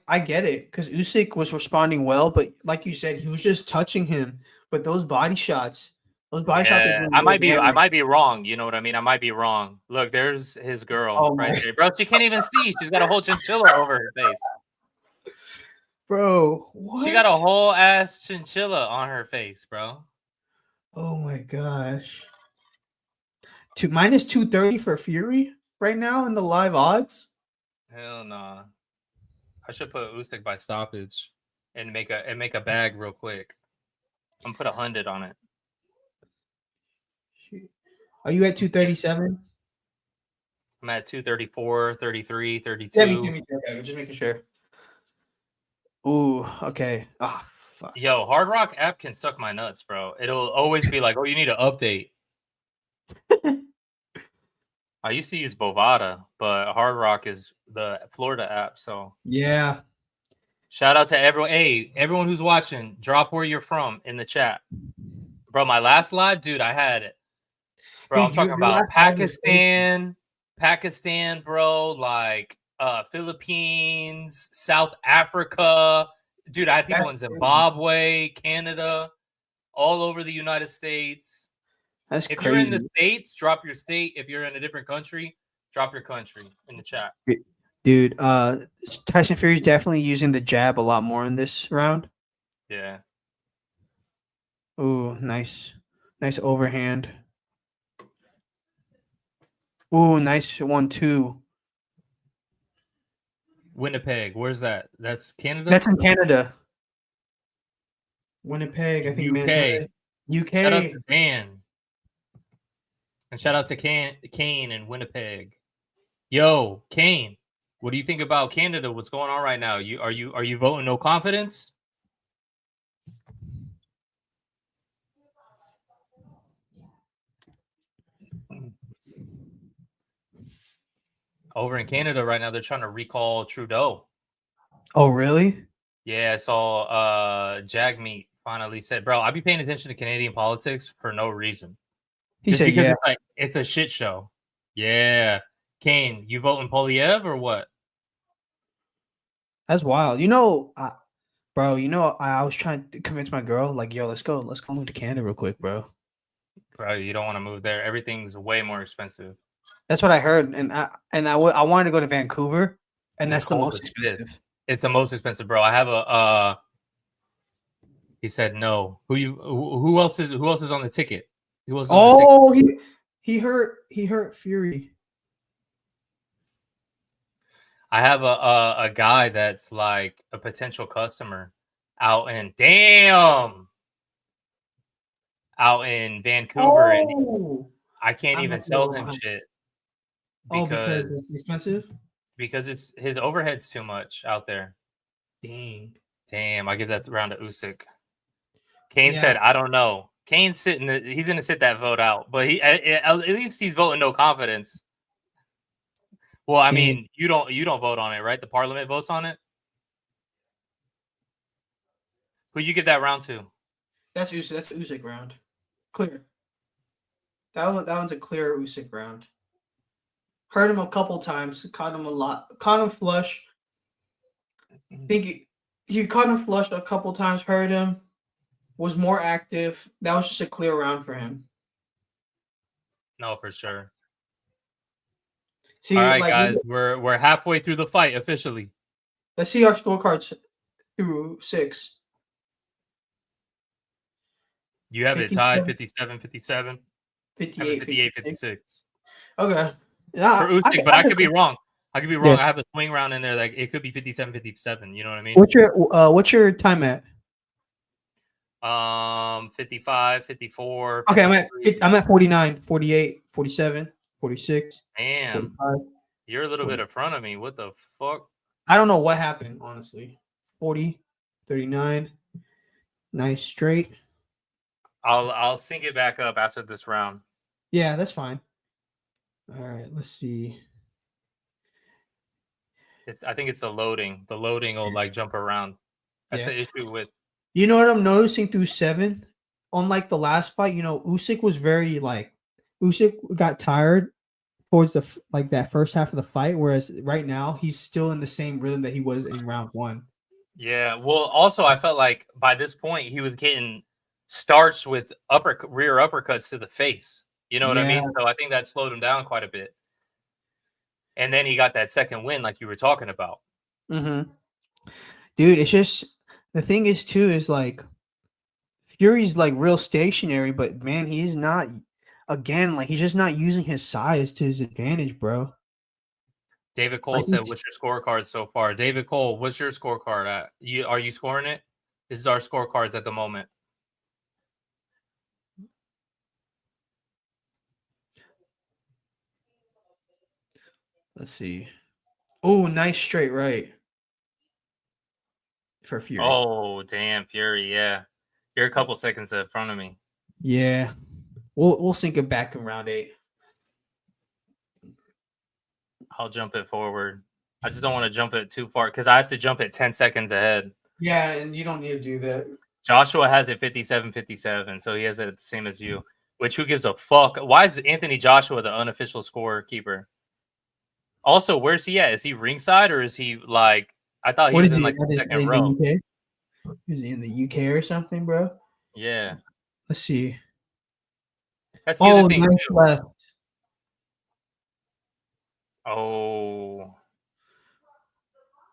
Speaker 3: I get it because Usyk was responding well, but like you said, he was just touching him. But those body shots are
Speaker 1: Yeah,
Speaker 3: doing more
Speaker 1: I
Speaker 3: damage.
Speaker 1: might be wrong. You know what I mean? I might be wrong. Look, there's his girl
Speaker 3: Oh
Speaker 1: right
Speaker 3: my,
Speaker 1: there, bro. She can't even see. She's got a whole chinchilla over her face.
Speaker 3: bro,
Speaker 1: She got
Speaker 3: what?
Speaker 1: a whole ass chinchilla on her face, bro.
Speaker 3: Oh my gosh. Minus 230 for Fury right now in the live odds.
Speaker 1: Hell nah. I should put Usyk by stoppage and make a bag real quick. I'm gonna put 100 on it.
Speaker 3: Shoot. Are you at 237?
Speaker 1: I'm at 234, 33,
Speaker 3: Yeah,
Speaker 1: 32.
Speaker 3: me too. Okay, just making sure. Ooh, okay. Ah, fuck.
Speaker 1: Yo, Hard Rock app can suck my nuts, bro. It'll always be like, oh, you need to update. I used to use Bovada, but Hard Rock is the Florida app. So
Speaker 3: Yeah.
Speaker 1: shout out to everyone. Hey, everyone who's watching, drop where you're from in the chat. Bro, my last live, dude, I had it. Bro, I'm
Speaker 3: Dude,
Speaker 1: talking
Speaker 3: your
Speaker 1: about
Speaker 3: last live was crazy.
Speaker 1: Pakistan, bro, like Philippines, South Africa. Dude, I had people in
Speaker 3: That's crazy.
Speaker 1: Zimbabwe, Canada, all over the United States.
Speaker 3: That's
Speaker 1: If you're in the
Speaker 3: crazy.
Speaker 1: States, drop your state. If you're in a different country, drop your country in the chat.
Speaker 3: Dude, Tyson Fury's definitely using the jab a lot more in this round.
Speaker 1: Yeah.
Speaker 3: Ooh, nice. Nice overhand. Ooh, nice 1-2.
Speaker 1: Winnipeg, where's that? That's Canada?
Speaker 3: That's in Canada. Winnipeg, I think
Speaker 1: UK.
Speaker 3: Manitoba. UK.
Speaker 1: Shout out to Dan. And shout out to Kane in Winnipeg. Yo, Kane, what do you think about Canada? What's going on right now? Are you voting no confidence? Over in Canada right now, they're trying to recall Trudeau.
Speaker 3: Oh, really?
Speaker 1: Yeah, I saw Jagmeet finally said, bro, I be paying attention to Canadian politics for no reason.
Speaker 3: He
Speaker 1: Just
Speaker 3: said,
Speaker 1: because
Speaker 3: yeah.
Speaker 1: it's like it's a shit show. Yeah. Kane, you voting Polyev or what?
Speaker 3: That's wild. Bro, I was trying to convince my girl, like, yo, let's go move to Canada real quick, bro.
Speaker 1: Bro, you don't want to move there. Everything's way more expensive.
Speaker 3: That's what I heard, and I wanted to go to Vancouver, and
Speaker 1: It's
Speaker 3: that's the
Speaker 1: cold
Speaker 3: most
Speaker 1: as shit.
Speaker 3: expensive.
Speaker 1: It's the most expensive, bro. I have a he said no. Who else is on the ticket? Who else is on the ticket?
Speaker 3: Oh, he hurt Fury.
Speaker 1: I have a guy that's like a potential customer out in Vancouver, and
Speaker 3: Oh,
Speaker 1: I can't
Speaker 3: I'm
Speaker 1: even
Speaker 3: not gonna
Speaker 1: sell
Speaker 3: go
Speaker 1: him
Speaker 3: behind.
Speaker 1: shit
Speaker 3: Oh, because it's
Speaker 1: because
Speaker 3: expensive.
Speaker 1: it's his overhead's too much out there.
Speaker 3: Dang.
Speaker 1: Damn, I give that round to Usyk. Kane
Speaker 3: Yeah.
Speaker 1: said, "I don't know." Kane's he's gonna sit that vote out, but at least he's voting no confidence. Well, I mean, you don't vote on it, right? The parliament votes on it. Who you give that round to?
Speaker 3: That's Usyk. That's the Usyk round. Clear. That one's a clear Usyk round. Hurt him a couple times. Caught him a lot. Caught him flush. I think he caught him flush a couple times. Hurt him. was more active. That was just a clear round for him.
Speaker 1: No, for sure.
Speaker 3: See,
Speaker 1: All right,
Speaker 3: like,
Speaker 1: guys, we're halfway through the fight officially.
Speaker 3: let's see our scorecards through 6.
Speaker 1: You have it
Speaker 3: 57,
Speaker 1: tied 57-57.
Speaker 3: 58,
Speaker 1: 58,
Speaker 3: 56.
Speaker 1: 56.
Speaker 3: Okay. Yeah,
Speaker 1: For Usyk, but I could be wrong. I could be wrong. I have a swing round in there. Like it could be 57, 57. You know what I mean?
Speaker 3: What's your time at?
Speaker 1: 55, 54.
Speaker 3: Okay,
Speaker 1: 53.
Speaker 3: I'm at 49, 48, 47, 46.
Speaker 1: Damn.
Speaker 3: 45.
Speaker 1: You're a little bit in front of me. What the fuck?
Speaker 3: I don't know what happened, honestly. 40, 39. Nice straight.
Speaker 1: I'll sync it back up after this round.
Speaker 3: Yeah, that's fine. All right, let's see.
Speaker 1: I think it's the loading. The loading will like jump around. That's the issue with.
Speaker 3: You know what I'm noticing through 7? Unlike the last fight, Usyk was very Usyk got tired towards that first half of the fight, whereas right now he's still in the same rhythm that he was in round 1.
Speaker 1: Yeah. Well, also I felt like by this point he was getting starched with rear uppercuts to the face. You know what I mean? So I think that slowed him down quite a bit. And then he got that second win, like you were talking about.
Speaker 3: Mm-hmm. Dude, it's just the thing is too is like Fury's like real stationary, but man, he's not. Again, like he's just not using his size to his advantage, bro.
Speaker 1: David Cole said, "What's your scorecard so far?" David Cole, what's your scorecard at? Are you scoring it? This is our scorecards at the moment.
Speaker 3: Let's see. Oh, nice straight right for Fury.
Speaker 1: Oh, damn, Fury. Yeah, you're a couple seconds in front of me.
Speaker 3: Yeah, we'll sync it back in round 8.
Speaker 1: I'll jump it forward. I just don't want to jump it too far because I have to jump it 10 seconds ahead.
Speaker 3: Yeah, and you don't need to do that.
Speaker 1: Joshua has it 57-57, so he has it the same as you. Which who gives a fuck? Why is Anthony Joshua the unofficial scorekeeper? Also, where's he at? Is he ringside or is he like? I thought he was in like the second row.
Speaker 3: Is he in the UK or something, bro?
Speaker 1: Yeah.
Speaker 3: Let's see.
Speaker 1: That's the other thing.
Speaker 3: Nice left.
Speaker 1: Oh.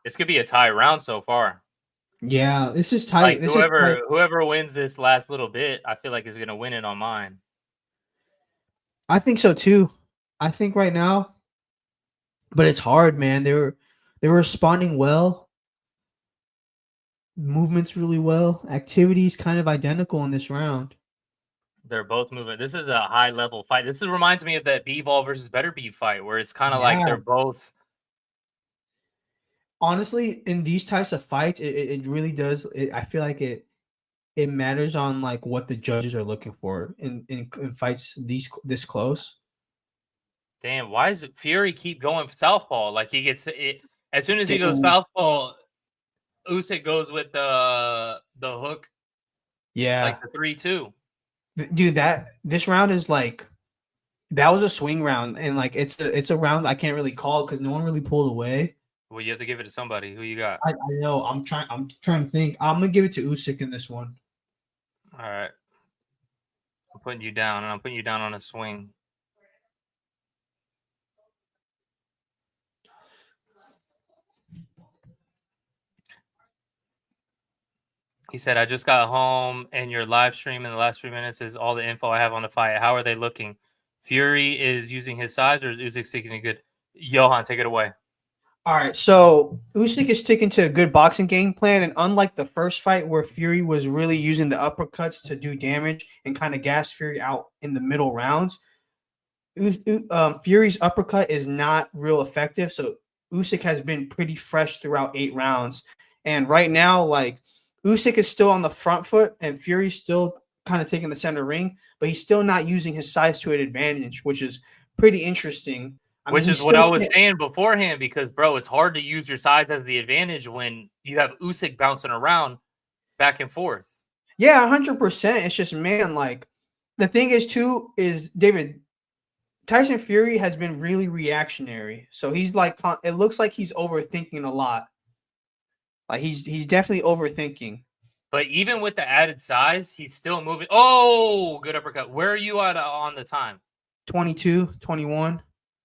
Speaker 1: This could be a tie round so far.
Speaker 3: Yeah, this is tight.
Speaker 1: Like whoever wins this last little bit, I feel like is gonna win it on mine.
Speaker 3: I think so too. I think right now, but it's hard, man. They were responding well. Movements really well. Activities kind of identical in this round.
Speaker 1: They're both moving. This is a high level fight. This reminds me of that B-Ball versus Better Beef fight where it's kind of like they're both.
Speaker 3: Honestly, in these types of fights, it really does. I feel like it matters on like what the judges are looking for in fights this close.
Speaker 1: Damn, why does Fury keep going southpaw? Like he gets it as soon as he goes southpaw, Usyk goes with the hook.
Speaker 3: Yeah,
Speaker 1: like the 3-2.
Speaker 3: Dude, this round is like that was a swing round, and like it's a round I can't really call because no one really pulled away.
Speaker 1: Well, you have to give it to somebody. Who you got?
Speaker 3: I know. I'm trying to think. I'm gonna give it to Usyk in this one.
Speaker 1: All right. I'm putting you down, and I'm putting you down on a swing. He said, I just got home, and your live stream in the last 3 minutes is all the info I have on the fight. How are they looking? Fury is using his size, or is Usyk sticking a good? Johan, take it away.
Speaker 3: All right, so Usyk is sticking to a good boxing game plan, and unlike the first fight where Fury was really using the uppercuts to do damage and kind of gas Fury out in the middle rounds, Fury's uppercut is not real effective. So Usyk has been pretty fresh throughout 8 rounds, and right now, like Usyk is still on the front foot, and Fury's still kind of taking the center ring, but he's still not using his size to an advantage, which is pretty interesting.
Speaker 1: Which is what I was saying beforehand, because, bro, it's hard to use your size as the advantage when you have Usyk bouncing around back and forth.
Speaker 3: Yeah, 100%. It's just, man, like, the thing is, too, is, David, Tyson Fury has been really reactionary. So he's, like, it looks like he's overthinking a lot. Like, he's definitely overthinking.
Speaker 1: But even with the added size, he's still moving. Oh, good uppercut. Where are you at on the time?
Speaker 3: 22, 21,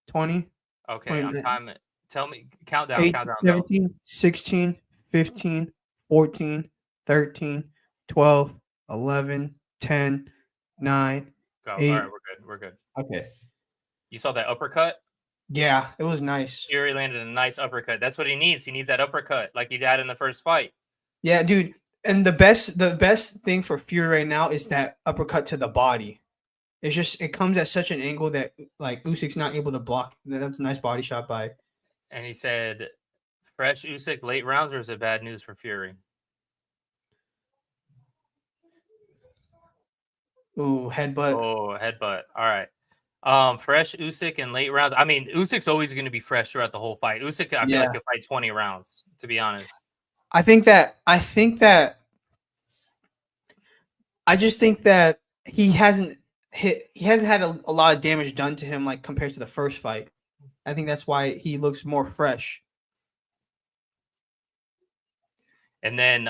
Speaker 3: 20,
Speaker 1: Okay, I'm
Speaker 3: 29,
Speaker 1: timing. Tell me, countdown,
Speaker 3: 8,
Speaker 1: countdown, go.
Speaker 3: 17, 16, 15, 14, 13, 12, 11, 10, 9,
Speaker 1: Go. All
Speaker 3: 8.
Speaker 1: right, we're good. We're good.
Speaker 3: Okay.
Speaker 1: You saw that uppercut?
Speaker 3: Yeah, it was nice.
Speaker 1: Fury landed a nice uppercut. That's what he needs. He needs that uppercut like he had in the first fight.
Speaker 3: Yeah, dude. And the best thing for Fury right now is that uppercut to the body. It's just it comes at such an angle that like Usyk's not able to block. That's a nice body shot by.
Speaker 1: And he said, fresh Usyk late rounds, or is it bad news for Fury?
Speaker 3: Ooh, headbutt.
Speaker 1: Oh, headbutt. All right. Fresh Usyk in late rounds. I mean, Usyk's always going to be fresh throughout the whole fight. Usyk, I feel like he'll fight 20 rounds, to be honest.
Speaker 3: I just think that he hasn't had a lot of damage done to him like compared to the first fight. I think that's why he looks more fresh.
Speaker 1: And then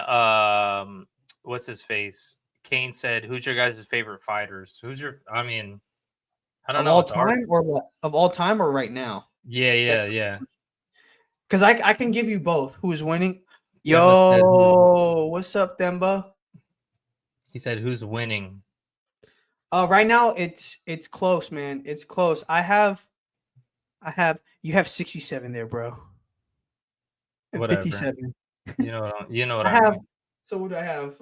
Speaker 1: what's his face? Kane said, "Who's your guys' favorite fighters? Who's your? I mean, I don't know.
Speaker 3: All time or what? Of all time or right now?
Speaker 1: Yeah.
Speaker 3: Because I can give you both. Who is winning? Yo, what's up, Demba?
Speaker 1: He said, "Who's winning?"
Speaker 3: Right now it's close, man. It's close. You have 67 there, bro. And
Speaker 1: Whatever.
Speaker 3: 57.
Speaker 1: You know what I mean.
Speaker 3: So what do I have?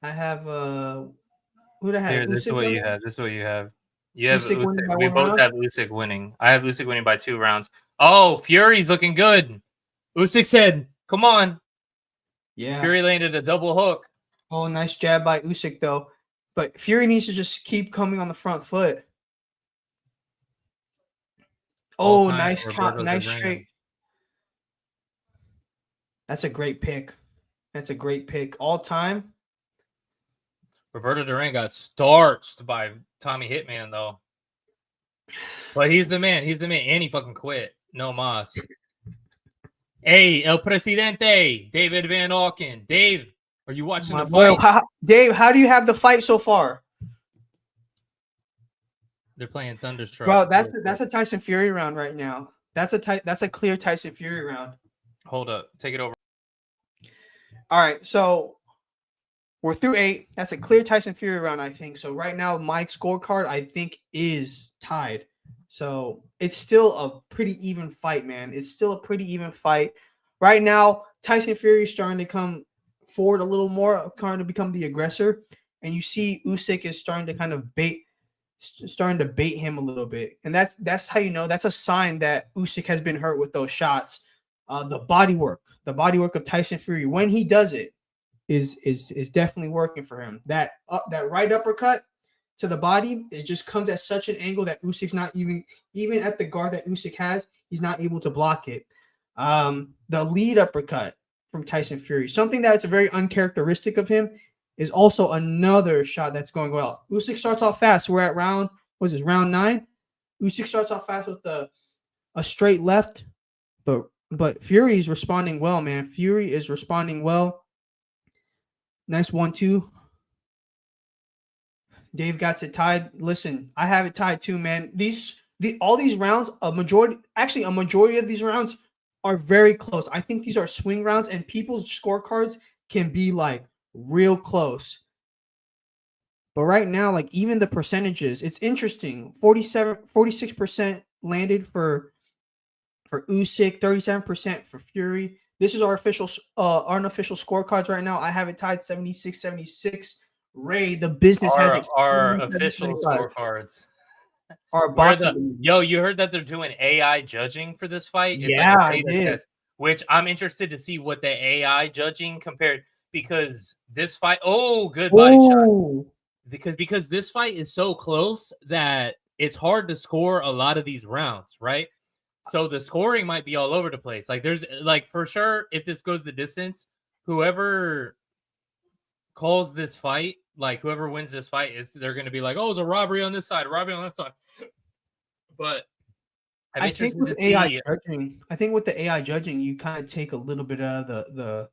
Speaker 3: I have who do I have?
Speaker 1: Here, this is what you have. You have
Speaker 3: Usyk winning by
Speaker 1: we
Speaker 3: one
Speaker 1: both
Speaker 3: round?
Speaker 1: have Usyk winning. I have Usyk winning by 2 rounds. Oh, Fury's looking good. Usyk said, "Come on."
Speaker 3: Yeah.
Speaker 1: Fury landed a double hook.
Speaker 3: Oh, nice jab by Usyk though. But Fury needs to just keep coming on the front foot. Oh, nice count, nice straight. That's a great pick. All time.
Speaker 1: Roberto Duran got starched by Tommy Hitman, though. But he's the man. And he fucking quit. No mas. Hey, El Presidente, David Van Auken. Dave, are you watching the fight?
Speaker 3: Dave, how do you have the fight so far?
Speaker 1: They're playing Thunderstruck.
Speaker 3: Bro, that's a Tyson Fury round right now. That's a clear Tyson Fury round.
Speaker 1: Hold up. Take it over.
Speaker 3: All right, so we're through 8. That's a clear Tyson Fury round, I think. So right now, my scorecard, I think, is tied. So it's still a pretty even fight, man. It's still a pretty even fight. Right now, Tyson Fury is starting to come forward a little more, starting to become the aggressor. And you see Usyk is starting to kind of bait him a little bit. And that's how you know. That's a sign that Usyk has been hurt with those shots. The body work of Tyson Fury, when he does it, is definitely working for him. That right uppercut to the body, it just comes at such an angle that Usyk's not even at the guard that Usyk has, he's not able to block it. The lead uppercut from Tyson Fury, something that's very uncharacteristic of him, is also another shot that's going well. Usyk starts off fast. We're at round 9. Usyk starts off fast with a straight left, but Fury is responding well, man. Fury is responding well. Nice 1-2. Dave got it tied. Listen, I have it tied too, man. All these rounds, a majority of these rounds are very close. I think these are swing rounds, and people's scorecards can be like real close. But right now, like even the percentages, it's interesting. 46% landed for Usyk, 37% for Fury. This is our unofficial scorecards right now. I have it tied 76-76. Ray, the business has
Speaker 1: our official scorecards.
Speaker 3: Our boxing.
Speaker 1: Yo, you heard that they're doing AI judging for this fight? It's
Speaker 3: yeah,
Speaker 1: like
Speaker 3: I did.
Speaker 1: test, which I'm interested to see what the AI judging compared, because this fight. Oh, good body shot. Because this fight is so close that it's hard to score a lot of these rounds, right? So the scoring might be all over the place. Like there's like for sure, if this goes the distance, whoever calls this fight, like whoever wins this fight, they're going to be like, oh, it's a robbery on this side, robbery on that side. But
Speaker 3: I think with the AI judging, you kind of take a little bit out of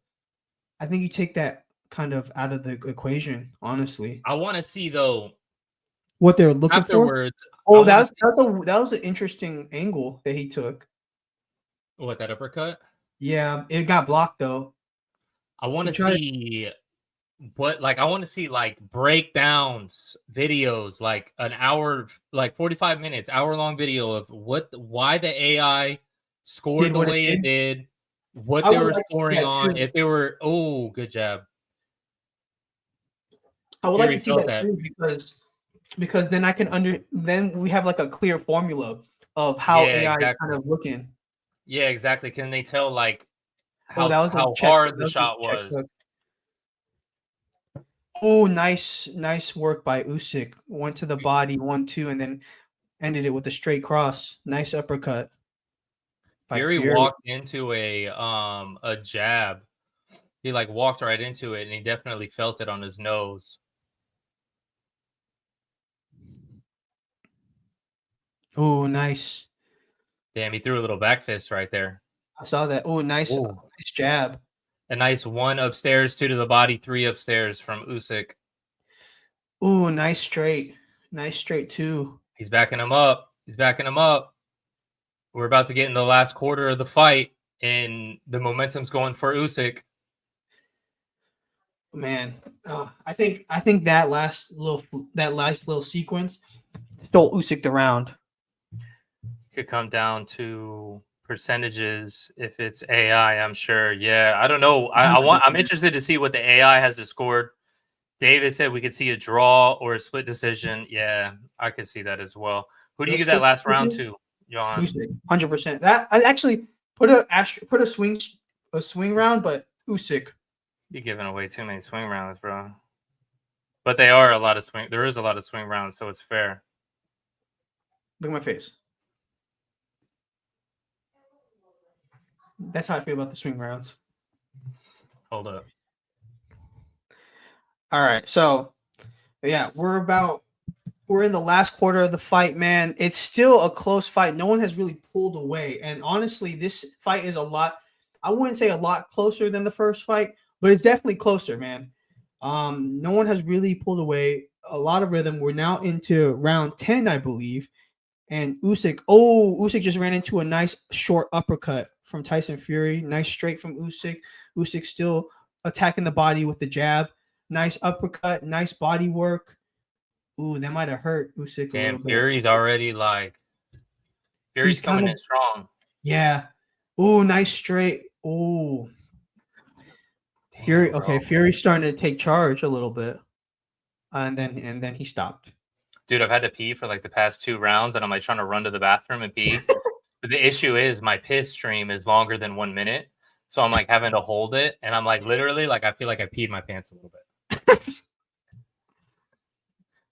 Speaker 3: I think you take that kind of out of the equation, honestly.
Speaker 1: I want to see though
Speaker 3: What they're looking for?
Speaker 1: afterwards. I
Speaker 3: Oh,
Speaker 1: want to see
Speaker 3: that was an interesting angle that he took.
Speaker 1: what that uppercut.
Speaker 3: Yeah, it got blocked though.
Speaker 1: I want
Speaker 3: He
Speaker 1: to
Speaker 3: tried.
Speaker 1: see I want to see like breakdowns, videos, like an hour, like 45 minutes, hour-long video of why the AI scored
Speaker 3: Did
Speaker 1: the
Speaker 3: what it
Speaker 1: way it
Speaker 3: did.
Speaker 1: did, what
Speaker 3: I
Speaker 1: they
Speaker 3: would
Speaker 1: were
Speaker 3: like to see
Speaker 1: scoring
Speaker 3: that
Speaker 1: on,
Speaker 3: too.
Speaker 1: if they were good jab.
Speaker 3: I would like
Speaker 1: Fury
Speaker 3: to see
Speaker 1: felt
Speaker 3: that
Speaker 1: that.
Speaker 3: too because then then we have like a clear formula of how
Speaker 1: Yeah,
Speaker 3: AI is kind
Speaker 1: exactly.
Speaker 3: of looking.
Speaker 1: Yeah, exactly. Can they tell like
Speaker 3: Oh, that was a
Speaker 1: how
Speaker 3: check.
Speaker 1: hard
Speaker 3: That
Speaker 1: the
Speaker 3: was a
Speaker 1: shot
Speaker 3: check
Speaker 1: was?
Speaker 3: hook. Oh, nice work by Usyk. Went to the body, 1-2, and then ended it with a straight cross. Nice uppercut by
Speaker 1: Fury
Speaker 3: Fury.
Speaker 1: walked into a jab. He like walked right into it, and he definitely felt it on his nose.
Speaker 3: Oh, nice.
Speaker 1: Damn, he threw a little back fist right there.
Speaker 3: I saw that. Oh, nice jab.
Speaker 1: A nice 1 upstairs, 2 to the body, 3 upstairs from Usyk.
Speaker 3: Oh, nice straight. Nice straight too.
Speaker 1: He's backing him up. We're about to get in the last quarter of the fight, and the momentum's going for Usyk.
Speaker 3: Man, I think that last little sequence stole Usyk the round.
Speaker 1: Could come down to percentages if it's AI. I'm sure. Yeah, I don't know. I'm interested to see what the AI has scored. David said we could see a draw or a split decision. Yeah, I could see that as well. Who do you give that last round to, John?
Speaker 3: Usyk, 100%. That I actually put a swing round, but Usyk.
Speaker 1: You're giving away too many swing rounds, bro. But they are a lot of swing. There is a lot of swing rounds, so it's fair.
Speaker 3: Look at my face. That's how I feel about the swing rounds.
Speaker 1: Hold up.
Speaker 3: All right, so yeah, we're in the last quarter of the fight, man. It's still a close fight. No one has really pulled away, and honestly, this fight is I wouldn't say a lot closer than the first fight, but it's definitely closer, man. No one has really pulled away. A lot of rhythm. We're now into round 10, I believe. And Usyk just ran into a nice short uppercut from Tyson Fury. Nice straight from Usyk. Usyk still attacking the body with the jab. Nice uppercut. Nice body work. Ooh, that might have hurt Usyk a little bit.
Speaker 1: Fury's already like Fury's coming in strong.
Speaker 3: Yeah. Ooh, nice straight. Ooh. Fury.
Speaker 1: Bro.
Speaker 3: Okay, Fury's starting to take charge a little bit. And then he stopped.
Speaker 1: Dude, I've had to pee for like the past 2 rounds, and I'm like trying to run to the bathroom and pee. But the issue is my piss stream is longer than 1 minute, so I'm like having to hold it, and I'm like literally like I feel like I peed my pants a little bit.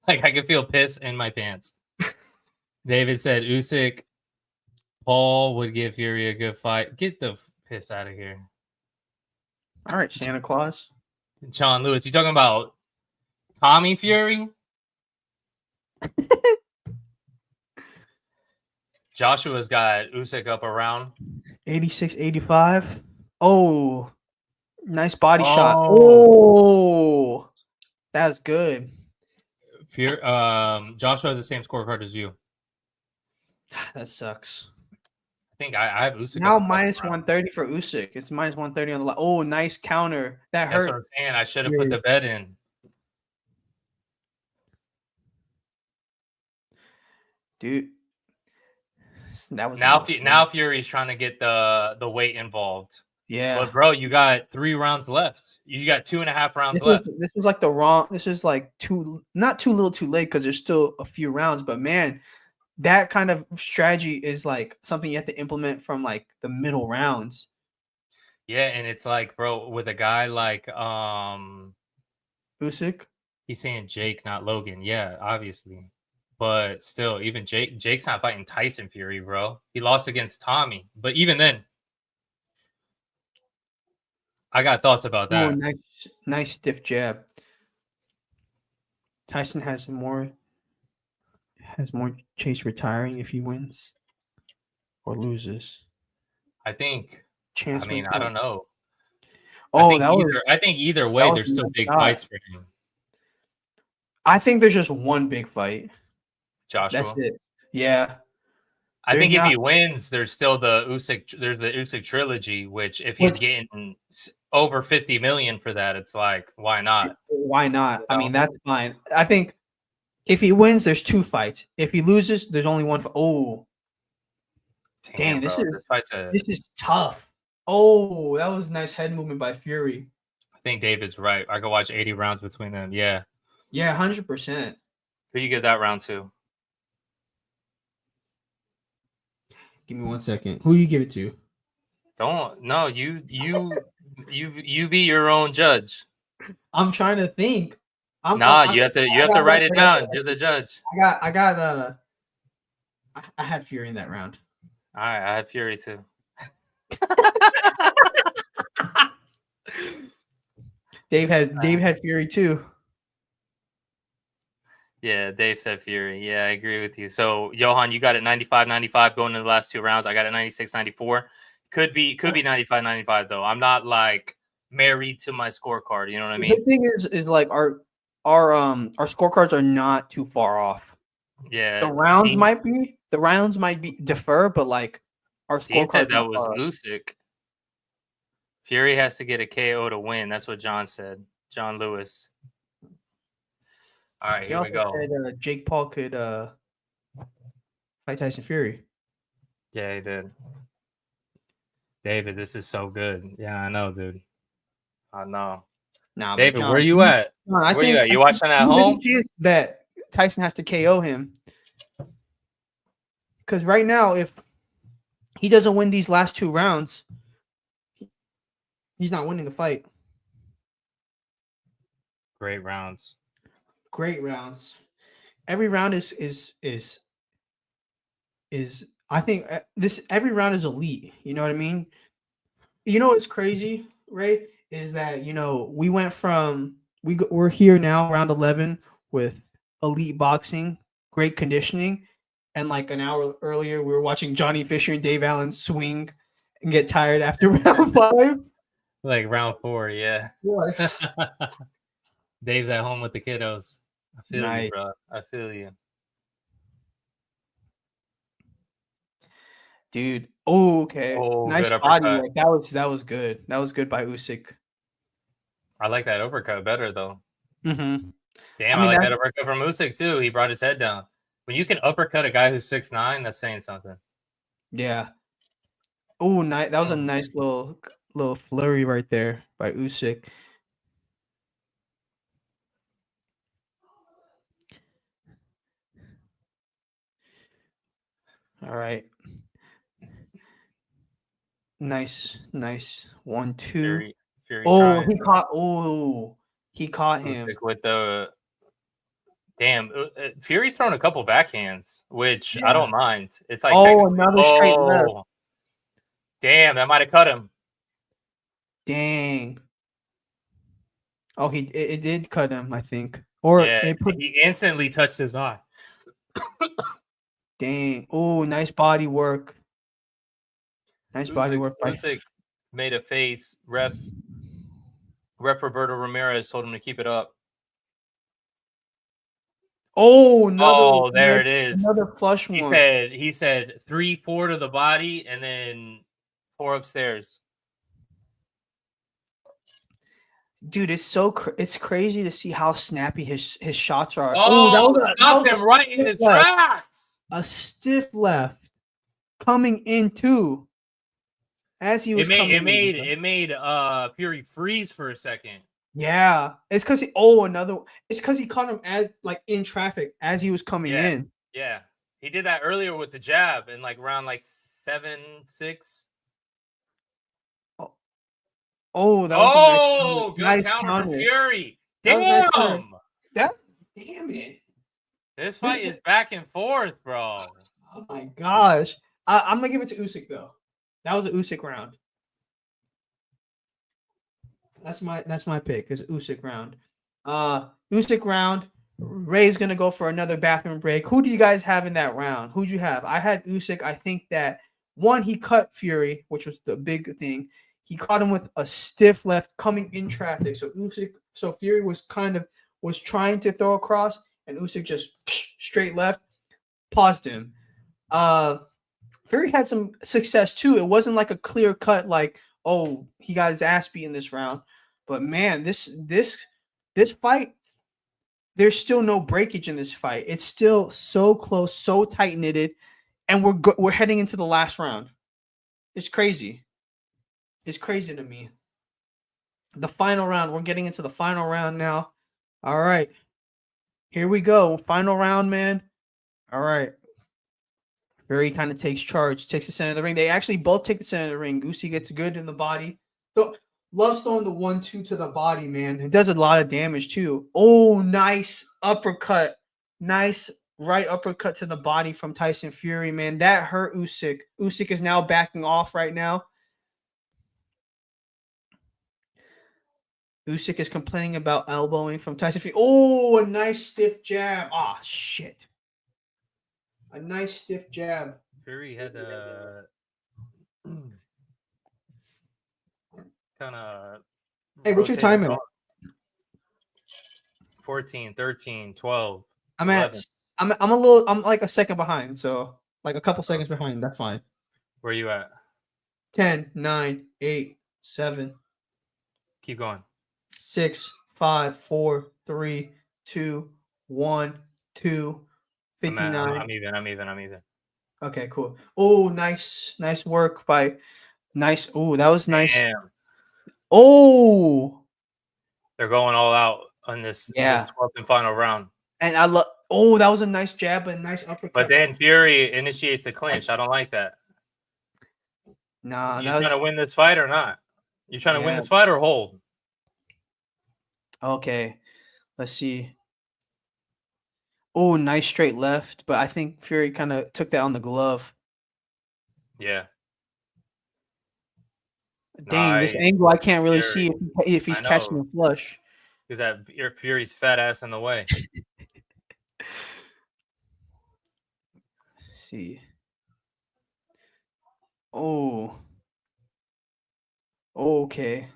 Speaker 1: Like I can feel piss in my pants. David said Usyk, Paul would give Fury a good fight. Get the piss out of here.
Speaker 3: All right, Santa Claus.
Speaker 1: John Lewis, you talking about Tommy Fury? Joshua's got Usyk up around
Speaker 3: 86-85. Oh, nice body shot.
Speaker 1: Oh.
Speaker 3: Oh, that's good.
Speaker 1: Fury, Joshua has the same scorecard as you.
Speaker 3: That sucks.
Speaker 1: I think I have Usyk
Speaker 3: Now
Speaker 1: up
Speaker 3: minus 130 for Usyk. It's minus 130 on the line. Oh, nice counter. That
Speaker 1: That's
Speaker 3: hurt.
Speaker 1: what I'm saying. I should have put the bet in.
Speaker 3: Dude, that was
Speaker 1: Now Fury's trying to get the weight involved.
Speaker 3: Yeah,
Speaker 1: But bro, you got 3 rounds left. You got 2.5 rounds left.
Speaker 3: This was like the wrong. This is like not too little, too late because there's still a few rounds. But man, that kind of strategy is like something you have to implement from like the middle rounds.
Speaker 1: Yeah, and it's like, bro, with a guy like
Speaker 3: Usyk.
Speaker 1: He's saying Jake, not Logan. Yeah, obviously. But still, even Jake's not fighting Tyson Fury, bro. He lost against Tommy. But even then, I got thoughts about that.
Speaker 3: Oh, nice stiff jab. Tyson has more chase retiring if he wins or loses.
Speaker 1: I think.
Speaker 3: Chance.
Speaker 1: I mean, I don't know.
Speaker 3: Oh, that was
Speaker 1: I think either
Speaker 3: that
Speaker 1: way,
Speaker 3: was
Speaker 1: there's
Speaker 3: a
Speaker 1: still
Speaker 3: nice
Speaker 1: big
Speaker 3: shot.
Speaker 1: fights for him.
Speaker 3: I think there's just one big fight. That's
Speaker 1: Joshua.
Speaker 3: it. Yeah.
Speaker 1: I
Speaker 3: There's
Speaker 1: think if
Speaker 3: not
Speaker 1: he wins, there's still the Usyk. There's the Usyk trilogy, which if he's
Speaker 3: which
Speaker 1: getting over 50 million for that, it's like, why not?
Speaker 3: why not?
Speaker 1: You
Speaker 3: I
Speaker 1: know?
Speaker 3: mean, that's fine. I think if he wins, there's 2 fights. If he loses, there's only 1 fight. Oh,
Speaker 1: Damn,
Speaker 3: dang,
Speaker 1: bro, this fight's a.
Speaker 3: this is tough. Oh, that was a nice head movement by Fury.
Speaker 1: I think David's right. I could watch 80 rounds between them. Yeah.
Speaker 3: Yeah, 100%.
Speaker 1: Who you give that round to?
Speaker 3: Give me 1 second. Who do you give it to?
Speaker 1: Don't no, you be your own judge.
Speaker 3: I'm trying to think.
Speaker 1: You have to write it down. You're the judge.
Speaker 3: I had Fury in that round.
Speaker 1: All right, I have Fury too.
Speaker 3: Dave had Fury too.
Speaker 1: Yeah, Dave said Fury. Yeah, I agree with you. So, Johan, you got it 95-95 going into the last 2 rounds. I got it 96-94. Could be 95-95 though. I'm not like married to my scorecard. You know what I mean?
Speaker 3: The thing is like our scorecards are not too far off.
Speaker 1: Yeah.
Speaker 3: The rounds might be defer, but like our
Speaker 1: Dean
Speaker 3: scorecards
Speaker 1: said that was Usyk. Fury has to get a KO to win. That's what John said. John Lewis. All right, here we go.
Speaker 3: Said, Jake Paul could fight Tyson Fury.
Speaker 1: Yeah, he did. David, this is so good. Yeah, I know, dude. I know.
Speaker 3: Nah,
Speaker 1: David,
Speaker 3: John,
Speaker 1: where you at?
Speaker 3: John,
Speaker 1: Where you at? You watching at home?
Speaker 3: That Tyson has to KO him. Because right now, if he doesn't win these last 2 rounds, he's not winning the fight.
Speaker 1: Great rounds.
Speaker 3: Great rounds. Every round is I think every round is elite. You know what I mean? You know what's crazy, right? Is that we went from we're here now, round 11 with elite boxing, great conditioning, and like an hour earlier we were watching Johnny Fisher and Dave Allen swing and get tired after round 5.
Speaker 1: Like round 4, yeah.
Speaker 3: What?
Speaker 1: Dave's at home with the kiddos. I feel
Speaker 3: Nice.
Speaker 1: you, bro. I feel you.
Speaker 3: Dude. Oh, okay.
Speaker 1: Oh,
Speaker 3: nice
Speaker 1: good
Speaker 3: body
Speaker 1: uppercut.
Speaker 3: work. That was good. That was good by Usyk.
Speaker 1: I like that uppercut better, though.
Speaker 3: Mm-hmm.
Speaker 1: Damn, I like that uppercut from Usyk, too. He brought his head down. When you can uppercut a guy who's 6'9", that's saying something.
Speaker 3: Yeah. Oh, nice. That was a nice little flurry right there by Usyk. All right. Nice. 1, 2.
Speaker 1: Fury
Speaker 3: Oh,
Speaker 1: trying.
Speaker 3: He caught him
Speaker 1: Usyk with the damn. Fury's thrown a couple backhands, which I don't mind. It's like
Speaker 3: another straight left.
Speaker 1: Damn, that might have cut him.
Speaker 3: Dang. Oh, it did cut him, I think. Or
Speaker 1: he instantly touched his eye.
Speaker 3: Dang. Oh, nice body work. Body work.
Speaker 1: Usyk made a face. Ref Roberto Ramirez told him to keep it up.
Speaker 3: Oh,
Speaker 1: there it is.
Speaker 3: Another flush one.
Speaker 1: He said 3-4 to the body and then 4 upstairs.
Speaker 3: Dude, it's crazy to see how snappy his shots are.
Speaker 1: That was him right in the tracks.
Speaker 3: A stiff left coming in too. As he was
Speaker 1: it made Fury freeze for a second.
Speaker 3: Yeah, it's because it's because he caught him as like in traffic as he was coming in.
Speaker 1: Yeah, he did that earlier with the jab in like round like 7-6.
Speaker 3: Oh, that was
Speaker 1: good
Speaker 3: nice
Speaker 1: counter from Fury.
Speaker 3: Damn,
Speaker 1: Damn
Speaker 3: it!
Speaker 1: This fight is back and forth, bro.
Speaker 3: Oh my gosh, I'm gonna give it to Usyk though. That was an Usyk round. That's my pick. It's Usyk round. Usyk round. Ray's gonna go for another bathroom break. Who do you guys have in that round? Who'd you have? I had Usyk. I think that one, he cut Fury, which was the big thing. He caught him with a stiff left coming in traffic. So Fury was trying to throw across, and Usyk just straight left, paused him. Fury had some success too. It wasn't like a clear cut, like, oh, he got his ass beat in this round. But man, this fight, there's still no breakage in this fight. It's still so close, so tight knitted, and we're heading into the last round. It's crazy. It's crazy to me. The final round. We're getting into the final round now. All right. Here we go. Final round, man. All right. Fury kind of takes charge, takes the center of the ring. They actually both take the center of the ring. Usyk gets good in the body. So loves throwing the 1-2 to the body, man. It does a lot of damage too. Oh, nice uppercut. Nice right uppercut to the body from Tyson Fury, man. That hurt Usyk. Usyk is now backing off right now. Usyk is complaining about elbowing from Tyson Fury. Oh, a nice stiff jab. Ah, shit. A nice stiff jab.
Speaker 1: Fury had kind of.
Speaker 3: Hey, what's your time at?
Speaker 1: 14, 13, 12.
Speaker 3: I'm
Speaker 1: 11.
Speaker 3: I'm like a second behind, so like a couple seconds behind. That's fine.
Speaker 1: Where are you at?
Speaker 3: 10, 9, 8, 7.
Speaker 1: Keep going.
Speaker 3: 6, 5, 4, 3, 2, 1, 2, 59.
Speaker 1: I'm even.
Speaker 3: Okay, cool. Oh, nice work by nice. Oh, that was nice.
Speaker 1: Damn.
Speaker 3: Oh,
Speaker 1: They're going all out on this 12th and final round.
Speaker 3: And I love. Oh, that was a nice jab and nice uppercut.
Speaker 1: But then Fury initiates the clinch. I don't like that.
Speaker 3: Nah,
Speaker 1: you trying to win this fight or not? You trying to win this fight or hold?
Speaker 3: Okay, let's see. Oh, nice straight left, but I think Fury kind of took that on the glove.
Speaker 1: Yeah.
Speaker 3: Dang, this angle I can't really see if he's catching a flush.
Speaker 1: Is that Fury's fat ass in the way?
Speaker 3: Let's see. Oh. Okay.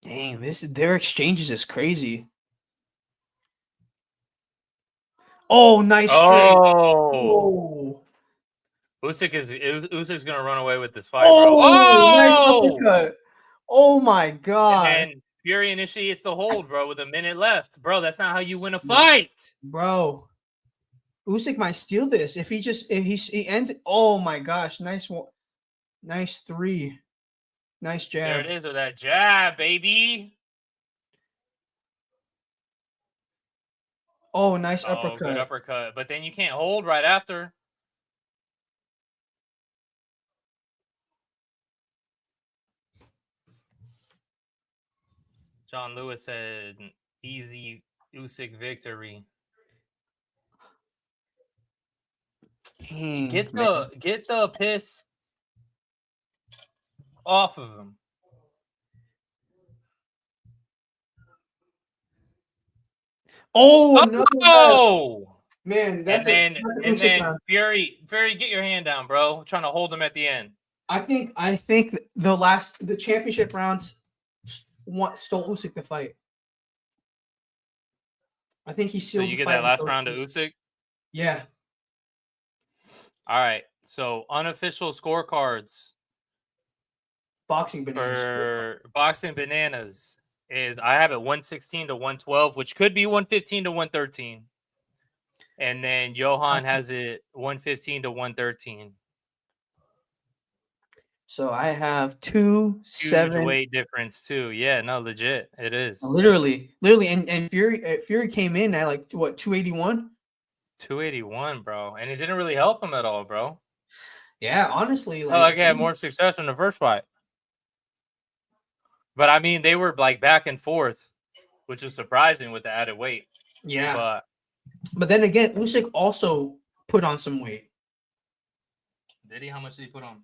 Speaker 3: Dang, their exchanges is crazy. Oh, nice straight.
Speaker 1: Oh. Usyk's gonna run away with this fight, bro.
Speaker 3: Oh, nice uppercut. Oh my god.
Speaker 1: And then Fury initiates the hold, bro, with a minute left. Bro, that's not how you win a fight.
Speaker 3: Bro. Usyk might steal this if he ends. Oh my gosh, nice one. Nice 3. Nice jab.
Speaker 1: There it is with that jab, baby.
Speaker 3: Oh, nice uppercut.
Speaker 1: Good uppercut. But then you can't hold right after. John Lewis said, easy Usyk victory.
Speaker 3: Dang,
Speaker 1: get the piss off of him.
Speaker 3: Oh,
Speaker 1: no!
Speaker 3: Man, that's
Speaker 1: and then Fury, get your hand down, bro. Trying to hold him at the end.
Speaker 3: I think the championship rounds stole Usyk the fight. I think he sealed.
Speaker 1: So you get that last round to Usyk?
Speaker 3: Yeah.
Speaker 1: All right. So unofficial scorecards.
Speaker 3: Boxing Bananas
Speaker 1: is I have it 116 to 112, which could be 115 to 113. And then Johan has it 115 to 113. So
Speaker 3: I have 2-7.
Speaker 1: Huge weight difference too. Yeah, no, legit. It is.
Speaker 3: Literally. And Fury came in at like what, 281?
Speaker 1: 281, bro. And it didn't really help him at all, bro.
Speaker 3: Yeah, honestly.
Speaker 1: Like he had more success in the first fight. But I mean, they were like back and forth, which is surprising with the added weight.
Speaker 3: Yeah. But then again, Usyk also put on some weight.
Speaker 1: Did he? How much did he put on?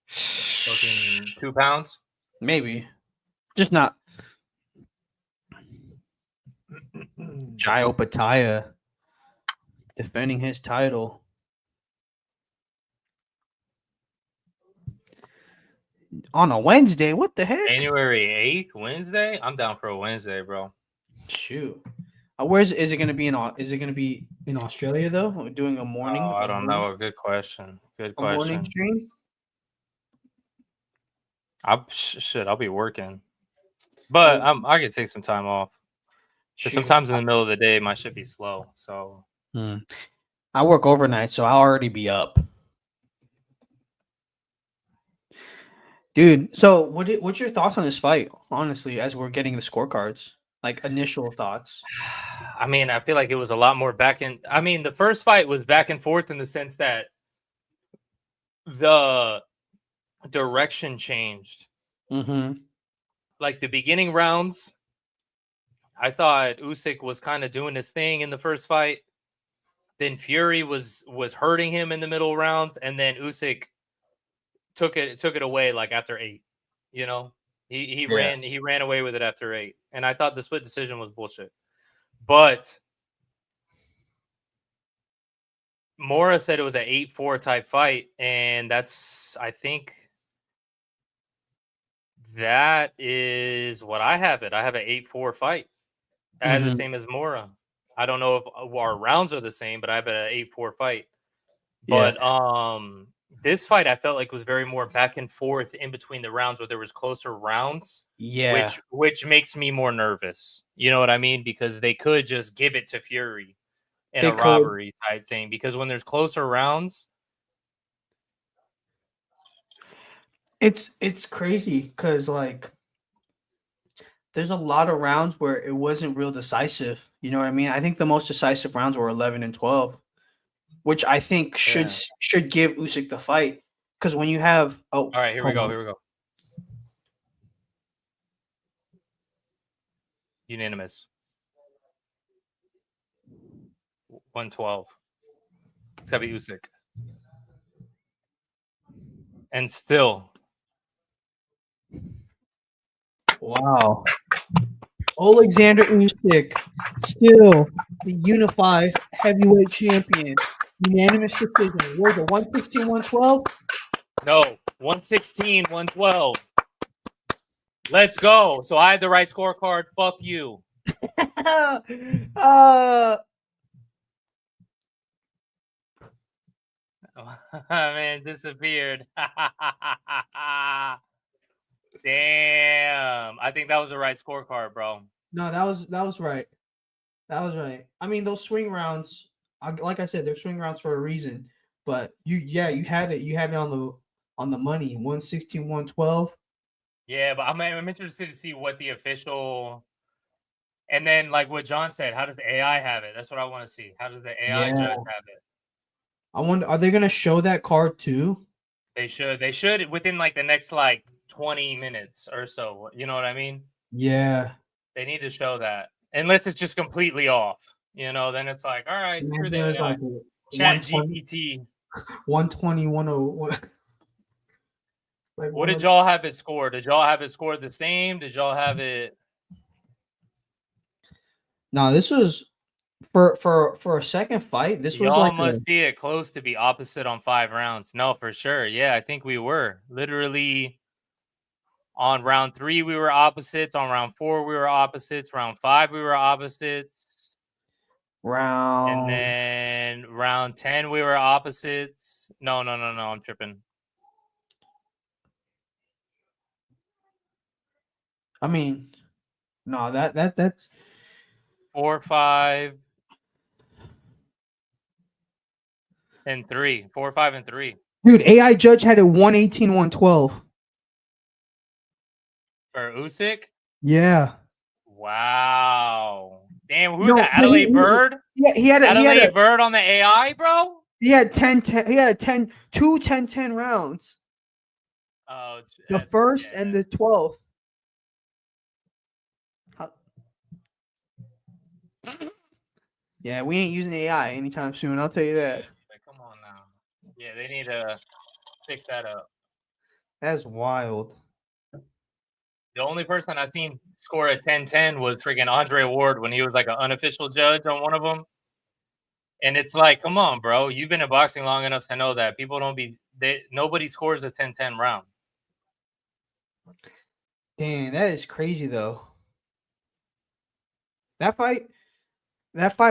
Speaker 1: Fucking 2 pounds?
Speaker 3: Maybe. Just not. Jai Opataya defending his title. On a Wednesday? What the heck?
Speaker 1: January 8th, Wednesday? I'm down for a Wednesday, bro.
Speaker 3: Shoot. Where's is it going to be is it going to be in Australia though? We're doing a morning.
Speaker 1: Oh, I don't know. Good question. Good
Speaker 3: A morning
Speaker 1: question.
Speaker 3: stream.
Speaker 1: I'll be working. But I could take some time off. Because sometimes in the middle of the day, my shit be slow. So
Speaker 3: I work overnight, so I'll already be up. Dude, so what's your thoughts on this fight, honestly, as we're getting the scorecards? Like initial thoughts.
Speaker 1: I mean, I feel like it was a lot more the first fight was back and forth in the sense that the direction changed.
Speaker 3: Mm-hmm.
Speaker 1: Like the beginning rounds, I thought Usyk was kind of doing his thing in the first fight. Then Fury was hurting him in the middle rounds, and then Usyk took it away like after 8. You know, he ran away with it after 8, and I thought the split decision was bullshit. But Mora said it was an 8-4 type fight, and I think that is what I have it. I have an 8-4 fight. I have the same as Mora. I don't know if our rounds are the same, but I have an 8-4 fight. But this fight I felt like was very more back and forth in between the rounds where there was closer rounds.
Speaker 3: Yeah.
Speaker 1: Which makes me more nervous. You know what I mean? Because they could just give it to Fury in a robbery type thing. Because when there's closer rounds,
Speaker 3: it's crazy because like there's a lot of rounds where it wasn't real decisive. You know what I mean? I think the most decisive rounds were 11 and 12, which I think should give Usyk the fight. Because when you have
Speaker 1: all right, here we go. Unanimous. 112. It's gotta be Usyk. And still.
Speaker 3: Wow. Oleksandr Usyk, still the unified heavyweight champion. Unanimous decision. What was it, 116, 112?
Speaker 1: No, 116, 112. Let's go. So I had the right scorecard. Fuck you. Man, disappeared. Damn. I think that was the right scorecard, bro.
Speaker 3: No, that was right. That was right. I mean, those swing rounds, like I said, they're swing rounds for a reason. But you had it. You had it on the money. 116, 112.
Speaker 1: Yeah, but I'm interested to see what the official, and then like what John said, how does the AI have it? That's what I want to see. How does the AI judge have it?
Speaker 3: I wonder, are they gonna show that card too?
Speaker 1: They should within like the next like 20 minutes or so. You know what I mean?
Speaker 3: Yeah.
Speaker 1: They need to show that. Unless it's just completely off. You know, then it's like, all right, screw the AI.
Speaker 3: Like
Speaker 1: Chat GPT.
Speaker 3: 120, 101. Like
Speaker 1: what did y'all have it scored? Did y'all have it scored the same? Did y'all have it?
Speaker 3: No, this was for a second fight. This was
Speaker 1: y'all
Speaker 3: like
Speaker 1: must see it close to be opposite on 5 rounds. No, for sure. Yeah, I think we were literally on round 3 we were opposites. On round 4 we were opposites. Round 5 we were opposites. And then round 10 we were opposites. No, I'm tripping.
Speaker 3: I mean, no, that's
Speaker 1: 4, 5, and 3. 4, 5, and 3.
Speaker 3: Dude, AI judge had it 118, 112.
Speaker 1: For Usyk?
Speaker 3: Yeah.
Speaker 1: Wow. Damn, who's that? Adelaide Bird?
Speaker 3: Yeah, he had
Speaker 1: Adelaide Bird on the AI, bro?
Speaker 3: He had 10-10. He had 2 10-10 rounds.
Speaker 1: Oh,
Speaker 3: the first and the 12th. Yeah, we ain't using AI anytime soon. I'll tell you that.
Speaker 1: Come on now. Yeah, they need to fix that up.
Speaker 3: That's wild.
Speaker 1: The only person I've seen score a 10-10 was freaking Andre Ward when he was like an unofficial judge on one of them. And it's like, come on, bro. You've been in boxing long enough to know that people nobody scores a 10-10 round.
Speaker 3: Damn, that is crazy though. That fight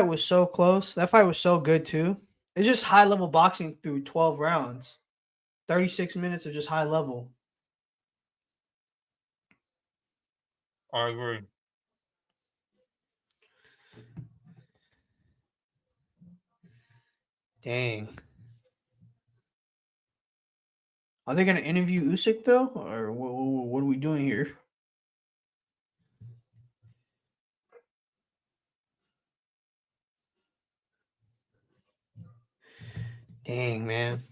Speaker 3: was so close. That fight was so good too. It's just high level boxing through 12 rounds. 36 minutes of just high level.
Speaker 1: I agree.
Speaker 3: Dang. Are they gonna interview Usyk though, or what are we doing here? Dang, man.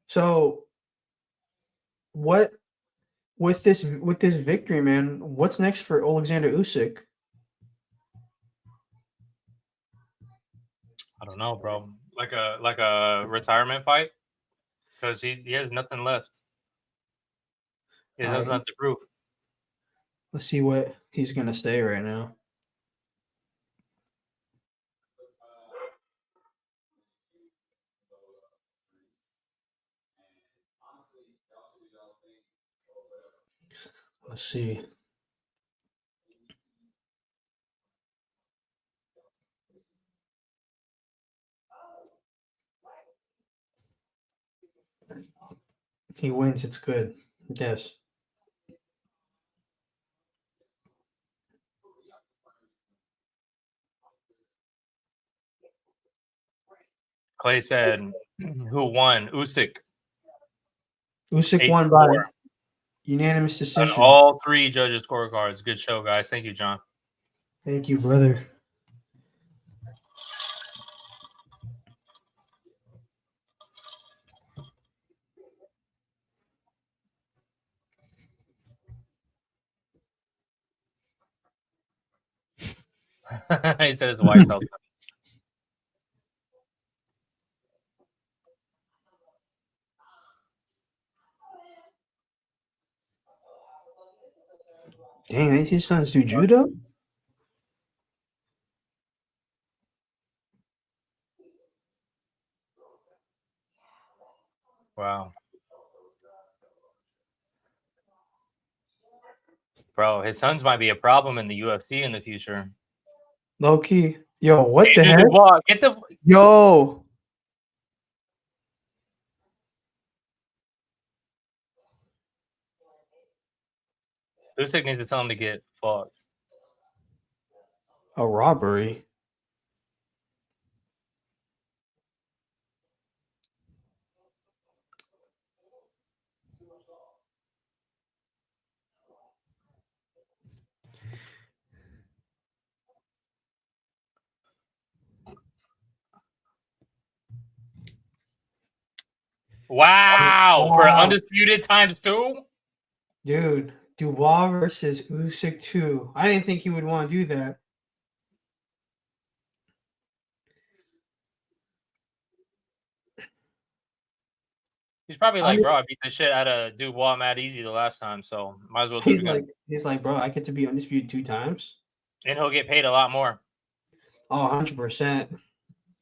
Speaker 3: So, what with this victory, man? What's next for Oleksandr Usyk?
Speaker 1: I don't know, bro. Like a retirement fight, because he has nothing left. He has nothing to prove.
Speaker 3: Let's see what he's gonna say right now. Let's see. If he wins, it's good. Yes.
Speaker 1: Clay said, "Who won? Usyk
Speaker 3: Usyk
Speaker 1: 8-4
Speaker 3: won by unanimous
Speaker 1: on
Speaker 3: decision.
Speaker 1: all 3 judges' scorecards." Good show, guys. Thank you, John.
Speaker 3: Thank you, brother.
Speaker 1: He said his wife helped him.
Speaker 3: Dang, his sons do judo?
Speaker 1: Wow. Bro, his sons might be a problem in the UFC in the future.
Speaker 3: Low key. Yo, what the
Speaker 1: Hey,
Speaker 3: heck?
Speaker 1: Dubois, get the
Speaker 3: Yo.
Speaker 1: Usyk needs to tell him to get fucked.
Speaker 3: A robbery.
Speaker 1: Wow, for
Speaker 3: Wow.
Speaker 1: undisputed ×2.
Speaker 3: Dude, Dubois versus Usyk 2. I didn't think he would want to do that.
Speaker 1: He's probably like, bro, I beat the shit out of Dubois mad easy the last time, so might as well do it again.
Speaker 3: He's like, bro, I get to be undisputed 2 times.
Speaker 1: And he'll get paid a lot more
Speaker 3: Oh, 100%.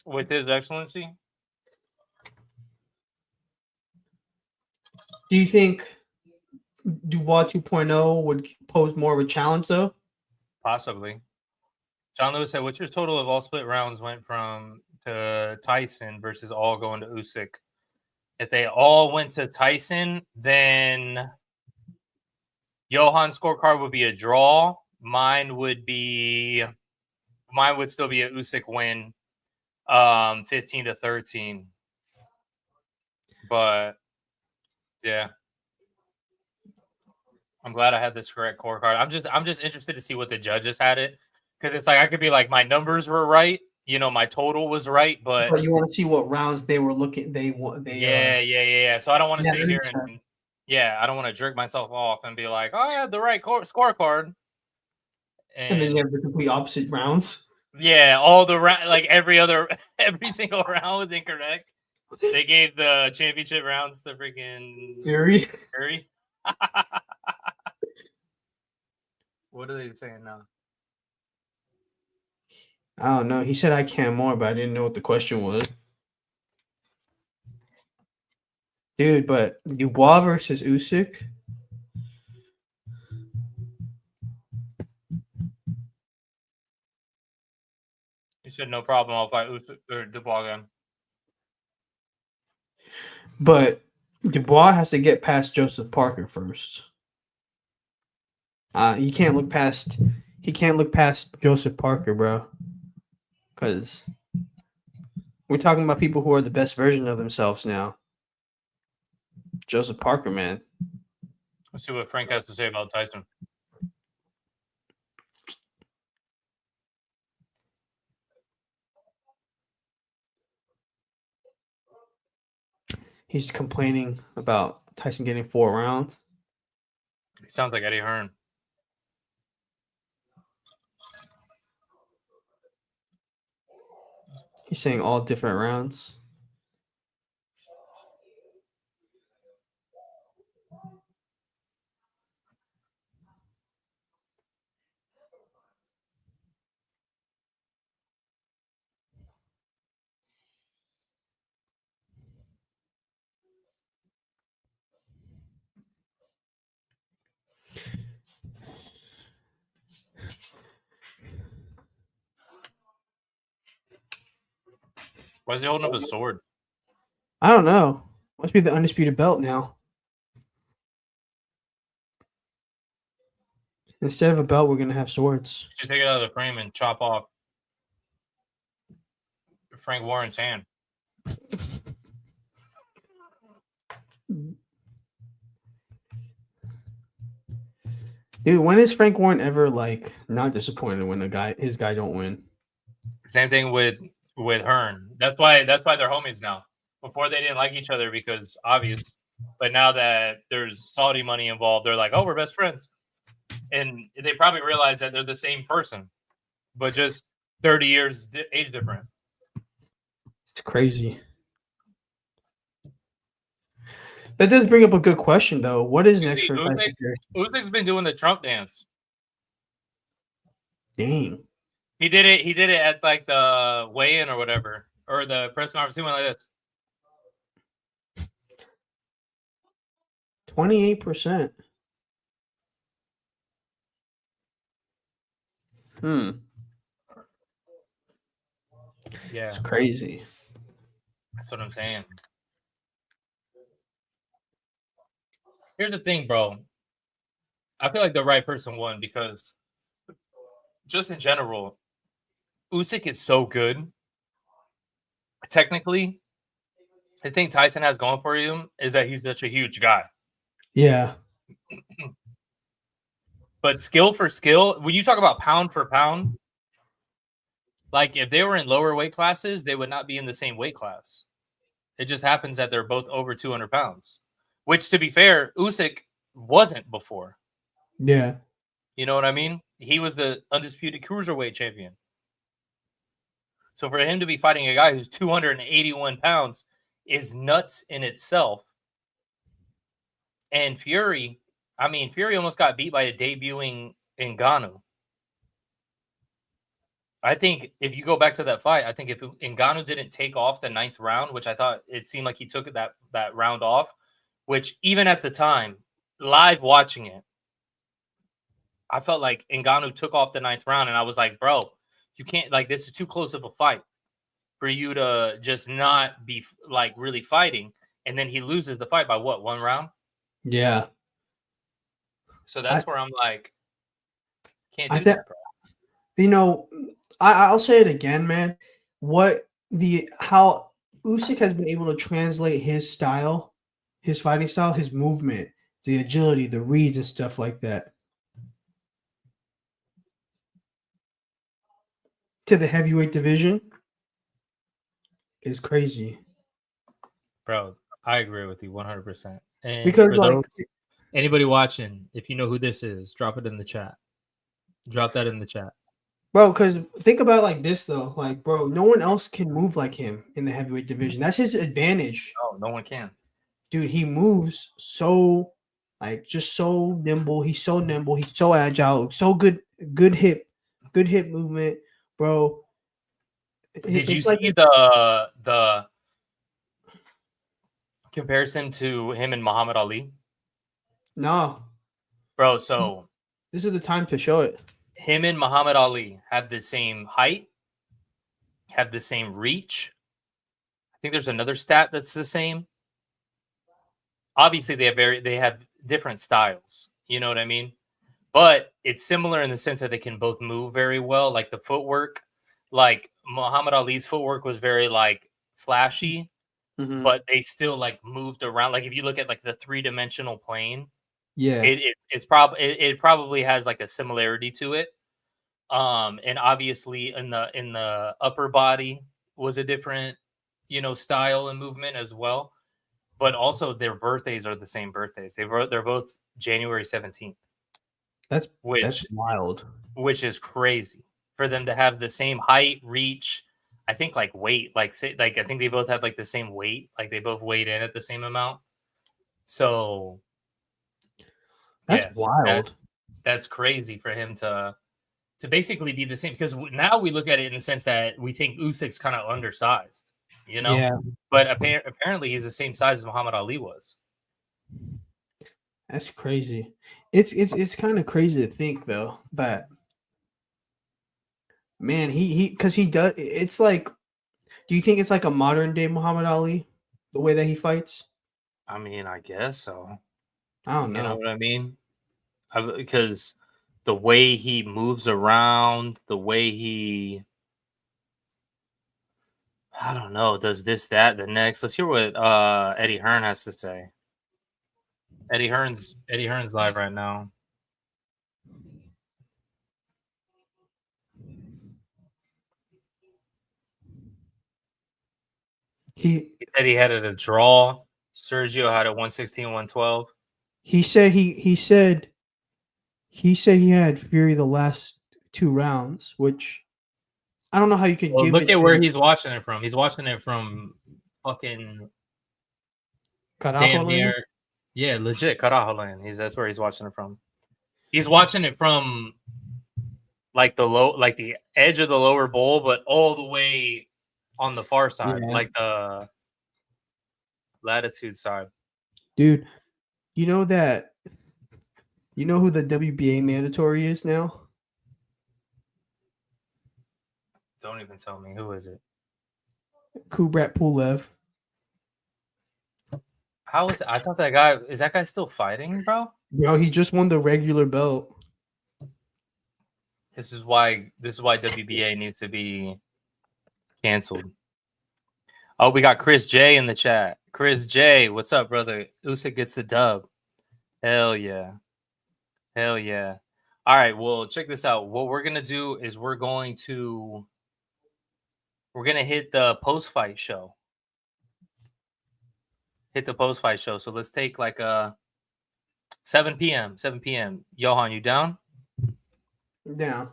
Speaker 1: with his excellency.
Speaker 3: Do you think Dubois 2.0 would pose more of a challenge, though?
Speaker 1: Possibly. John Lewis said, "What's your total of all split rounds went from to Tyson versus all going to Usyk? If they all went to Tyson, then Johan's scorecard would be a draw. Mine would still be a Usyk win, 15-13. But yeah, I'm glad I had this correct scorecard. I'm just interested to see what the judges had it, because it's like I could be like my numbers were right, my total was right, but
Speaker 3: you want to see what rounds they were looking.
Speaker 1: yeah. So I don't want to
Speaker 3: Yeah,
Speaker 1: sit
Speaker 3: that
Speaker 1: here
Speaker 3: makes
Speaker 1: and I don't want to jerk myself off and be like, oh, I had the right scorecard.
Speaker 3: And then you have the complete opposite rounds.
Speaker 1: Yeah, all the like every single round was incorrect. They gave the championship rounds to freaking
Speaker 3: Fury.
Speaker 1: What are they saying now?
Speaker 3: I don't know. He said I can more, but I didn't know what the question was. Dude, but Dubois versus Usyk.
Speaker 1: He said no problem. I'll fight Usyk or Dubois again.
Speaker 3: But Dubois has to get past Joseph Parker first. He can't look past Joseph Parker, bro. Because we're talking about people who are the best version of themselves now. Joseph Parker, man.
Speaker 1: Let's see what Frank has to say about Tyson.
Speaker 3: He's complaining about Tyson getting 4 rounds.
Speaker 1: He sounds like Eddie Hearn.
Speaker 3: He's saying all different rounds.
Speaker 1: Why is he holding up a sword?
Speaker 3: I don't know. Must be the undisputed belt now. Instead of a belt, we're gonna have swords.
Speaker 1: Just take it out of the frame and chop off Frank Warren's hand.
Speaker 3: Dude, when is Frank Warren ever like not disappointed when his guy don't win?
Speaker 1: Same thing with Hearn. That's why they're homies now. Before they didn't like each other because obvious, but now that there's Saudi money involved, they're like, oh, we're best friends, and they probably realize that they're the same person, but just 30 years age different.
Speaker 3: It's crazy. That does bring up a good question, though. What is next for Tyson Fury?
Speaker 1: Usyk's been doing the Trump dance.
Speaker 3: Dang.
Speaker 1: He did it at like the weigh-in or whatever, or the press conference. He went like this.
Speaker 3: 28%.
Speaker 1: Yeah,
Speaker 3: It's crazy.
Speaker 1: that's what I'm saying. Here's the thing, bro. I feel like the right person won because just in general, Usyk is so good. Technically, the thing Tyson has going for him is that he's such a huge guy.
Speaker 3: Yeah.
Speaker 1: But skill for skill, when you talk about pound for pound, like if they were in lower weight classes, they would not be in the same weight class. It just happens that they're both over 200 pounds, which, to be fair, Usyk wasn't before.
Speaker 3: Yeah.
Speaker 1: You know what I mean? He was the undisputed cruiserweight champion. So for him to be fighting a guy who's 281 pounds is nuts in itself. And Fury almost got beat by a debuting Ngannou. I think if you go back to that fight, I think if Ngannou didn't take off the 9th round, which I thought it seemed like he took that round off, which even at the time, live watching it, I felt like Ngannou took off the 9th round, and I was like, bro, you can't, like, this is too close of a fight for you to just not be, like, really fighting. And then he loses the fight by what, 1 round?
Speaker 3: Yeah.
Speaker 1: So that's where I'm like, can't do that, bro.
Speaker 3: You know, I'll say it again, man. How Usyk has been able to translate his style, his fighting style, his movement, the agility, the reads, and stuff like that to the heavyweight division is crazy.
Speaker 1: Bro, I agree with you 100%. And
Speaker 3: because
Speaker 1: anybody watching, if you know who this is, drop it in the chat. Drop that in the chat.
Speaker 3: Bro, because think about it like this, though. Like, bro, no one else can move like him in the heavyweight division. That's his advantage.
Speaker 1: No one can.
Speaker 3: Dude, he moves so, like, just so nimble. He's so nimble. He's so agile. So good hip movement, bro.
Speaker 1: Did you see the Comparison to him and Muhammad Ali,
Speaker 3: No,
Speaker 1: bro. So
Speaker 3: this is the time to show it.
Speaker 1: him and Muhammad Ali have the same height, have the same reach. I think there's another stat that's the same. Obviously, they have different styles. You know what I mean? But it's similar in the sense that they can both move very well. Like the footwork, like Muhammad Ali's footwork was very like flashy,
Speaker 3: Mhm.
Speaker 1: but they still like moved around. Like if you look at like the 3-dimensional plane,
Speaker 3: Yeah,
Speaker 1: it probably has like a similarity to it. And obviously in the upper body was a different, style and movement as well. But also their birthdays are the same birthdays. They're both January 17th,
Speaker 3: that's
Speaker 1: which
Speaker 3: wild.
Speaker 1: which is crazy for them to have the same height, reach. I think like weight, like say, like I think they both had like the same weight, like they both weighed in at the same amount. So
Speaker 3: That's
Speaker 1: yeah,
Speaker 3: wild.
Speaker 1: that's crazy for him to basically be the same, because now we look at it in the sense that we think Usyk's kind of undersized,
Speaker 3: Yeah,
Speaker 1: but apparently he's the same size as Muhammad Ali was.
Speaker 3: that's crazy. It's kind of crazy to think though that man he because he does. It's like, do you think it's like a modern day Muhammad Ali, the way that he fights?
Speaker 1: I mean, I guess so.
Speaker 3: I don't
Speaker 1: You know
Speaker 3: know.
Speaker 1: what I mean? Because the way he moves around, the way he, I don't know, does this, that, the next. Let's hear what Eddie Hearn has to say. Eddie Hearn's live right now.
Speaker 3: He
Speaker 1: said he had it a draw. Sergio had a 116, 112.
Speaker 3: he said he had Fury the last 2 rounds, which I don't know how you could
Speaker 1: Well,
Speaker 3: give
Speaker 1: look
Speaker 3: it
Speaker 1: at
Speaker 3: to
Speaker 1: where he's watching it from. He's watching it from fucking damn near, yeah, legit Carajo land. That's where he's watching it from. He's watching it from like the edge of the lower bowl, but all the way on the far side,
Speaker 3: Yeah.
Speaker 1: like the latitude side.
Speaker 3: Dude, you know who the WBA mandatory is now?
Speaker 1: Don't even tell me. Who is it?
Speaker 3: Kubrat Pulev.
Speaker 1: How is it? I thought that guy still fighting, bro?
Speaker 3: Bro, he just won the regular belt.
Speaker 1: This is why WBA needs to be canceled. Oh, we got Chris J in the chat. Chris J, what's up, brother? Usyk gets the dub. Hell yeah. Hell yeah. All right, well, check this out. What we're gonna do is we're gonna hit the post-fight show. So let's take like 7 p.m. Johan, you down?
Speaker 3: Yeah.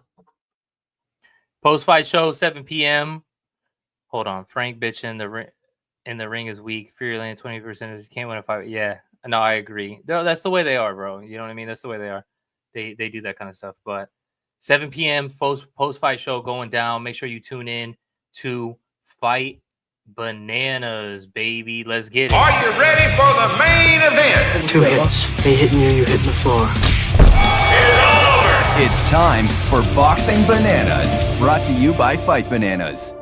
Speaker 1: Post-fight show, 7 p.m. Hold on. Frank bitch in the ring is weak. Fury Lane 20% can't win a fight. Yeah. No, I agree. No, that's the way they are, bro. You know what I mean? That's the way they are. They do that kind of stuff. But 7 p.m. post-fight show going down. Make sure you tune in to Fight Bananas, baby. Let's get it.
Speaker 2: Are you ready for the main event?
Speaker 5: 2 hits. Me hitting you hitting the floor.
Speaker 4: It's time for Boxing Bananas, brought to you by Fight Bananas.